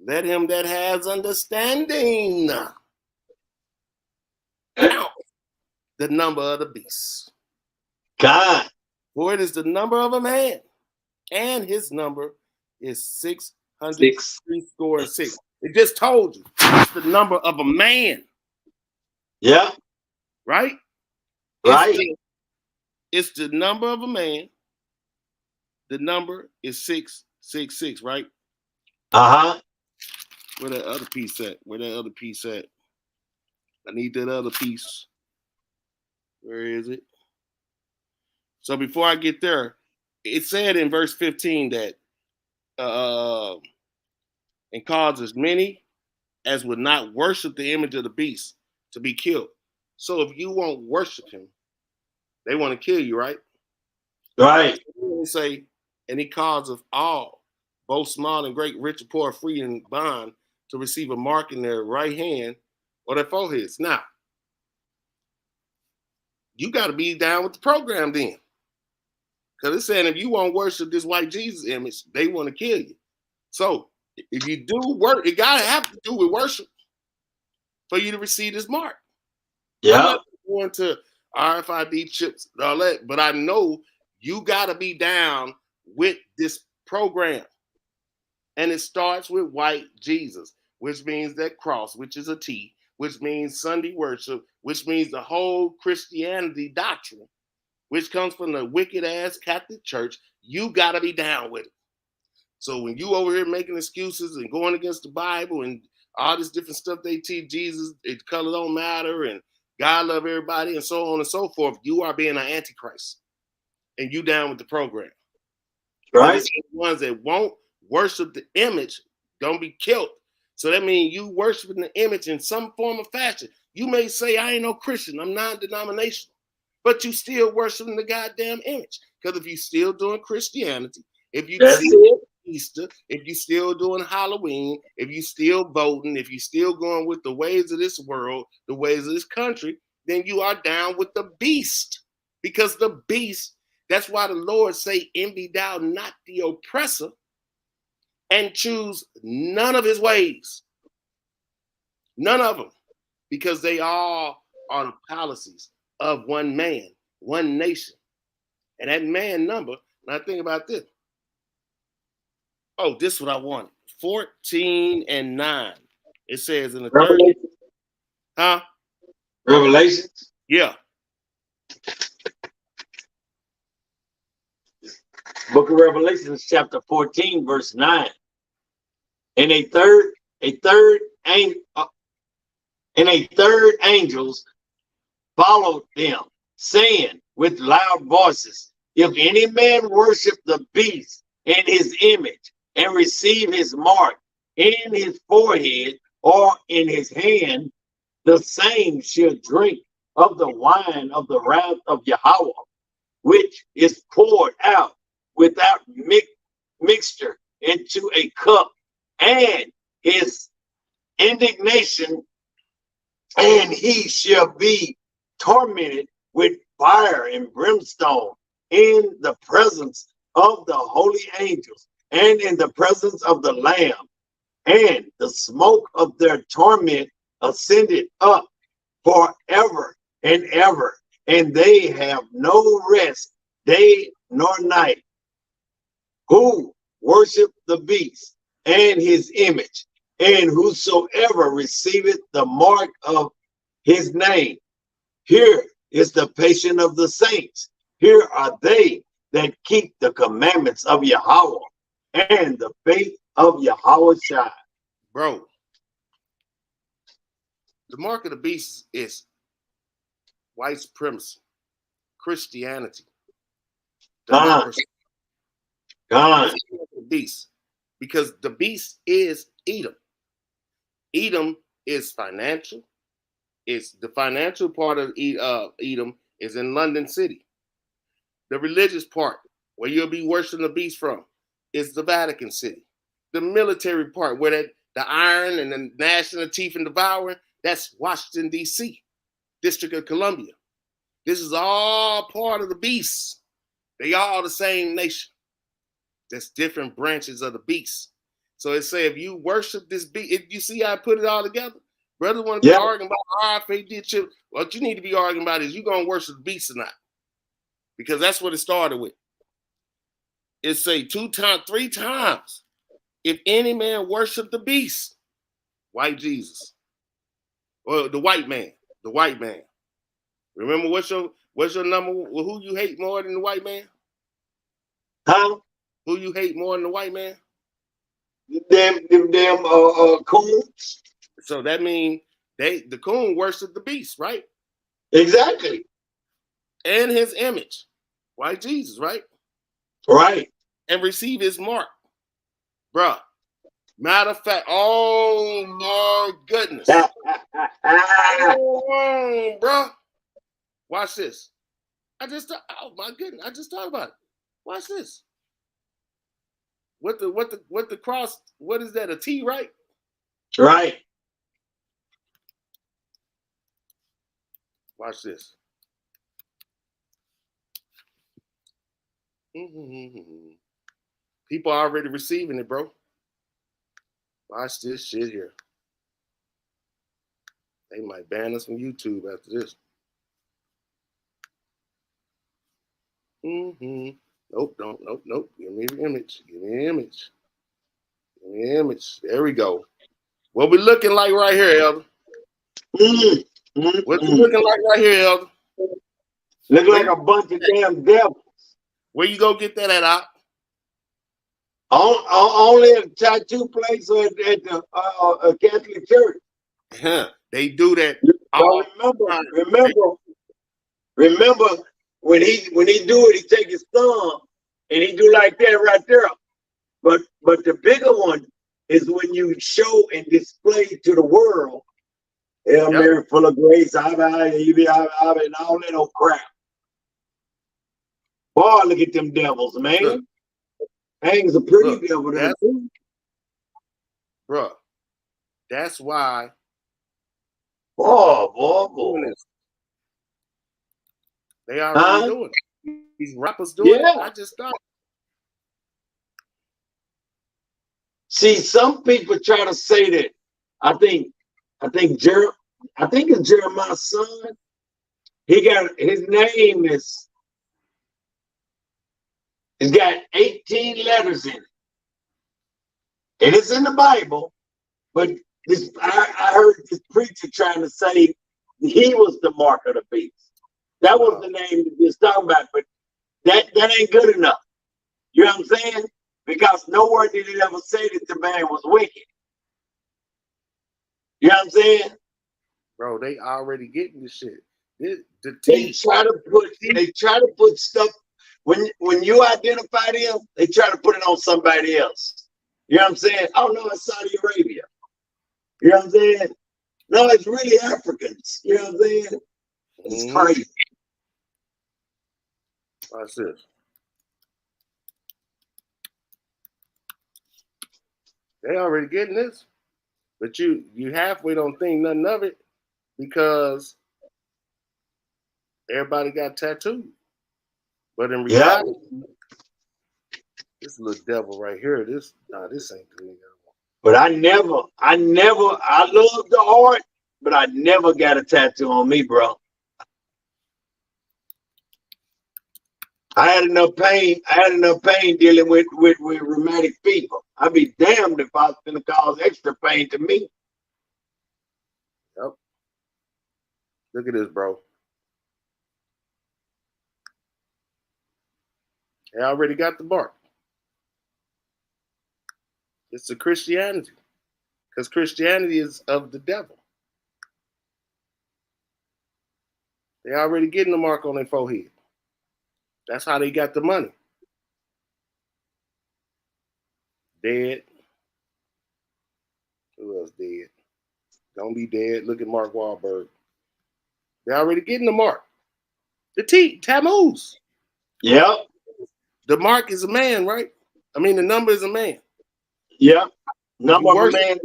let him that has understanding count the number of the beast. God. For it is the number of a man, and his number is 666. It just told you it's the number of a man. Yeah. Right? Right. It's the number of a man. The number is 666, right? Where that other piece at? I need that other piece. Where is it? So before I get there, it said in verse 15 that and cause as many as would not worship the image of the beast to be killed. So if you won't worship him, they want to kill you, right? Right. They say, and he causeth all, both small and great, rich and poor, free and bond, to receive a mark in their right hand or their foreheads. Now, you got to be down with the program then. Because it's saying if you won't worship this white Jesus image, they want to kill you. So if you do work, it got to have to do with worship for you to receive this mark. Yeah. I'm not going to RFID chips and all that, but I know you got to be down with this program. And it starts with white Jesus, which means that cross, which is a T, which means Sunday worship, which means the whole Christianity doctrine, which comes from the wicked ass Catholic Church. You got to be down with it. So when you over here making excuses and going against the Bible and all this different stuff they teach Jesus, color don't matter, and God love everybody, and so on and so forth, you are being an antichrist, and you down with the program. Right. The ones that won't worship the image don't be killed. So that means you worshiping the image in some form or fashion. You may say, I ain't no Christian, I'm non-denominational, but you still worshiping the goddamn image. Because if you still doing Christianity, if you Easter, if you still doing Halloween, if you still voting, if you still going with the ways of this world, the ways of this country, then you are down with the beast. Because the beast, that's why the Lord say, envy thou not the oppressor, and choose none of his ways. None of them. Because they all are the policies of one man, one nation. And that man number, now think about this. Oh, this is what I wanted. 14 and 9. It says in the third. Huh? Revelations? Yeah. Book of Revelations, chapter 14, verse 9. And a third angels followed them, saying with loud voices, if any man worship the beast and his image and receive his mark in his forehead or in his hand, the same shall drink of the wine of the wrath of Yahweh, which is poured out without mixture into a cup, and his indignation, and he shall be tormented with fire and brimstone in the presence of the holy angels and in the presence of the Lamb. And the smoke of their torment ascended up forever and ever, and they have no rest day nor night, who worship the beast and his image, and whosoever receiveth the mark of his name. Here is the patience of the saints. Here are they that keep the commandments of Yahweh and the faith of Yahweh Shai. Bro, the mark of the beast is white supremacy, Christianity, democracy. God. The beast, because the beast is Edom. Edom is financial. It's the financial part of Edom is in London City. The religious part, where you'll be worshiping the beast from, is the Vatican City. The military part, where the iron and the gnashing of teeth and devouring, that's Washington, D.C., District of Columbia. This is all part of the beast. They all the same nation. There's different branches of the beast. So it say if you worship this beast, if you see how I put it all together, brothers want to be arguing about if they did chip. What you need to be arguing about is you gonna worship the beast or not, because that's what it started with. It say 3 times. If any man worship the beast, white Jesus, or the white man. Remember what's your number? Who you hate more than the white man? Huh? Who you hate more than the white man? Them coons. So that means the coon worship the beast, right? Exactly. And his image, white Jesus, right? Right. And receive his mark, bruh. Matter of fact, oh my goodness, oh, bruh. Watch this. Oh my goodness, I just thought about it. Watch this. What the cross? What is that? A T, right? Right. Watch this. People are already receiving it, bro. Watch this shit here. They might ban us from YouTube after this. Nope. Give me the image. There we go. What we looking like right here, Elder? What's it looking like right here, Elder? Look like a bunch of damn devils. Where you go get that at, Op? Only at a tattoo place or at the Catholic church. They do that. Remember when he do it, he take his thumb and he do like that right there. But the bigger one is when you show and display to the world, Hail Mary, full of grace, and all that old crap. Boy, look at them devils, man. Hangs a pretty Look, devil there that's, too. bruh, that's why Boy. doing this. They already Huh? doing it. These rappers doing it. Yeah. I just thought. See, some people try to say that. I think it's Jeremiah's son. He got his name is. It's got 18 letters in it, and it's in the Bible. But I heard this preacher trying to say he was the mark of the beast. That was the name that he was talking about, but that ain't good enough. You know what I'm saying? Because nowhere did it ever say that the man was wicked. You know what I'm saying? Bro, they already getting this shit. They try to put stuff when you identify them, they try to put it on somebody else. You know what I'm saying? Oh no, it's Saudi Arabia. You know what I'm saying? No, it's really Africans. You know what I'm saying? It's crazy. Watch this. They already getting this, but you halfway don't think nothing of it because everybody got tattooed. But in reality, this little devil right here, this ain't the nigga. But I love the art, but I never got a tattoo on me, bro. I had enough pain dealing with rheumatic fever. I'd be damned if I was going to cause extra pain to me. Yep. Look at this, bro. They already got the mark. It's a Christianity. Because Christianity is of the devil. They already getting the mark on their forehead. That's how they got the money. Dead. Who else dead? Don't be dead. Look at Mark Wahlberg. They're already getting the mark. The Tammuz. Yep. The mark is a man, right? I mean, the number is a man. Yep. Number of a man.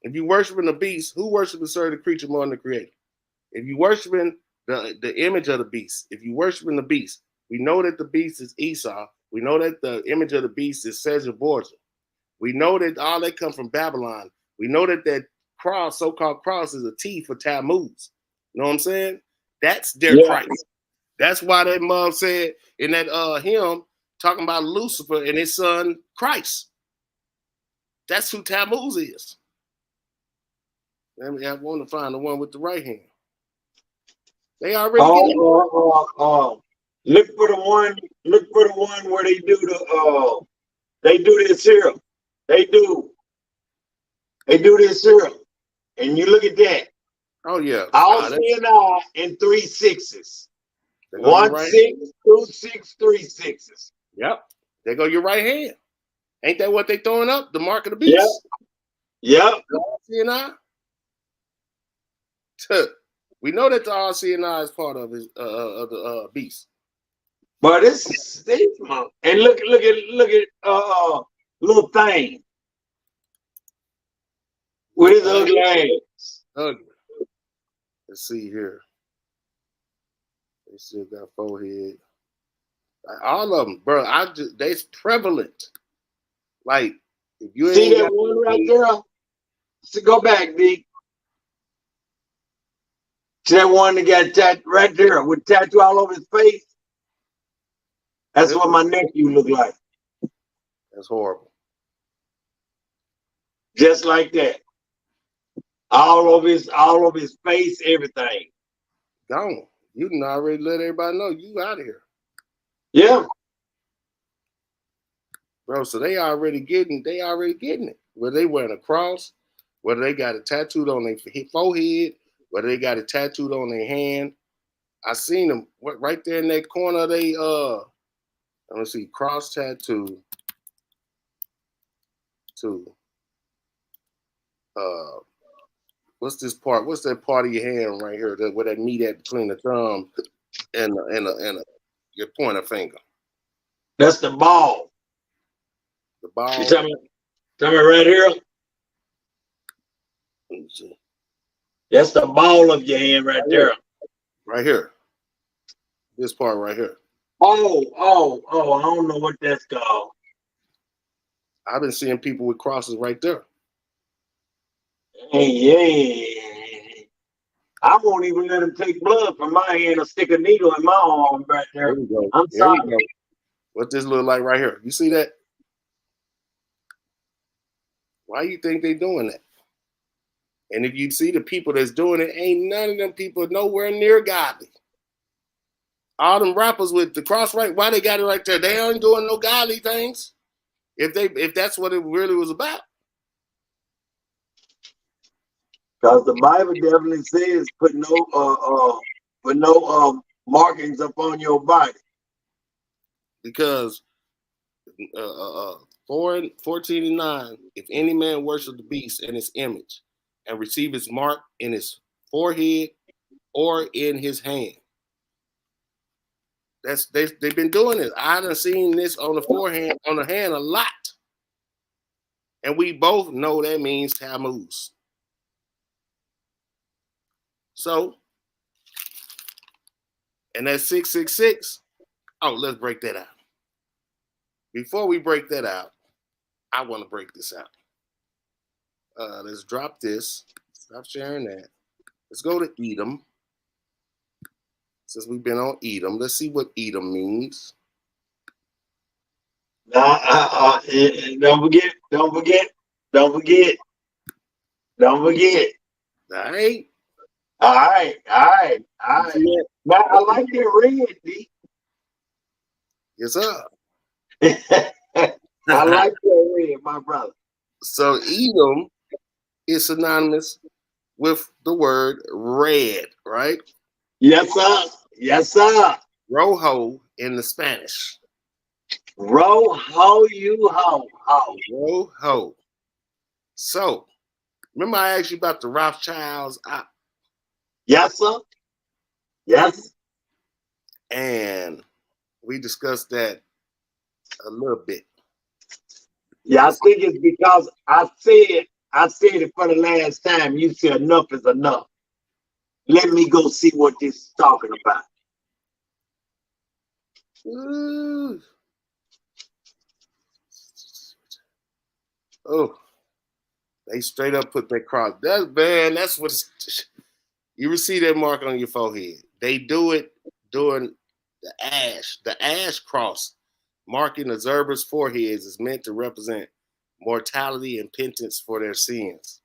If you worshiping a beast, who worships and serve the creature more than the creator? If you worshiping the image of the beast, if you worshiping the beast, we know that the beast is Esau. We know that the image of the beast is Sezer-Borgia. We know that all that come from Babylon. We know that cross, so-called cross, is a T for Tammuz. You know what I'm saying? That's their Christ. That's why that mom said in that hymn talking about Lucifer and his son Christ. That's who Tammuz is. I want to find the one with the right hand. They already look for the one where they do this here. They do this here. And you look at that. Oh yeah. All CNI and 3 6s. 1 6, 2 6, 3 6s. Yep. There go your right hand. Ain't that what they throwing up? The mark of the beast. Yep. CNI. We know that the RCNI is part of the beast. But it's and look at little thing with his ugly ass. Ugly. Let's see here. They still got forehead. All of them, bro. They's prevalent. Like if you see that one right there. So go back, D. See that one that got right there with tattoo all over his face? That's what my nephew looked like. That's horrible. Just like that. All over his face, everything. Gone. You done already let everybody know you out of here. Yeah. Bro, so they already getting it. Whether they wearing a cross, whether they got it tattooed on their forehead, whether they got it tattooed on their hand. I seen them right there in that corner. They let me see, cross tattoo to what's this part? What's that part of your hand right here? Where that meet at between the thumb and your pointer finger. That's the ball. The ball. You talking about right here? Let me see. That's the ball of your hand right there. Right here. This part right here. Oh, I don't know what that's called. I've been seeing people with crosses right there. Hey, I won't even let him take blood from my hand or stick a needle in my arm right there. There we go. I'm There we sorry. go. What this look like right here? You see that? Why you think they doing that? And if you see the people that's doing it, ain't none of them people nowhere near godly. All them rappers with the cross right, why they got it right there? They aren't doing no godly things. If that's what it really was about. Because the Bible definitely says put no markings upon your body. Because 14:9, if any man worship the beast and his image and receive his mark in his forehead or in his hand. They've been doing it. I done seen this on the forehand, on the hand a lot. And we both know that means Tammuz. So, and that 666, oh, let's break that out. Before we break that out, I want to break this out. Let's drop this. Stop sharing that. Let's go to Edom. Since we've been on Edom, let's see what Edom means. Don't forget. All right. All right. Now, I like that red, D. Yes, sir. I like that red, my brother. So Edom is synonymous with the word red, right? Yes, sir. Yes, sir. Rojo in the Spanish. Rojo, you ho. Rojo. So, remember I asked you about the Rothschilds? Yes, sir. Yes. And we discussed that a little bit. Yeah, I think it's because I said it for the last time. You said enough is enough. Let me go see what this is talking about. Ooh. Oh, they straight up put that cross. That's what you ever see that mark on your forehead. They do it during the ash cross, marking the observers' foreheads is meant to represent mortality and penance for their sins.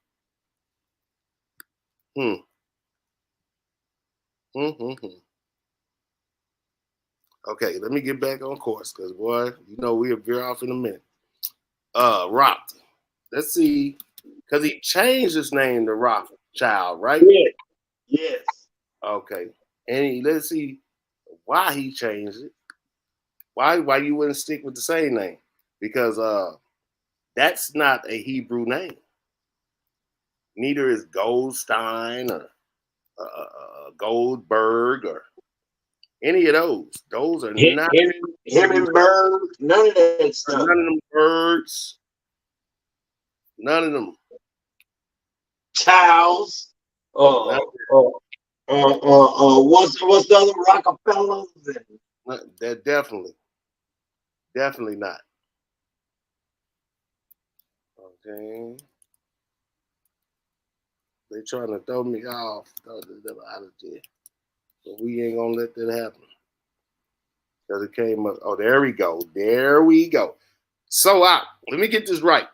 Okay, let me get back on course because, boy, you know we'll veer off in a minute. Roth. Let's see, because he changed his name to Rothschild, right? Yeah. Yes. Okay, and let's see why he changed it. Why you wouldn't stick with the same name? Because that's not a Hebrew name. Neither is Goldstein or Goldberg or any of those. Those are not Hindenburg, none of that stuff. None of them birds. None of them. Charles. What's the other Rockefellers? That definitely not. Okay. They trying to throw me off, out of there. But we ain't gonna let that happen. Because it came up. Oh, there we go. So let me get this right.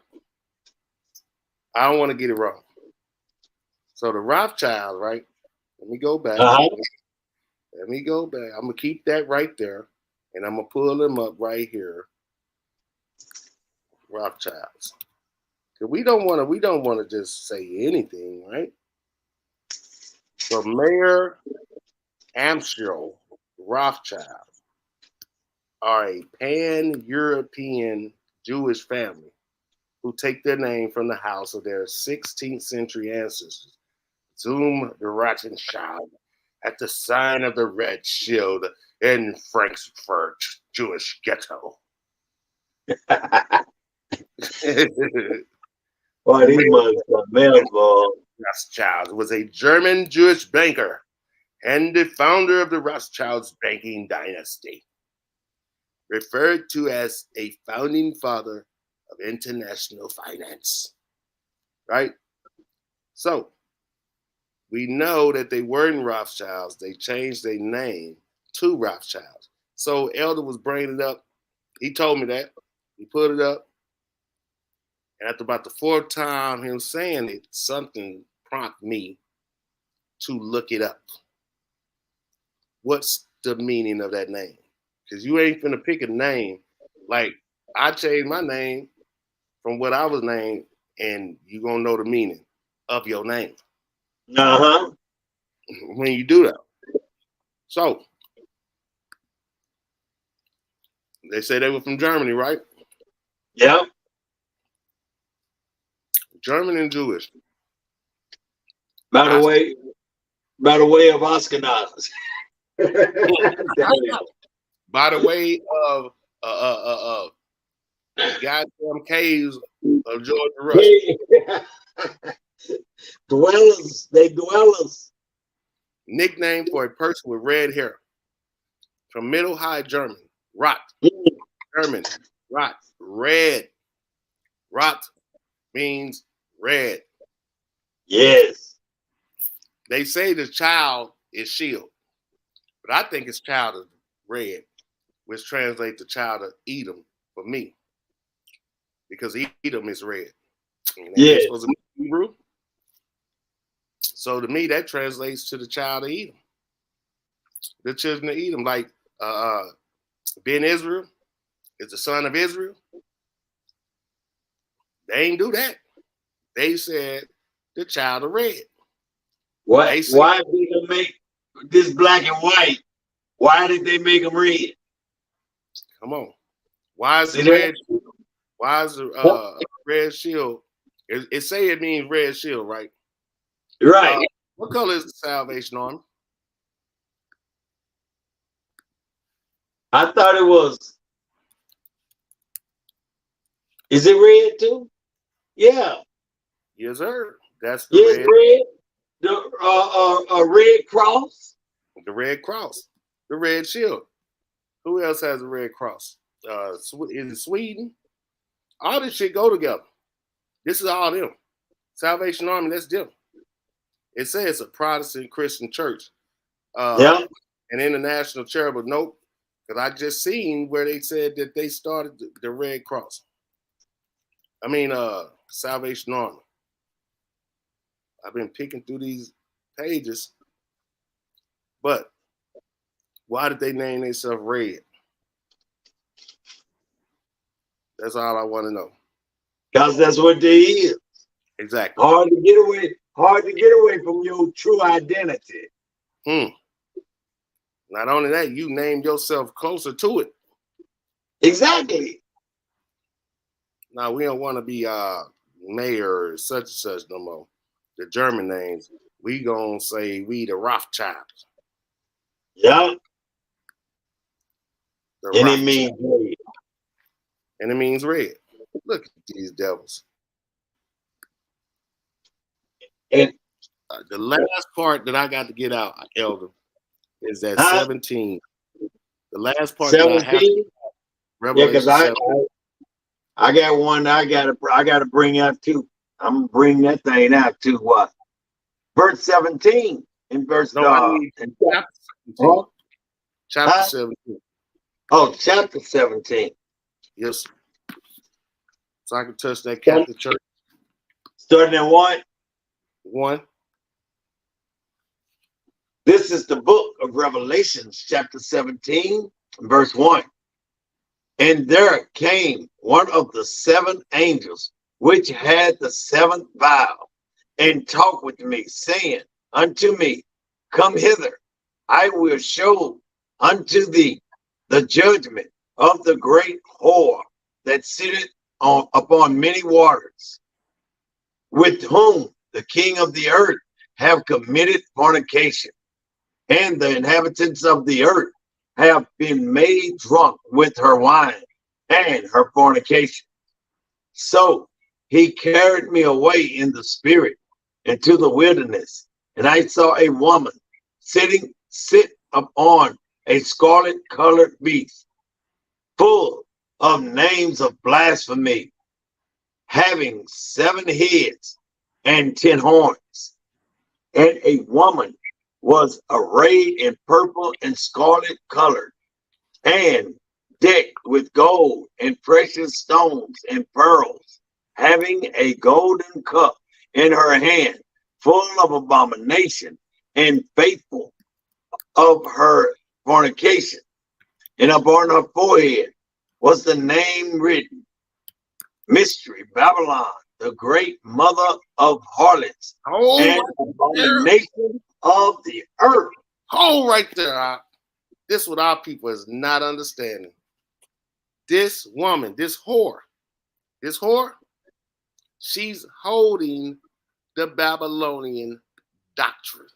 I don't want to get it wrong. So the Rothschild, right? Let me go back. Let me go back. I'm gonna keep that right there, and I'm gonna pull them up right here. Rothschilds. Cause we don't want to just say anything, right? So Mayer Amschel Rothschild are a pan-European Jewish family who take their name from the house of their 16th century ancestors, Zum Rathenschald, at the sign of the Red Shield in Frankfurt Jewish ghetto. Boy, these motherfuckers males, boy. Rothschild was a German Jewish banker and the founder of the Rothschilds banking dynasty, referred to as a founding father of international finance. Right? So we know that they weren't Rothschilds. They changed their name to Rothschilds. So Elder was bringing it up. He told me that. He put it up. And after about the fourth time him saying it, something prompted me to look it up. What's the meaning of that name? Because you ain't finna pick a name. Like, I changed my name from what I was named, and you gonna know the meaning of your name. Uh-huh. When you do that. So, they say they were from Germany, right? Yep. German and Jewish. By the way of Ashkenaz. By the way of goddamn caves of Georgia Rush. Dwellers. They dwellers. Nickname for a person with red hair. From Middle High German. Rot. German. Rot. Red. Rot means red. Yes. They say the child is shield, but I think it's child of red, which translates to child of Edom for me, because Edom is red. Yes. Supposed to be Hebrew. So to me, that translates to the child of Edom, the children of Edom, like Ben Israel is the son of Israel. They ain't do that. They said the child of red. Why did they make this black and white? Why did they make them red? Come on. Why is the red? Why is the red shield? It say it means red shield, right? Right. What color is the Salvation Army? I thought it was. Is it red too? Yeah. Yes, sir. That's the red. Red. The Red Cross. The Red Cross. The Red Shield. Who else has a Red Cross? Is it Sweden? All this shit go together. This is all them. Salvation Army, that's them. It says it's a Protestant Christian church. An international charitable note, because I just seen where they said that they started the Red Cross. I mean, Salvation Army. I've been picking through these pages, but why did they name themselves Red? That's all I want to know. Because that's what they is. Exactly. Hard to get away from your true identity. Not only that, you named yourself closer to it. Exactly. Now, we don't want to be mayor or such and such no more. The German names, we gonna say we the Rothschilds. Yeah. And it means red. And it means red. Look at these devils. And the last part that I got to get out, Elder, is that 17. The last part 17? That I have to, Revelation yeah, because I got one I gotta bring out too. I'm gonna bring that thing out to what? Verse 17 in verse chapter 17. Chapter 17. Oh, chapter 17. Yes. So I can touch that Catholic Church. Starting at what? 1. This is the book of Revelations, chapter 17, verse 1. And there came one of the 7 angels, which had the 7th vial, and talked with me, saying unto me, Come hither, I will show unto thee the judgment of the great whore that sitteth upon many waters, with whom the king of the earth have committed fornication, and the inhabitants of the earth have been made drunk with her wine and her fornication. So he carried me away in the spirit into the wilderness, and I saw a woman sit upon a scarlet colored beast, full of names of blasphemy, having 7 heads and 10 horns. And a woman was arrayed in purple and scarlet colored, and decked with gold and precious stones and pearls, having a golden cup in her hand, full of abomination and faithful of her fornication. And upon her forehead was the name written, Mystery Babylon, the great mother of harlots and abomination of the earth. Hold right there. This is what our people is not understanding. This woman, this whore, she's holding the Babylonian doctrine.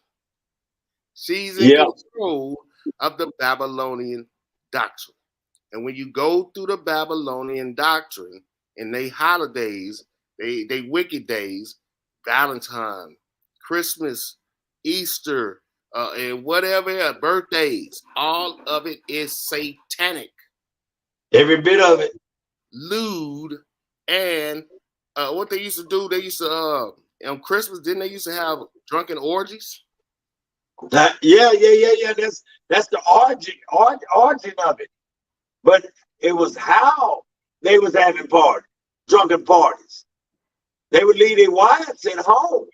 She's in control of the Babylonian doctrine. And when you go through the Babylonian doctrine and they holidays, they wicked days, Valentine, Christmas, Easter, and whatever, birthdays, all of it is satanic. Every bit of it. Lewd. And what they used to do, they used to, on Christmas, didn't they used to have drunken orgies? Yeah. That's the origin of it. But it was how they was having parties, drunken parties. They would leave their wives at home.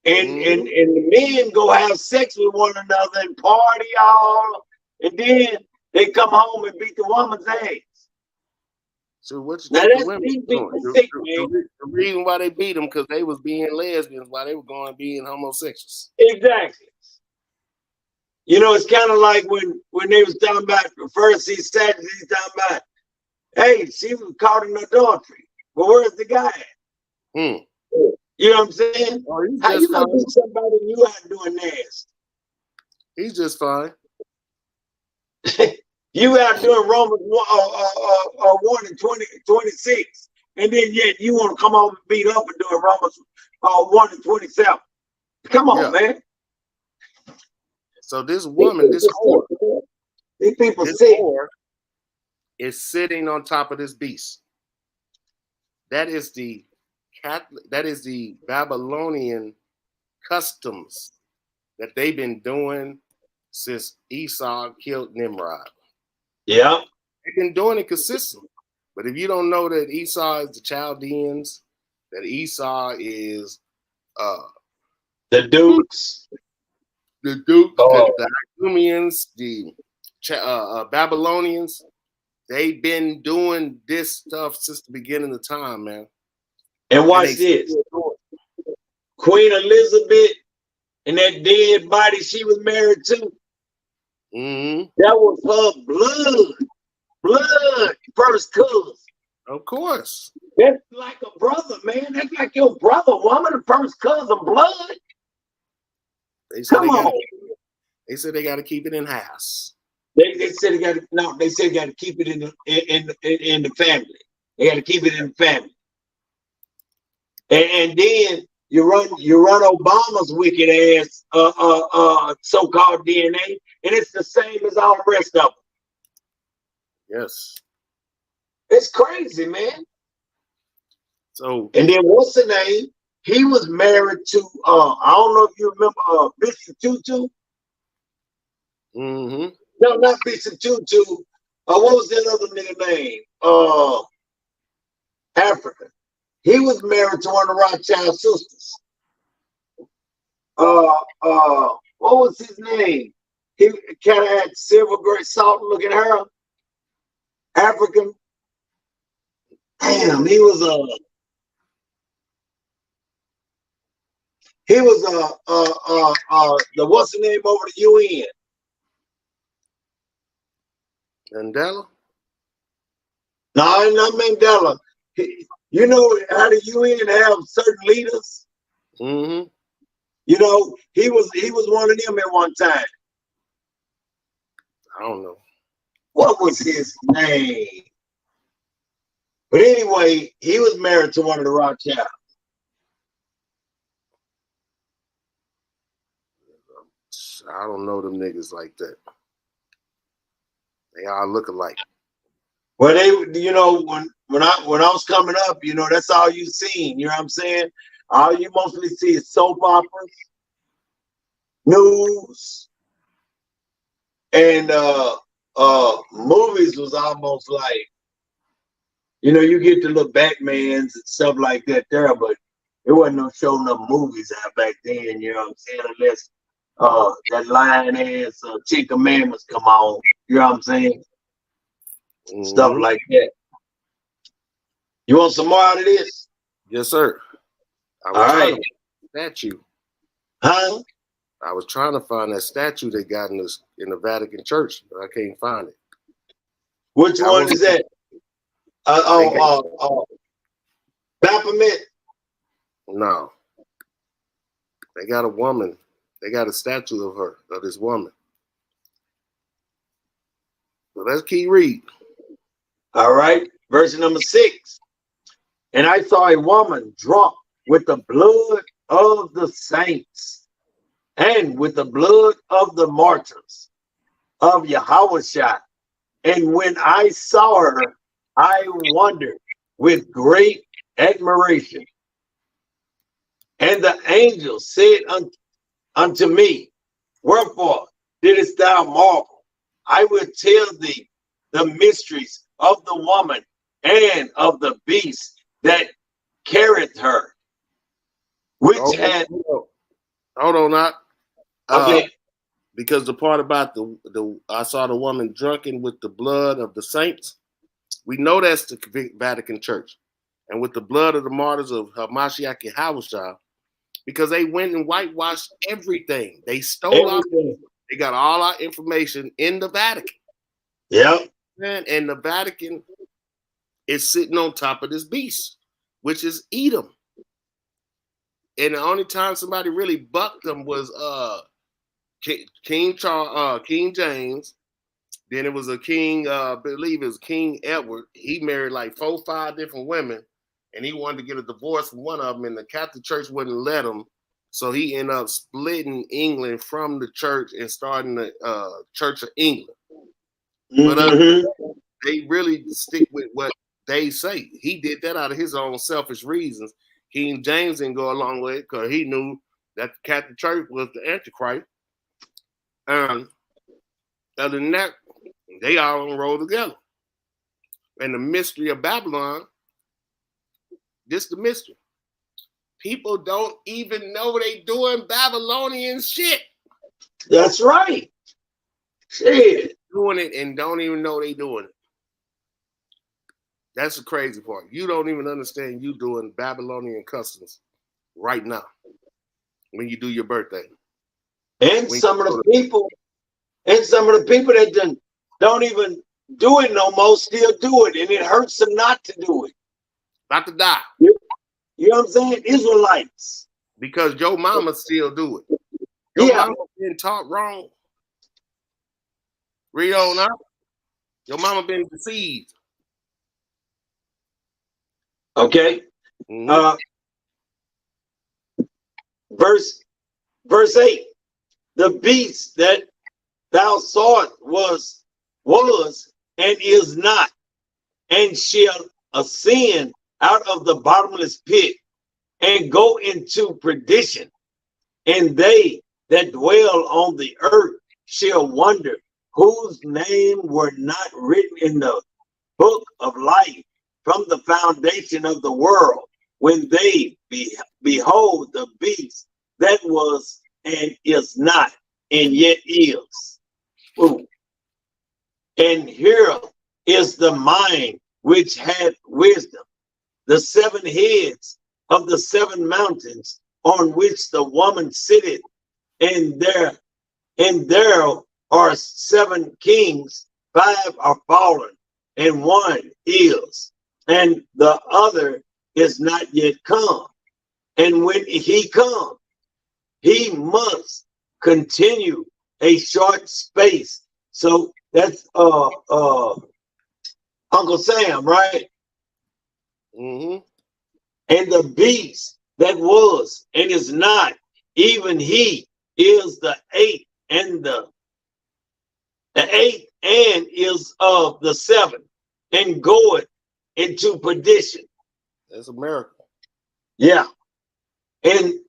And the men go have sex with one another and party all, and then they come home and beat the woman's ass. So what's the reason why they beat them because they was being lesbians while they were going being homosexuals. Exactly. You know, it's kind of like when they was talking about the first he said he's talking about, hey, she was caught in adultery. But where's the guy at? You know what I'm saying? Oh, how you gonna do somebody and you out doing nasty? He's just fine. You out doing Romans 1 and 26, and then yet you want to come over and beat up and doing Romans 1 and 27. Come on, man. So this woman, this whore, these people this sick. whore is sitting on top of this beast. That is the Babylonian customs that they've been doing since Esau killed Nimrod. Yeah. They've been doing it consistently. But if you don't know that Esau is the Chaldeans, that Esau is the Dukes, the Idumeans, the Babylonians, they've been doing this stuff since the beginning of time, man. And watch this. Queen Elizabeth and that dead body she was married to. That was her blood, first cousin. Of course. That's like a brother, man. That's like your brother, woman, first cousin blood. Come on. They said they got to keep it in house. They said they got to They said they got to keep it in the family. They got to keep it in the family. And then you run Obama's wicked ass so-called DNA, and it's the same as all the rest of them. Yes. It's crazy, man. So and then what's the name? He was married to I don't know if you remember Bishop Tutu. No, not Bishop Tutu. What was that other nigga name? Africa. He was married to one of the Rothschild sisters. What was his name? He kind of had silver gray salt looking hair. African. Damn, he was the what's the name over the UN? Mandela? No, not Mandela. You know how the UN have certain leaders? You know, he was one of them at one time. I don't know. What was his name? But anyway, he was married to one of the Rothschilds. I don't know them niggas like that. They all look alike. Well, they, you know, when I was coming up, you know, that's all you seen. You know what I'm saying? All you mostly see is soap operas, news, and movies was almost like, you know, you get the little Batmans and stuff like that there, but it wasn't no showing up movies out back then. You know what I'm saying? Unless that lion ass Ten Commandments come on. You know what I'm saying? Stuff like that. You want some more out of this? Yes, sir. I was All trying right. to find that statue. Huh? I was trying to find that statue they got in the Vatican Church, but I can't find it. Which one is that? Baphomet? No. They got a woman. They got a statue of her, of this woman. So let's keep reading. All right. Verse number 6. And I saw a woman drunk with the blood of the saints and with the blood of the martyrs of Yahushua. And when I saw her, I wondered with great admiration. And the angel said unto me, wherefore didst thou marvel? I will tell thee the mysteries of the woman and of the beast that carried her, which had. Hold on, not. Okay. Because the part about the I saw the woman drunken with the blood of the saints, we know that's the Vatican Church, and with the blood of the martyrs of Hamashiach Yahushua, because they went and whitewashed everything. They stole everything. They got all our information in the Vatican. Yep. And the Vatican is sitting on top of this beast, which is Edom. And the only time somebody really bucked them was King James. Then it was a king, I believe it was King Edward. He married like 4 or 5 different women, and he wanted to get a divorce from one of them, and the Catholic Church wouldn't let him. So he ended up splitting England from the church and starting the Church of England. But they really stick with what they say. He did that out of his own selfish reasons. King James didn't go along with it because he knew that the Catholic Church was the Antichrist. Other than that, they all roll together. And the mystery of Babylon, this the mystery. People don't even know they doing Babylonian shit. That's right. Shit. Doing it and don't even know they doing it. That's the crazy part. You don't even understand you doing Babylonian customs right now when you do your birthday. And some of the people that don't even do it no more still do it, and it hurts them not to do it. About to die. You know what I'm saying? Israelites. Because your mama still do it. Your mama been taught wrong. Read on up. Your mama been deceived. Okay. Verse 8. The beast that thou sawest was and is not, and shall ascend out of the bottomless pit and go into perdition. And they that dwell on the earth shall wonder, whose name were not written in the book of life from the foundation of the world, when they behold the beast that was and is not, and yet is. Ooh. And here is the mind which had wisdom, the 7 heads of the 7 mountains on which the woman sitteth, and there are 7 kings, 5 are fallen, and 1 is, and the other is not yet come. And when he come, he must continue a short space. So that's Uncle Sam, right? Mm-hmm. And the beast that was and is not, even he is the eighth and the eighth and is of the seventh, and goeth into perdition. That's America. Yeah. And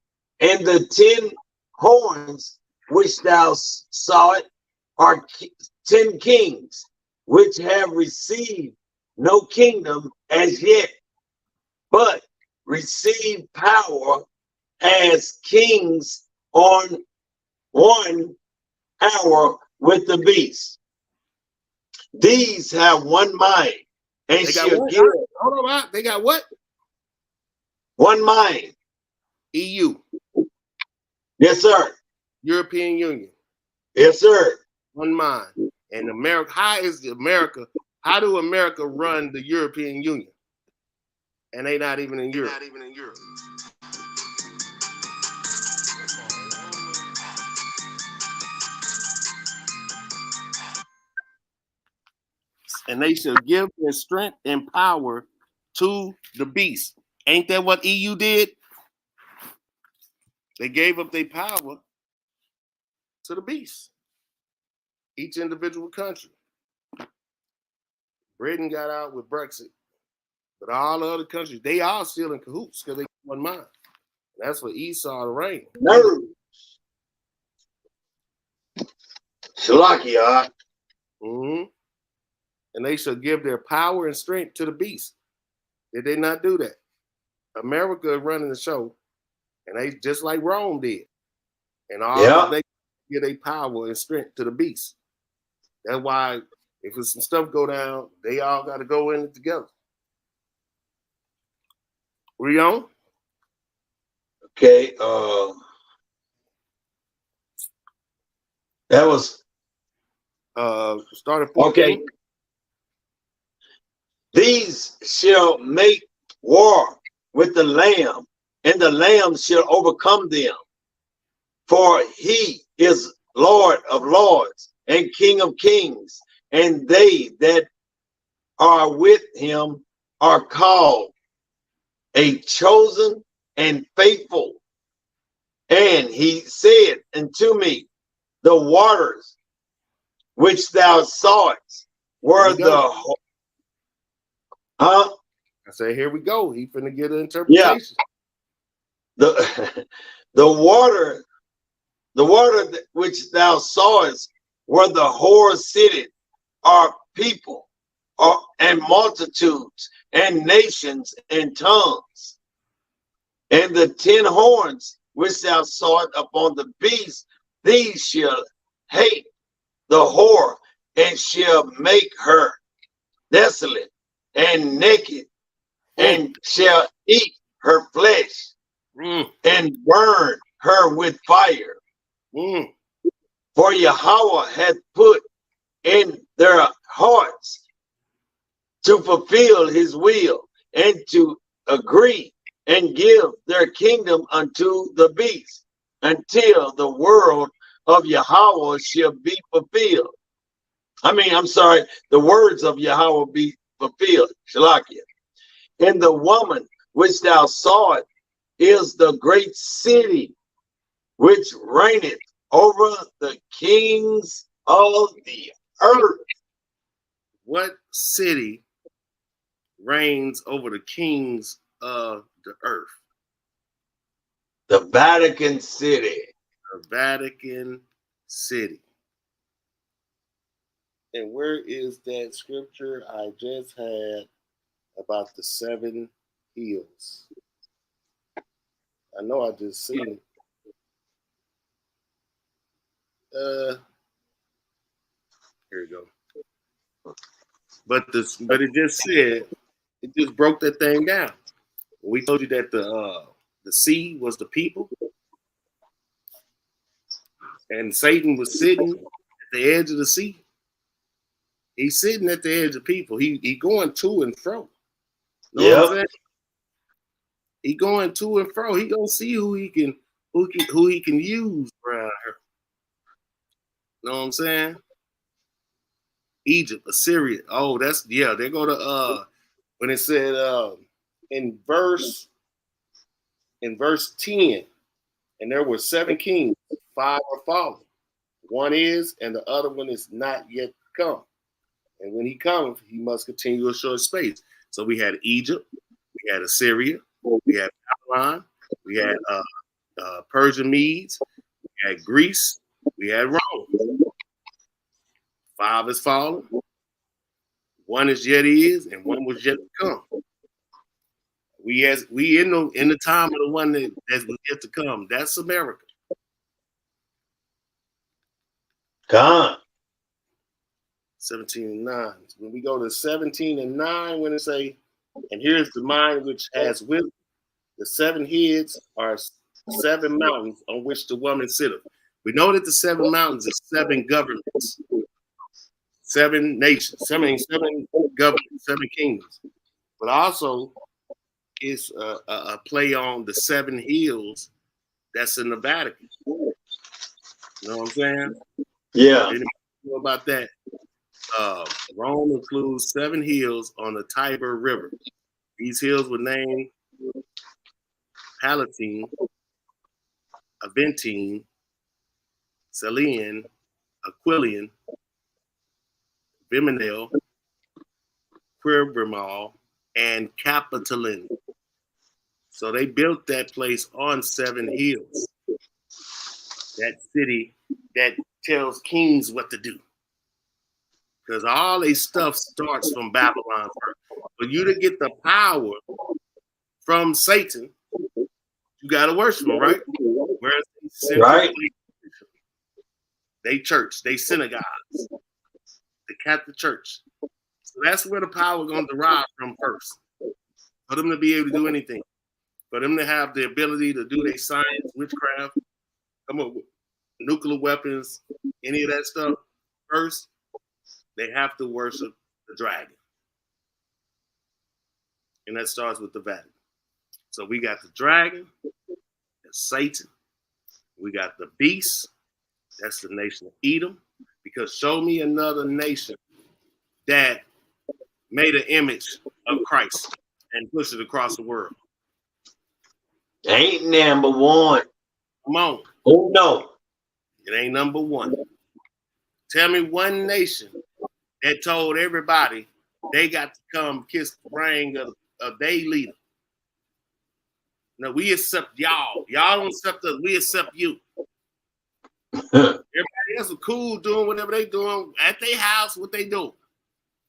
the 10 horns which thou sawest are 10 kings, which have received no kingdom as yet, but receive power as kings on 1 hour with the beast. These have one mind, and They got shall what? give Hold on, they got what? one mind. EU, Yes, sir. European Union, Yes, sir. one mind. And America, how do America run the European Union? And they not even in Europe. And they shall give their strength and power to the beast. Ain't that what EU did? They gave up their power to the beast. Each individual country. Britain got out with Brexit, but all the other countries, they all still in cahoots because they got one mind. And that's for Esau to reign. No. Shalakia. Mm-hmm. And they shall give their power and strength to the beast. Did they not do that? America is running the show, and they just like Rome did. And all they give their power and strength to the beast. That's why if some stuff go down, they all got to go in it together. We on? Okay. That was started. Okay. These shall make war with the Lamb, and the Lamb shall overcome them. For he is Lord of lords and King of kings, and they that are with him are called a chosen and faithful. And he said unto me, the waters which thou sawest were the I said, here we go. He finna get an interpretation. Yeah. The water which thou sawest where the whore sitteth are people and multitudes and nations and tongues. And the 10 horns which thou sawest upon the beast, these shall hate the whore, and shall make her desolate and naked, and shall eat her flesh, and burn her with fire. For Yahweh hath put in their hearts to fulfill his will, and to agree and give their kingdom unto the beast, until the world of Yahweh shall be fulfilled. The words of Yahweh be fulfilled. Shalakia. And the woman which thou sawest is the great city which reigneth over the kings of the earth. What city reigns over the kings of the earth? The Vatican City. The Vatican City. And where is that scripture I just had about the 7 hills? I know I just seen it. Here we go. But it just said, it just broke that thing down. We told you that the sea was the people, and Satan was sitting at the edge of the sea. He's sitting at the edge of people. He going to and fro. Know what I'm saying? He going to and fro. He gonna see who he can use around here. Know what I'm saying? Egypt, Assyria. Oh, they go to when it said in verse 10, and there were 7 kings, 5 are fallen. One is, and the other one is not yet come. And when he comes, he must continue a short space. So we had Egypt, we had Assyria, we had Babylon, we had Persian Medes, we had Greece, we had Rome. 5 is fallen, 1 is yet is, and 1 was yet to come. We in the time of the one that was yet to come. That's America. God. 17 and 9. When we go to 17 and 9, when it say, and here's the mind which has wisdom, the 7 heads are 7 mountains on which the woman sitteth. We know that the 7 mountains are 7 governments, 7 nations, 7 governments, 7 kingdoms. But also, it's a play on the 7 hills that's in the Vatican. You know what I'm saying? Yeah. Anybody know about that? Rome includes 7 hills on the Tiber River. These hills were named Palatine, Aventine, Celian, Aquilian, Viminal, Quirinal, and Capitoline. So they built that place on 7 hills. That city that tells kings what to do. Because all their stuff starts from Babylon first. For you to get the power from Satan, you got to worship him, right? Whereas they church, they synagogues, the Catholic Church. So that's where the power is going to derive from first. For them to be able to do anything. For them to have the ability to do their science, witchcraft, come up with nuclear weapons, any of that stuff, first, they have to worship the dragon. And that starts with the Vatican. So we got the dragon, that's Satan. We got the beast, that's the nation of Edom. Because show me another nation that made an image of Christ and pushed it across the world. Ain't number one. Come on. Oh, no. It ain't number one. Tell me one nation that told everybody they got to come kiss the ring of their leader. No, we accept y'all. Y'all don't accept us. We accept you. Everybody else is cool doing whatever they doing at their house, what they do.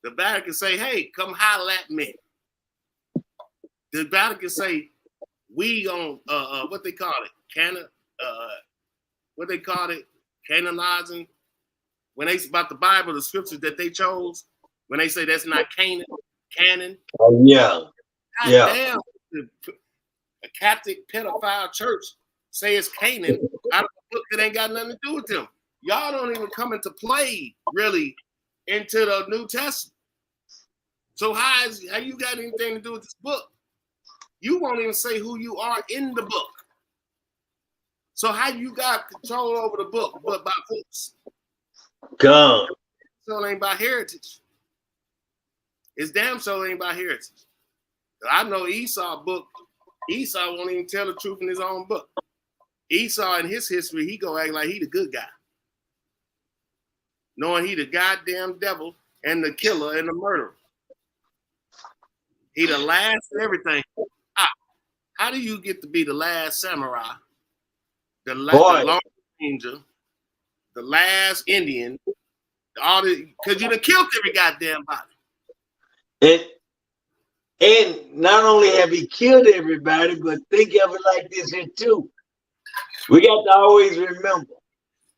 The Vatican say, hey, come holler at me. The Vatican say, we on what they call it, canonizing. When they about the Bible, the scriptures that they chose, when they say that's not canon. Oh yeah, God damn, a Catholic pedophile church say it's canon out of a book that ain't got nothing to do with them. Y'all don't even come into play really into the New Testament. So how you got anything to do with this book? You won't even say who you are in the book. So how you got control over the book but by books? God. So it ain't by heritage. It's damn so ain't by heritage. I know Esau book. Esau won't even tell the truth in his own book. Esau in his history, he go act like he the good guy. Knowing he the goddamn devil and the killer and the murderer. He the last of everything. How do you get to be the last samurai, the last ranger, the last Indian, because you done killed every goddamn body. And not only have he killed everybody, but think of it like this here too. We got to always remember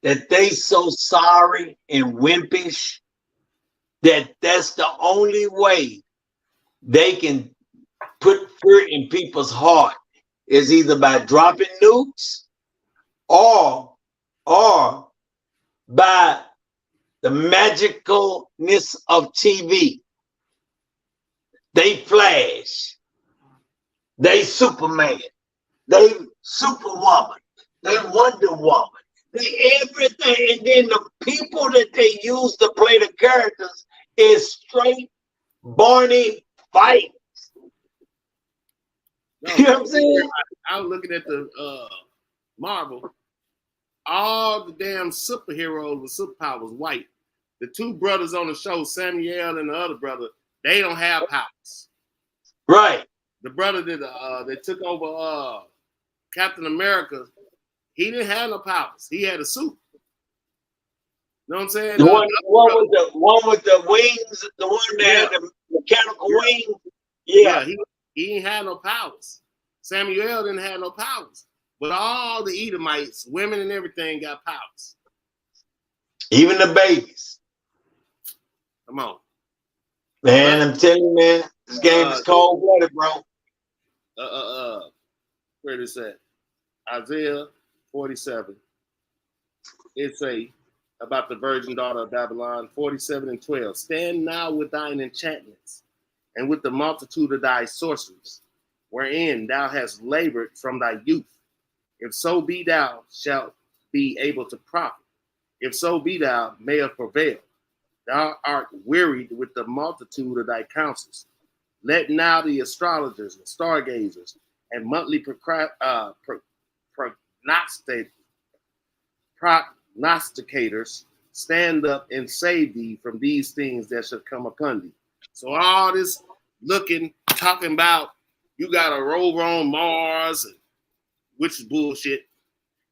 that they so sorry and wimpish that that's the only way they can put fear in people's heart is either by dropping nukes or by the magicalness of TV. They Flash, they Superman, they Superwoman, they Wonder Woman, they everything. And then the people that they use to play the characters is straight Barney Fight. No, You know what I'm saying? I was looking at the Marvel. All the damn superheroes with superpowers white. The two brothers on the show, Samuel and the other brother, they don't have powers. Right. The brother that took over Captain America, he didn't have no powers. He had a suit. You know what I'm saying? The one with the wings, the one that had the mechanical wings. Yeah. He ain't had no powers. Samuel didn't have no powers. But all the Edomites, women and everything, got powers. Even the babies. Come on. Man, I'm telling you, man, this game is cold-blooded, bro. Where it is at? Isaiah 47. It's about the virgin daughter of Babylon, 47 and 12. Stand now with thine enchantments and with the multitude of thy sorceries, wherein thou hast labored from thy youth. If so be thou shalt be able to profit. If so be thou mayest prevail. Thou art wearied with the multitude of thy counsels. Let now the astrologers and stargazers and monthly prognosticators stand up and save thee from these things that shall come upon thee. So all this talking about you got a rover on Mars, which is bullshit.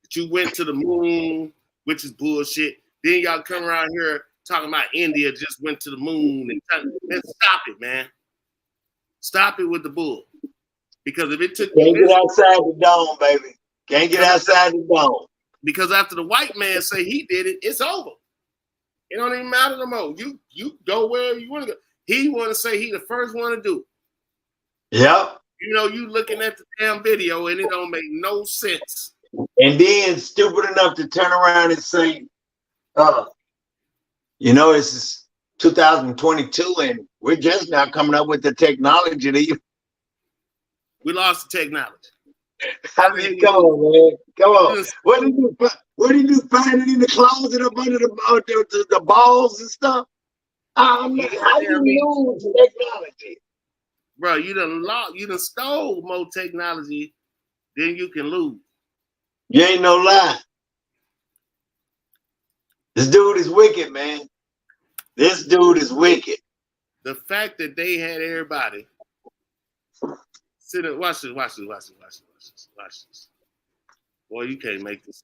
That you went to the moon, which is bullshit. Then y'all come around here talking about India just went to the moon. And stop it, man. Stop it with the bull. Because if it took Can't get outside the dome, baby. Can't get outside the dome. Because after the white man say he did it, it's over. It don't even matter no more. You go wherever you want to go. He want to say he the first one to do it. Yep. You know, you looking at the damn video and it don't make no sense. And then stupid enough to turn around and say, this is 2022 and we're just now coming up with the technology that we lost the technology. I mean, come on, man. Come on. Where did you find it in the closet up under the balls and stuff? How do you use technology? Bro, you done stole more technology than you can lose. You ain't no lie. This dude is wicked, man. This dude is wicked. The fact that they had everybody sit and watch this. Boy, you can't make this.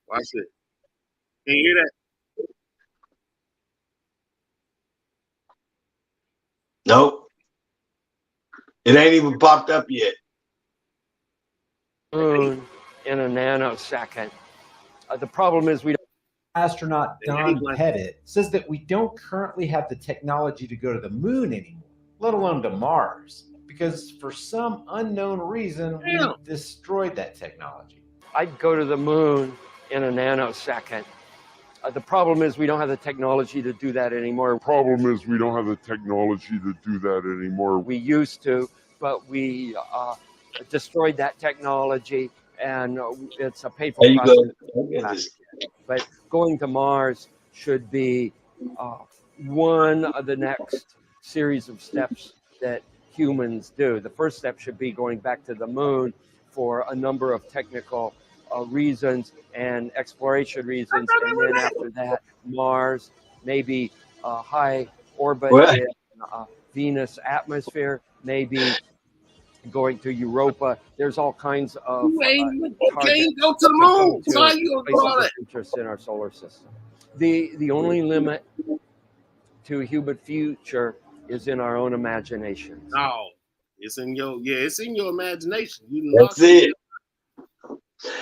Watch it. Can you hear that? Nope. It ain't even popped up yet. In a nanosecond. The problem is astronaut Don Pettit says that we don't currently have the technology to go to the moon anymore, let alone to Mars, because for some unknown reason, we destroyed that technology. I'd go to the moon in a nanosecond. The problem is we don't have the technology to do that anymore. We used to, but we destroyed that technology, and it's a painful process. But going to Mars should be one of the next series of steps that humans do. The first step should be going back to the moon for a number of technical reasons and exploration reasons, and then after that, Mars, maybe high orbit in Venus atmosphere, maybe going to Europa. There's all kinds of okay, go to the moon. So you places of interest in our solar system. The only limit to human future is in our own imagination. No, it's in your imagination. That's it.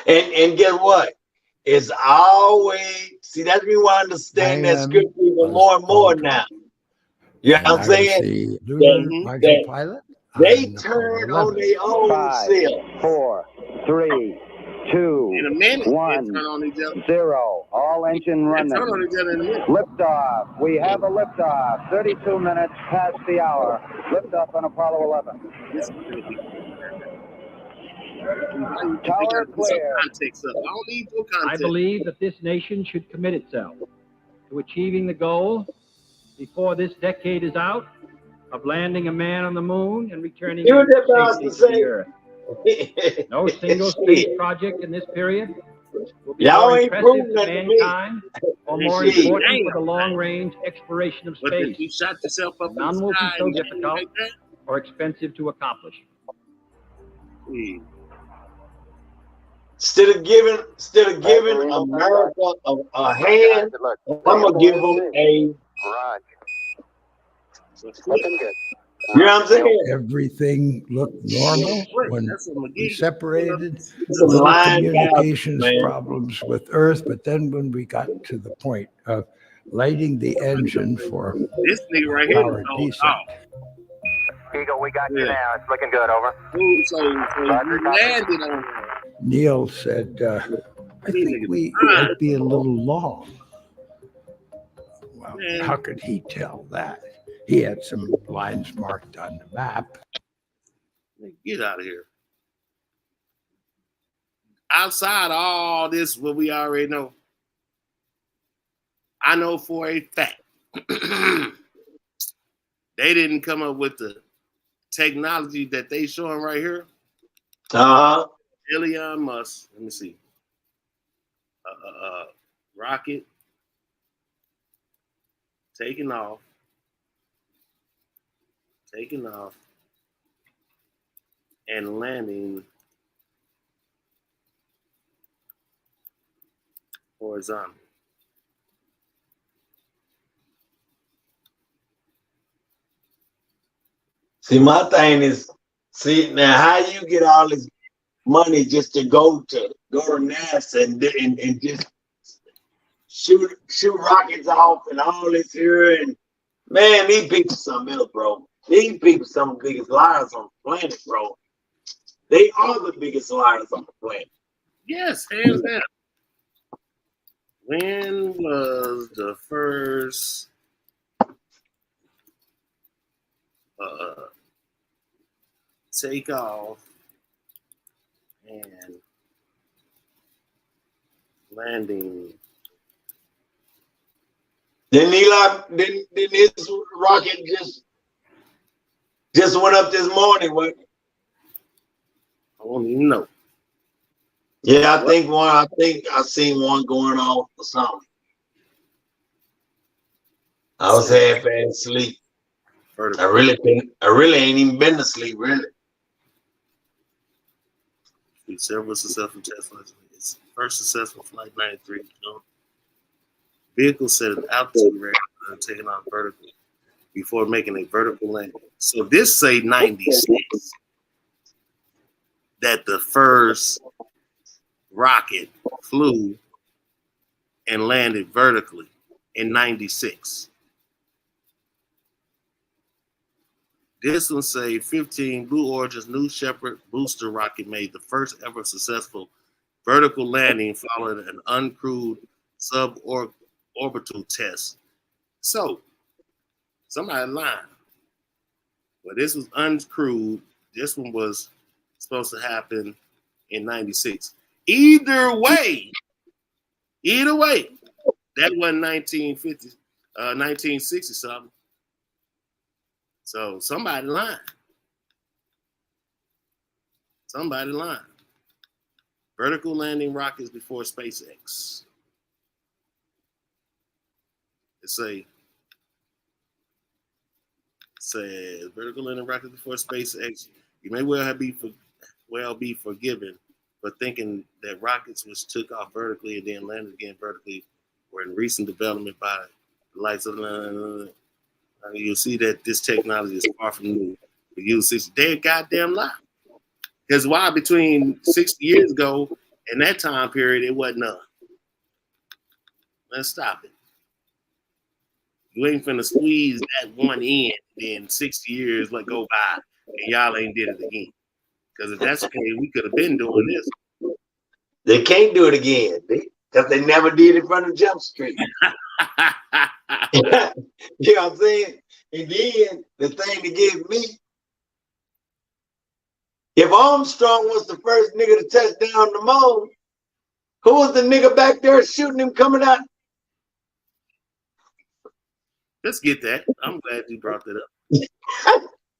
And guess what? It's always that's me why I understand that scripture even more and more now. You know what I'm saying? They turn on their own 5, 4, 3, 2, 1, 0. All engine running. Liftoff. We have a liftoff. 32 minutes past the hour. Liftoff on Apollo 11. Tower clear. Context up. I don't need no context. I believe that this nation should commit itself to achieving the goal before this decade is out of landing a man on the moon and returning him safely to the Earth. No single space project in this period will be more impressive to mankind or more important for the long-range exploration of space. You shot yourself up. None will be so difficult or expensive to accomplish. Instead of giving America a hand, I'm gonna give them a. You know what I'm saying? Everything looked normal when we separated. Some line Communications man. problems with Earth, but then when we got to the point of lighting the engine for This nigga right here. our descent, Eagle, we got you now. It's looking good. Over. So you landed on. Neil said, I think we might be a little long. Well, how could he tell that? He had some lines marked on the map. Get out of here. Outside of all this, what we already know, I know for a fact they didn't come up with the technology that they showing right here. Elon Musk, let me see. Rocket taking off, and landing horizontal. See, my thing is, now how you get all this money just to go to NASA and just shoot rockets off and all this here, and man, these people something else, bro. These people some of the biggest liars on the planet, bro. They are the biggest liars on the planet. Yes, hands down. When was the first takeoff and landing? Didn't this rocket just went up this morning? What? I don't even know. Yeah, I think I seen one going off or something. I was half asleep. I really ain't even been to sleep, really. Several successful test flights. Its first successful flight 93. Vehicle set an altitude record and taken off vertically before making a vertical landing. So this say 96 that the first rocket flew and landed vertically in 96. This one say 15 Blue Origin's New Shepard booster rocket made the first ever successful vertical landing following an uncrewed suborbital test. So somebody lying. Well, this was uncrewed. This one was supposed to happen in 96. Either way, that wasn't 1950, 1960 something. So somebody lying. Vertical landing rockets before SpaceX. It says vertical landing rockets before SpaceX. You may well be forgiven for thinking that rockets which took off vertically and then landed again vertically were in recent development by the likes of you'll see that this technology is far from new. We use 60 day goddamn lie. Because why between 60 years ago and that time period it wasn't none. Let's stop it. You ain't finna squeeze that one in, then 60 years let go by, and y'all ain't did it again. Because if that's okay, we could have been doing this. They can't do it again because they never did it from the jump street. You know what I'm saying? And then the thing to get me, If Armstrong was the first nigga to touch down the moon, who was the nigga back there shooting him coming out? Let's get that. I'm glad you brought that up.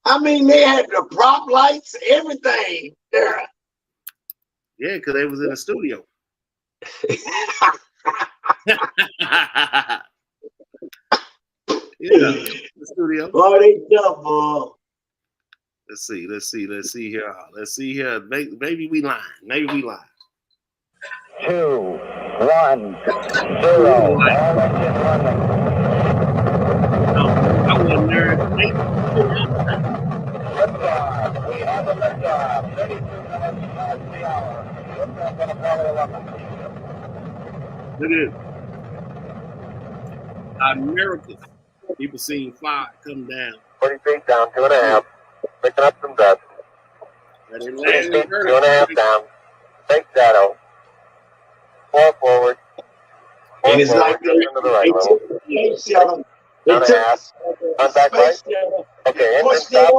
I mean, they had the prop lights, everything there. Yeah, because they was in the studio. Yeah, the studio. Oh, they double. Let's see here. Maybe we lying. Maybe we lying. 2, 1, 0. All engine running. No, I wasn't there. Liftoff. We have a liftoff. 32 minutes past the hour. Liftoff on Apollo 11. Look at it. America. People seeing fire come down. 40 feet down, 2.5. Picking up some dust. 20 feet, 2.5 down. Take shadow. 4 forward. 4 And it's forward. like Just into the right level. They took 2.5. On back right. Okay, engine stop.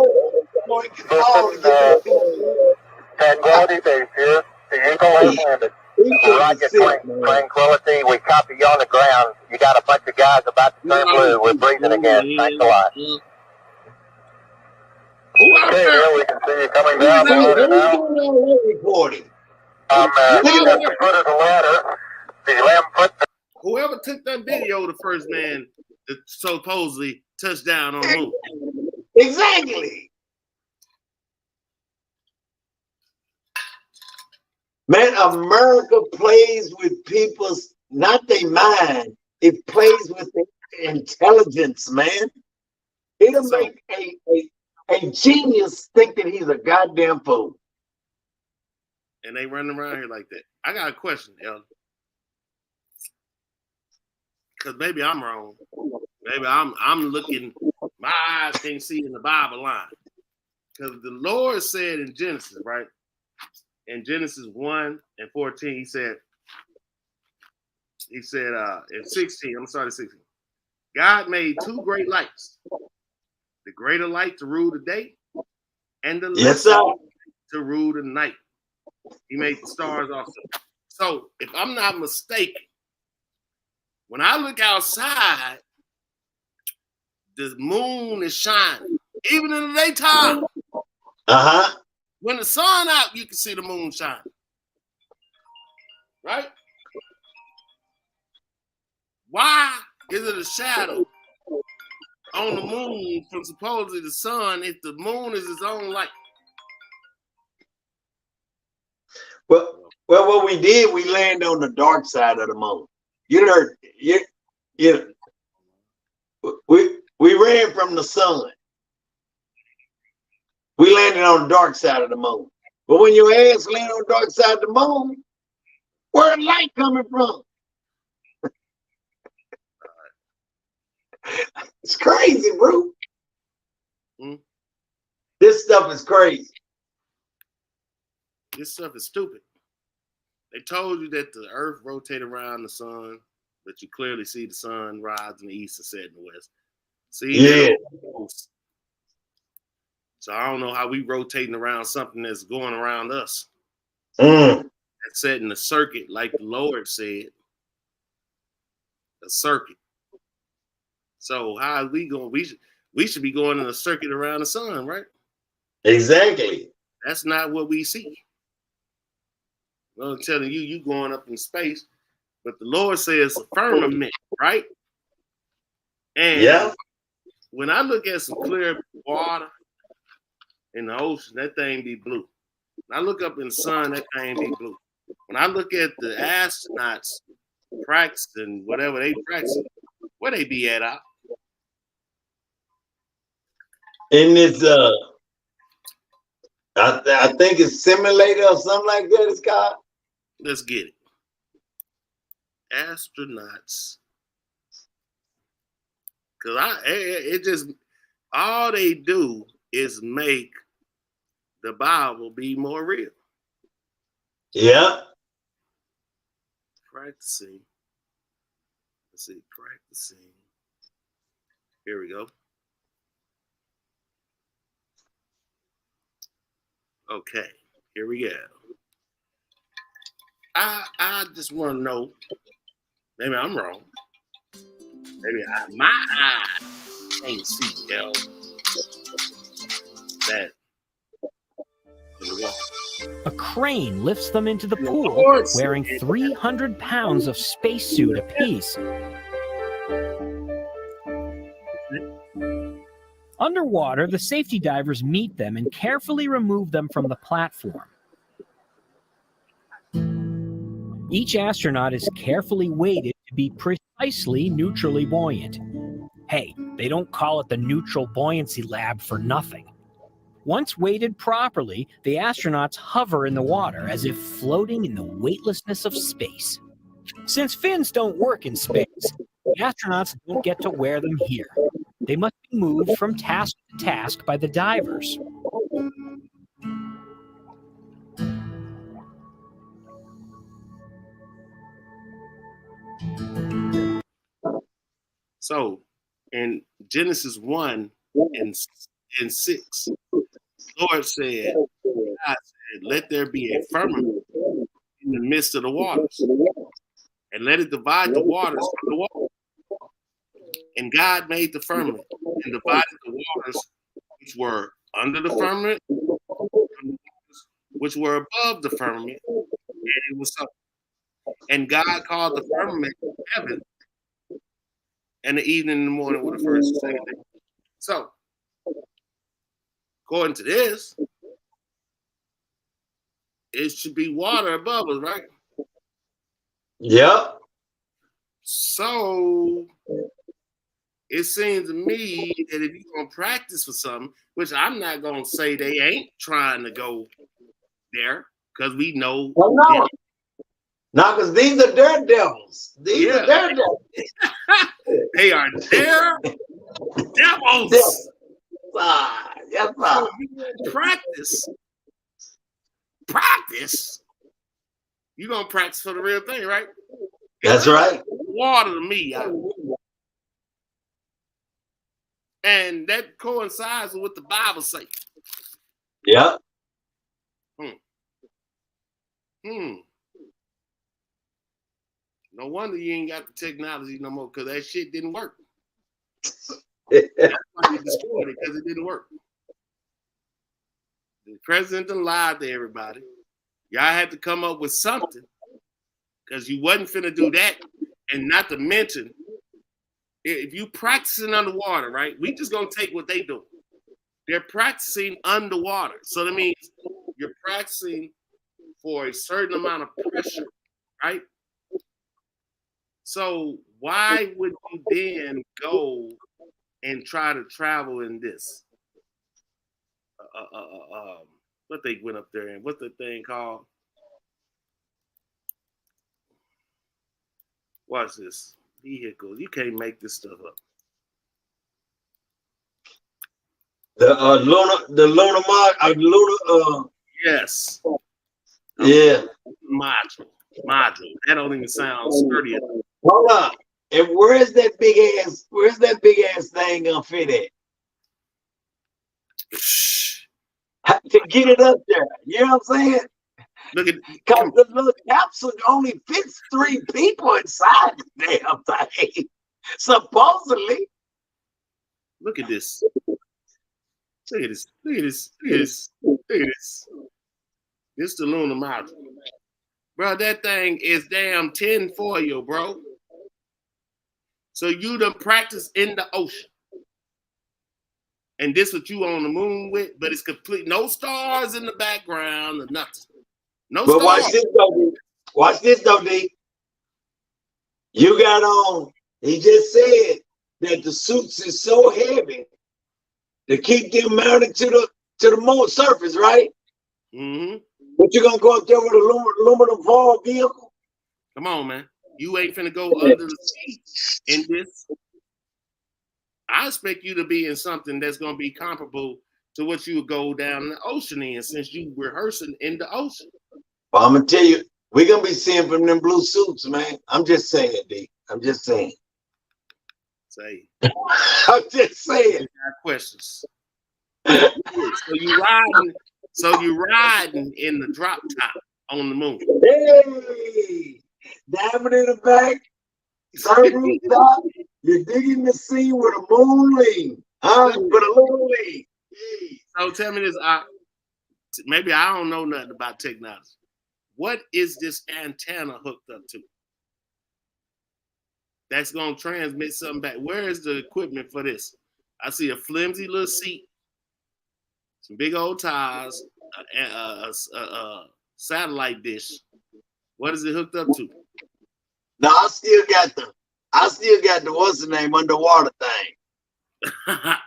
Tranquility base here. The Eagle has landed. Roger, Tranquility. We copy you on the ground. You got a bunch of guys about to turn blue. We're breathing again. Thanks a lot. Okay, here we can see you coming down the ladder now. Recording. At the foot of the ladder. The 11 foot. Whoever took that video, the first man that supposedly touched down on the moon. Exactly. Man, America plays with people's, not their mind. It plays with their intelligence, man. It'll make a genius think that he's a goddamn fool. And they running around here like that. I got a question, Elder. Because maybe I'm wrong. Maybe I'm looking, my eyes can't see in the Bible line. Because the Lord said in Genesis, right? In Genesis 1 and 14, he said in 16, I'm sorry, 16. God made 2 great lights. The greater light to rule the day, and the lesser light to rule the night. He made the stars also. So if I'm not mistaken, when I look outside, the moon is shining, even in the daytime. Uh-huh. When the sun out, you can see the moon shining. Right? Why is it a shadow on the moon from supposedly the sun if the moon is its own light? Well, what we did, we landed on the dark side of the moon. We ran from the sun. We landed on the dark side of the moon. But when your ass landed on the dark side of the moon, where's the light coming from? It's crazy, bro. This stuff is crazy. This stuff is stupid. They told you that the earth rotated around the sun, but you clearly see the sun rise in the east and set in the west. See? Yeah. So I don't know how we rotating around something that's going around us. That's setting a circuit, like the Lord said. A circuit. So how are we going? We should be going in a circuit around the sun, right? Exactly. That's not what we see. I'm telling you, you going up in space, but the Lord says a firmament, right? And when I look at some clear water in the ocean, that thing be blue. When I look up in the sun, that thing be blue. When I look at the astronauts practicing whatever they practice, where they be at out? In this I think it's simulator or something like that it's called. Let's get it. Astronauts. Cause it just all they do is make the Bible be more real. Yeah. Practicing. Let's see, practicing. Here we go. Okay, here we go. I just want to know. Maybe I'm wrong. Maybe my eyes can't see that. A crane lifts them into the pool, wearing 300 pounds of spacesuit apiece. Underwater, the safety divers meet them and carefully remove them from the platform. Each astronaut is carefully weighted to be precisely neutrally buoyant. Hey, they don't call it the Neutral Buoyancy Lab for nothing. Once weighted properly, the astronauts hover in the water as if floating in the weightlessness of space. Since fins don't work in space, the astronauts don't get to wear them here. They must be moved from task to task by the divers. So, in Genesis 1 and 6, Lord said, God said, let there be a firmament in the midst of the waters, and let it divide the waters from the water. And God made the firmament and divided the waters which were under the firmament from the waters which were above the firmament, and it was so. And God called the firmament heaven, and the evening and the morning were the first and second day. So, according to this, it should be water above us, right? Yep. So it seems to me that if you're going to practice for something, which I'm not going to say they ain't trying to go there, because we know. Well, no. No, because these are daredevils. These are daredevils. They are daredevils. Yes, So practice. You're going to practice for the real thing, right? That's right. Water to me. And that coincides with what the Bible says. Yeah. No wonder you ain't got the technology no more, because that shit didn't work. That's why you destroyed it, because it didn't work. The president done lied to everybody. Y'all had to come up with something, because you wasn't finna do that. And not to mention, if you practicing underwater, right? We just gonna take what they do. They're practicing underwater. So that means you're practicing for a certain amount of pressure, right? So why would you then go and try to travel in this? What they went up there in? What's the thing called? Watch this. Vehicles. You can't make this stuff up. The lunar Yes. Yeah. Module. That don't even sound sturdy enough. Hold on. And where's that big ass thing gonna fit at? To get it up there. You know what I'm saying? Look at, because the little capsule only fits 3 people inside the damn thing. Supposedly. Look at this. Look at this. Look at this. Look at this. Look at this. This is the lunar module. Bro, that thing is damn tinfoil, bro. So you done practice in the ocean. And this what you on the moon with, but it's complete. No stars in the background or nothing. No but stars. Watch this though, D. You got on, he just said that the suits is so heavy to keep them mounted to the moon surface, right? Mm-hmm. But you're gonna go up there with an aluminum foil vehicle? Come on, man. You ain't finna go under the seat in this. I expect you to be in something that's gonna be comparable to what you would go down in the ocean in, since you rehearsing in the ocean. Well, I'm gonna tell you, we're gonna be seeing from them blue suits, man. I'm just saying, D. I'm just saying. Say. I'm just saying. Got questions. So So you riding in the drop top on the moon. Hey, diamond in the back, sunroof top. You're digging the sea with a moon lean. With a little lean. So tell me this, maybe I don't know nothing about technology. What is this antenna hooked up to? That's going to transmit something back. Where is the equipment for this? I see a flimsy little seat, some big old tires, a satellite dish. What is it hooked up to? No, I still got the what's the name underwater thing.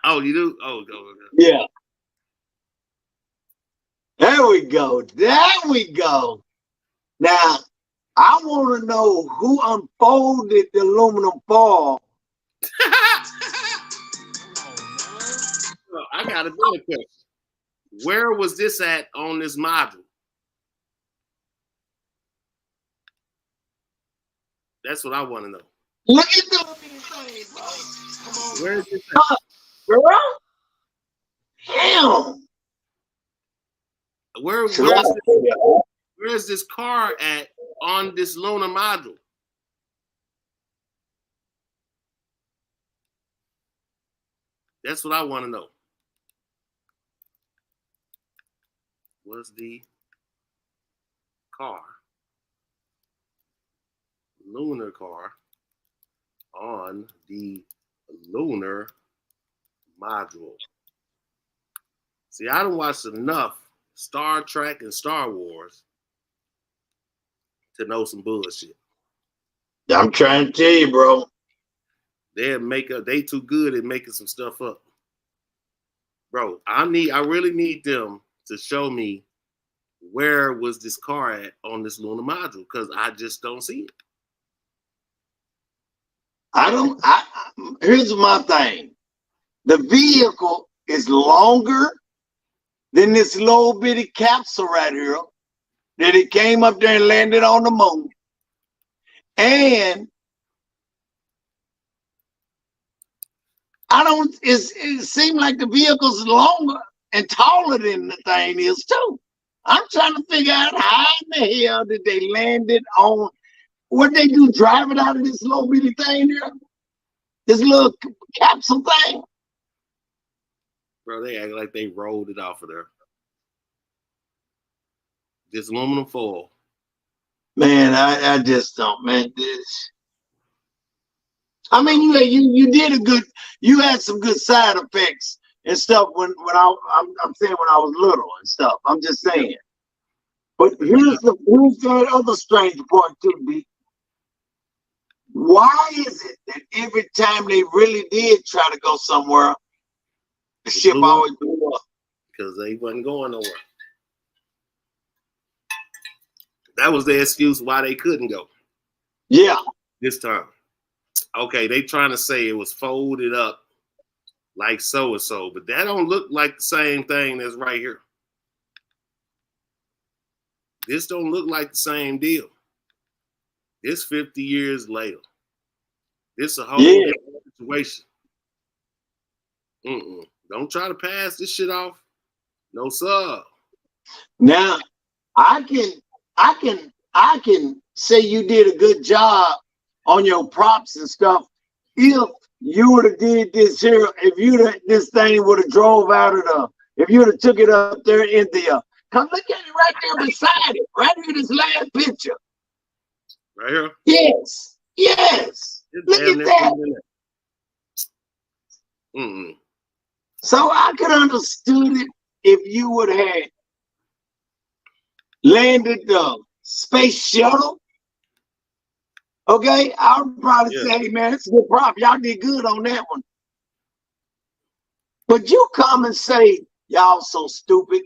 Oh, you do? Oh, go. Yeah. There we go. Now, I want to know who unfolded the aluminum foil. I got a better question. Where was this at on this module? That's what I want to know. Look at the thing, bro. Come on. Where is this at? Girl? Damn. Where is this car at on this lunar module? That's what I want to know. Was the car, lunar car, on the lunar module? See, I don't watch enough Star Trek and Star Wars to know some bullshit. I'm trying to tell you, bro. They too good at making some stuff up. Bro, I really need them to show me where was this car at on this lunar module, because I just don't see it. Here's my thing. The vehicle is longer than this little bitty capsule right here that it came up there and landed on the moon. And it seemed like the vehicle's longer and taller than the thing is too. I'm trying to figure out how in the hell did they land it on, what they do, drive it out of this little bitty thing there? This little capsule thing? Bro, they act like they rolled it off of there. This aluminum foil. Man, I just don't, man. This. I mean, you did you had some good side effects and stuff I'm saying when I was little and stuff. I'm just saying. But here's the other strange part too, B. Why is it that every time they really did try to go somewhere, the ship always blew up? Because they wasn't going nowhere. That was the excuse why they couldn't go. Yeah. This time. Okay, they trying to say it was folded up like so and so, but that don't look like the same thing that's right here. This don't look like the same deal. This 50 years later. This a whole different situation. Don't try to pass this shit off. No, sir. Now, I can say you did a good job on your props and stuff if you would have did this here, if this thing would have drove out of if you would have took it up there in the come look at it right there beside it, right here, this last picture. Right here? Yes. Look at that. So I could understood it if you would have landed the space shuttle. Okay, I would probably say, hey, man, it's a good prop. Y'all did good on that one. But you come and say, y'all so stupid,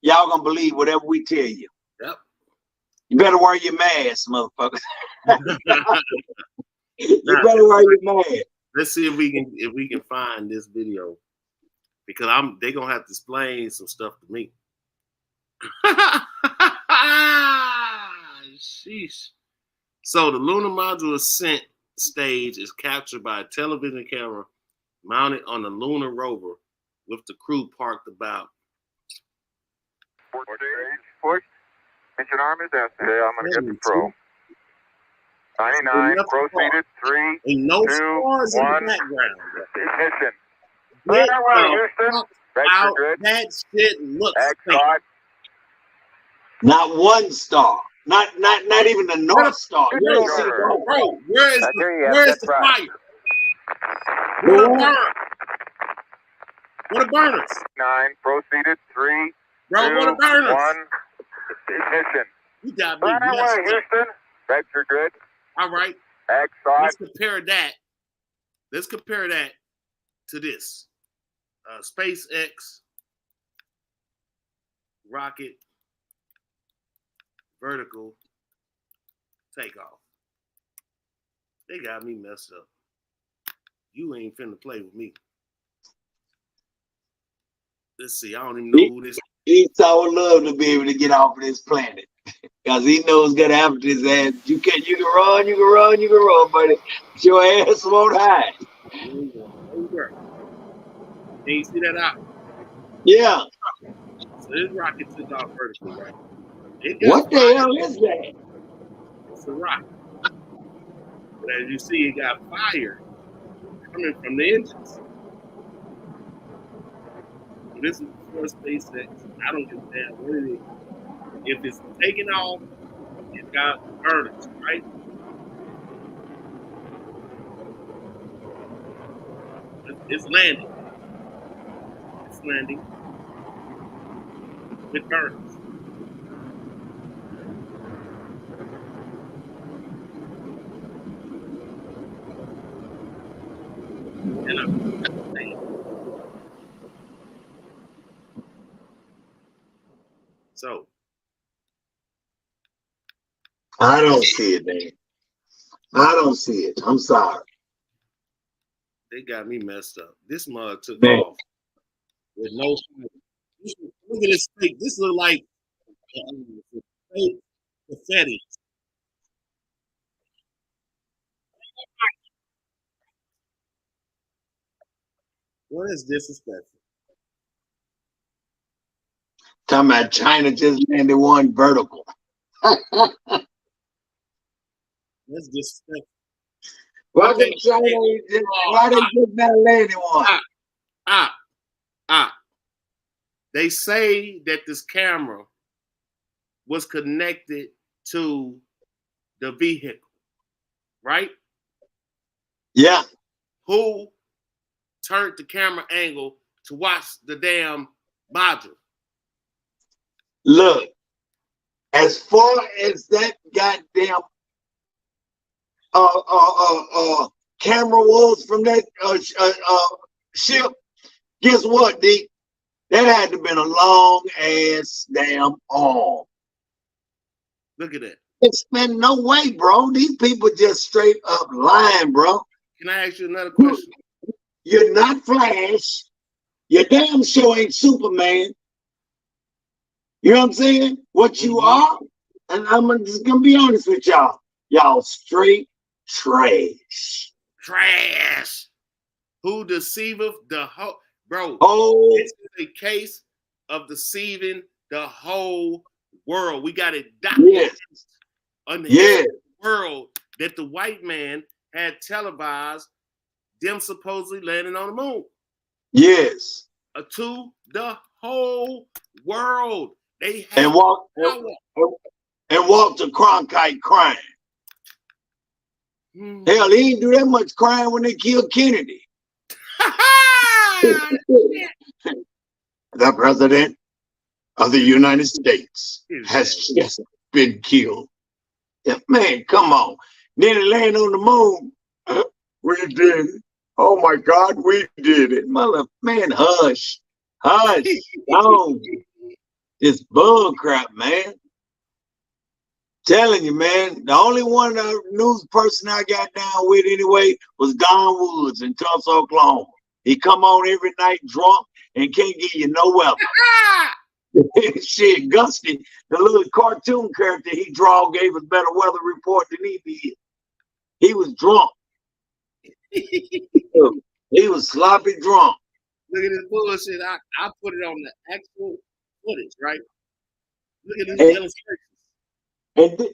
y'all gonna believe whatever we tell you. Yep. You better wear your mask, motherfucker. You better wear your mask. Let's see if we can find this video, because they're gonna have to explain some stuff to me. Sheesh. So the lunar module ascent stage is captured by a television camera mounted on the lunar rover with the crew parked about Push. Mission arm is out there. I'm going to get the pro. 99, proceeded, 3, Ain't no 2, stars in 1. the background. Ignition. Get Houston. out. That shit looks fake. Not one star. Not even the North Star. You don't see it all. Bro, where's the fire? What a burn. What a burners. 9, proceeded, 3, Bro, 2, what a burners. 1. Ignition. You got me Right away, messed up. Houston. Vector grid. All right. Exide. Let's compare that. Let's compare that to this. SpaceX rocket vertical takeoff. They got me messed up. You ain't finna play with me. Let's see. I don't even know who this is. He so would love to be able to get off of this planet. Because he knows gonna happen to his ass. You can run, buddy. But your ass won't hide. Can you see that out? Yeah. So this rocket took off vertically, right? What the hell is that? It's a rocket. But as you see, it got fire coming from the engines. So this is before SpaceX. I don't give a damn what it is. If it's taking off, it's got burners, right? It's landing. It's landing with burners. And I'm saying. So I don't see it, man. I don't see it. I'm sorry. they got me messed up. This mug took Man. off with no. Look at this fake. This look like fake confetti. What is disrespectful? Talking about China just landed one vertical. That's disrespectful. Why they just not landing one? They say that this camera was connected to the vehicle, right? Yeah. Who turned the camera angle to watch the damn module? Look, as far as that goddamn camera was from that ship, guess what, D? That had to have been a long ass damn arm. Look at that. It's been no way, bro. These people just straight up lying, bro. Can I ask you another question? You're not Flash. Your damn show ain't Superman. You know what I'm saying? What you are, and I'm just gonna be honest with y'all. Y'all straight trash. Trash. Who deceiveth the whole, bro? Oh, this is a case of deceiving the whole world. We got it documented on the world that the white man had televised them supposedly landing on the moon. Yes. To the whole world. They and walk to Cronkite crying. Hell, he didn't do that much crying when they killed Kennedy. The president of the United States has just been killed. Yeah, man, come on. Then it land on the moon. We did it. Oh my God, we did it. Mother, man, hush. Hush. Don't. It's bull crap, man. Telling you, man, the only one news person I got down with anyway was Don Woods in Tulsa, Oklahoma. He come on every night drunk and can't give you no weather. Shit, Gusty, the little cartoon character he draw, gave us better weather report than he did. He was drunk. He was sloppy drunk. Look at this bullshit. I put it on the actual footage, right? Look at these illustrations.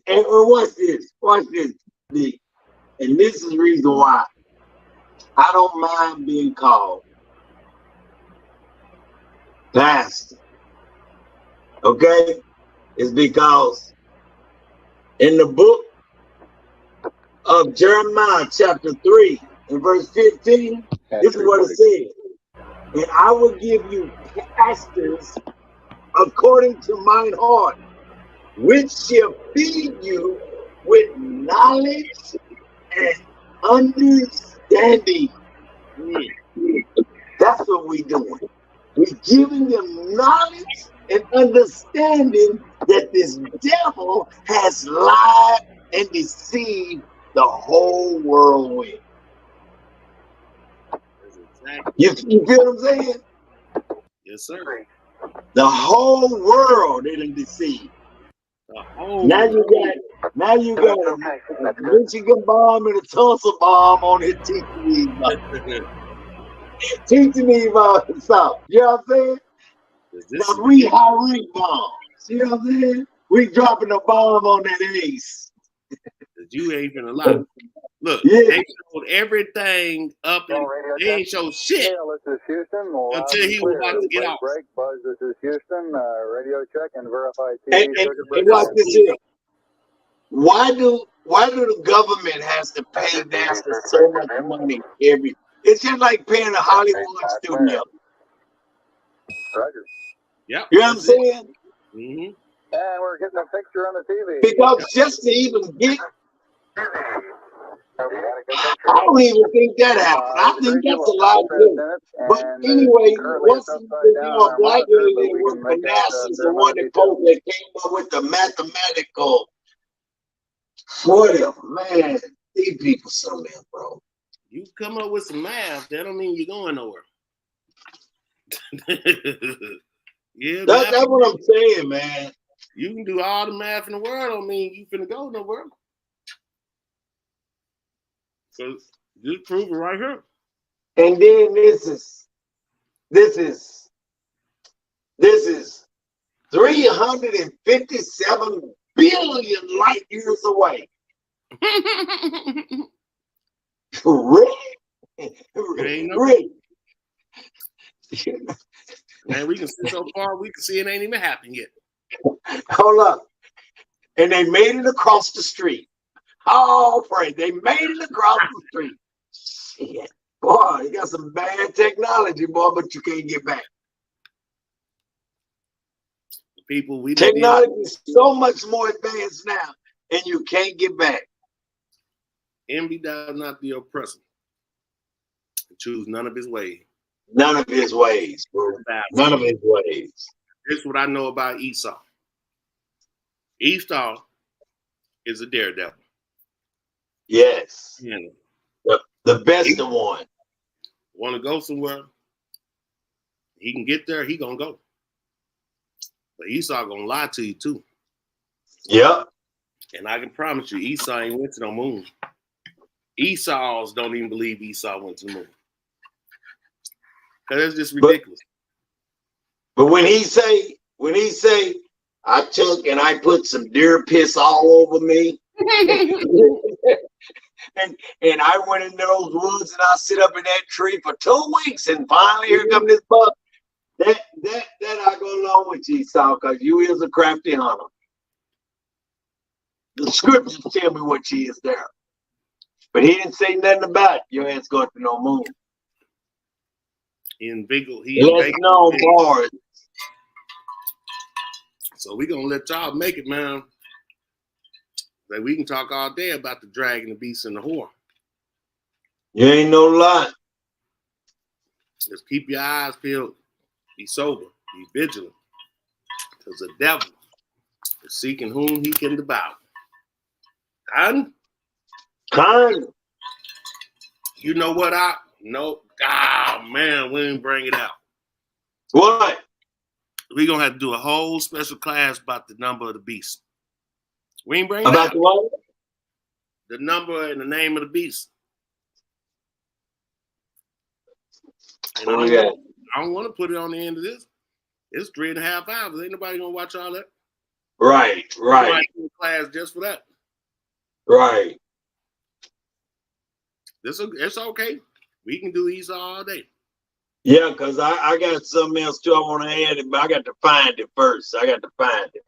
And watch this. Watch this, D. And this is the reason why I don't mind being called pastor. Okay? It's because in the book of Jeremiah, chapter 3, and verse 15, this is what it says. And I will give you pastors according to mine heart, which shall feed you with knowledge and understanding. That's what we're doing. We're giving them knowledge and understanding that this devil has lied and deceived the whole world with. You feel what I'm saying? Yes, sir. The whole world they done deceived. Now you got a Michigan bomb and a Tulsa bomb on his teaching me about stuff. You know what I'm saying? The re-high bomb. See what I'm saying? We dropping a bomb on that ace. You ain't been alive. Look, yeah. They showed everything up and they ain't showed shit This is Houston. until he was about to get off. Break, Buzz, this is Houston. Radio check and verify TV. And watch this here. Why do the government has to pay NASA so much money every? It's just like paying a Hollywood studio. Roger. Yep. You know what I'm saying? Mm-hmm. And we're getting a picture on the TV. Because just to even get, I don't even think that happened. I think that's a lot too. But anyway, what's the black lady that worked for NASA is the one that came up with the mathematical. Whatever, man. These people something, bro. You come up with some math, that don't mean you're going nowhere. Yeah, that's what I'm saying, man. You can do all the math in the world, don't mean you finna go nowhere. So just prove it right here. And then this is 357 billion light years away. Rick. Man, we can see so far, we can see it ain't even happened yet. Hold up. And they made it across the street. Oh, Frank, they made it across the street. Shit. Boy, you got some bad technology, boy, but you can't get back. People, technology is so much more advanced now, and you can't get back. Envy does not the oppressor. Choose none of his ways. None of his ways, bro. None of his ways. Here's what I know about Esau. Esau is a daredevil. Yes. The best of one. Want to go somewhere? He can get there. He gonna go. But Esau gonna lie to you too. Yep. And I can promise you, Esau ain't went to no moon. Esau's don't even believe Esau went to the moon. Cause it's just ridiculous. But when he say, I took and I put some deer piss all over me, and I went into those woods and I sit up in that tree for 2 weeks, and finally here come this buck. That I go along with you, Esau, because you is a crafty hunter. The scriptures tell me what she is there. But he didn't say nothing about your ass going to no moon. Let's know more. So we gonna let y'all make it, man. Like we can talk all day about the dragon, the beast, and the whore. You ain't no lie. Just keep your eyes peeled. Be sober. Be vigilant. Because the devil is seeking whom he can devour. Con? You know what I know? Ah, man, we didn't bring it out. What? We're going to have to do a whole special class about the number of the beast. We ain't bring it about out. The what? The number and the name of the beast. And I don't want to put it on the end of this. It's 3.5 hours. Ain't nobody going to watch all that. Right. Might do a class just for that. Right. It's okay. We can do Esau all day. Yeah, because I got something else too I want to add it, but I got to find it first. I got to find it.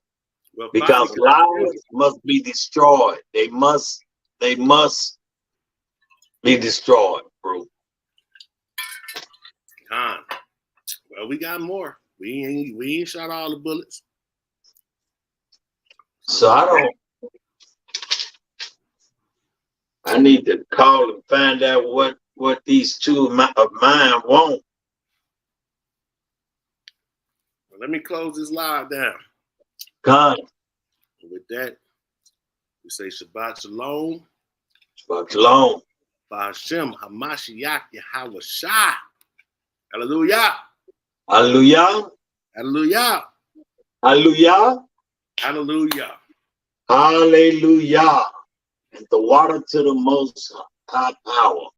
Well, Because lies must be destroyed. They must be destroyed, bro. Well, we got more. We ain't shot all the bullets. So I need to call and find out what these two of mine want. Well, let me close this live down. God. With that, we say Shabbat Shalom. Shabbat Shalom. Ba'ashem Hamashiach Yahawashah. Hallelujah. Hallelujah. Hallelujah. Hallelujah. Hallelujah. Hallelujah. And the water to the most high power.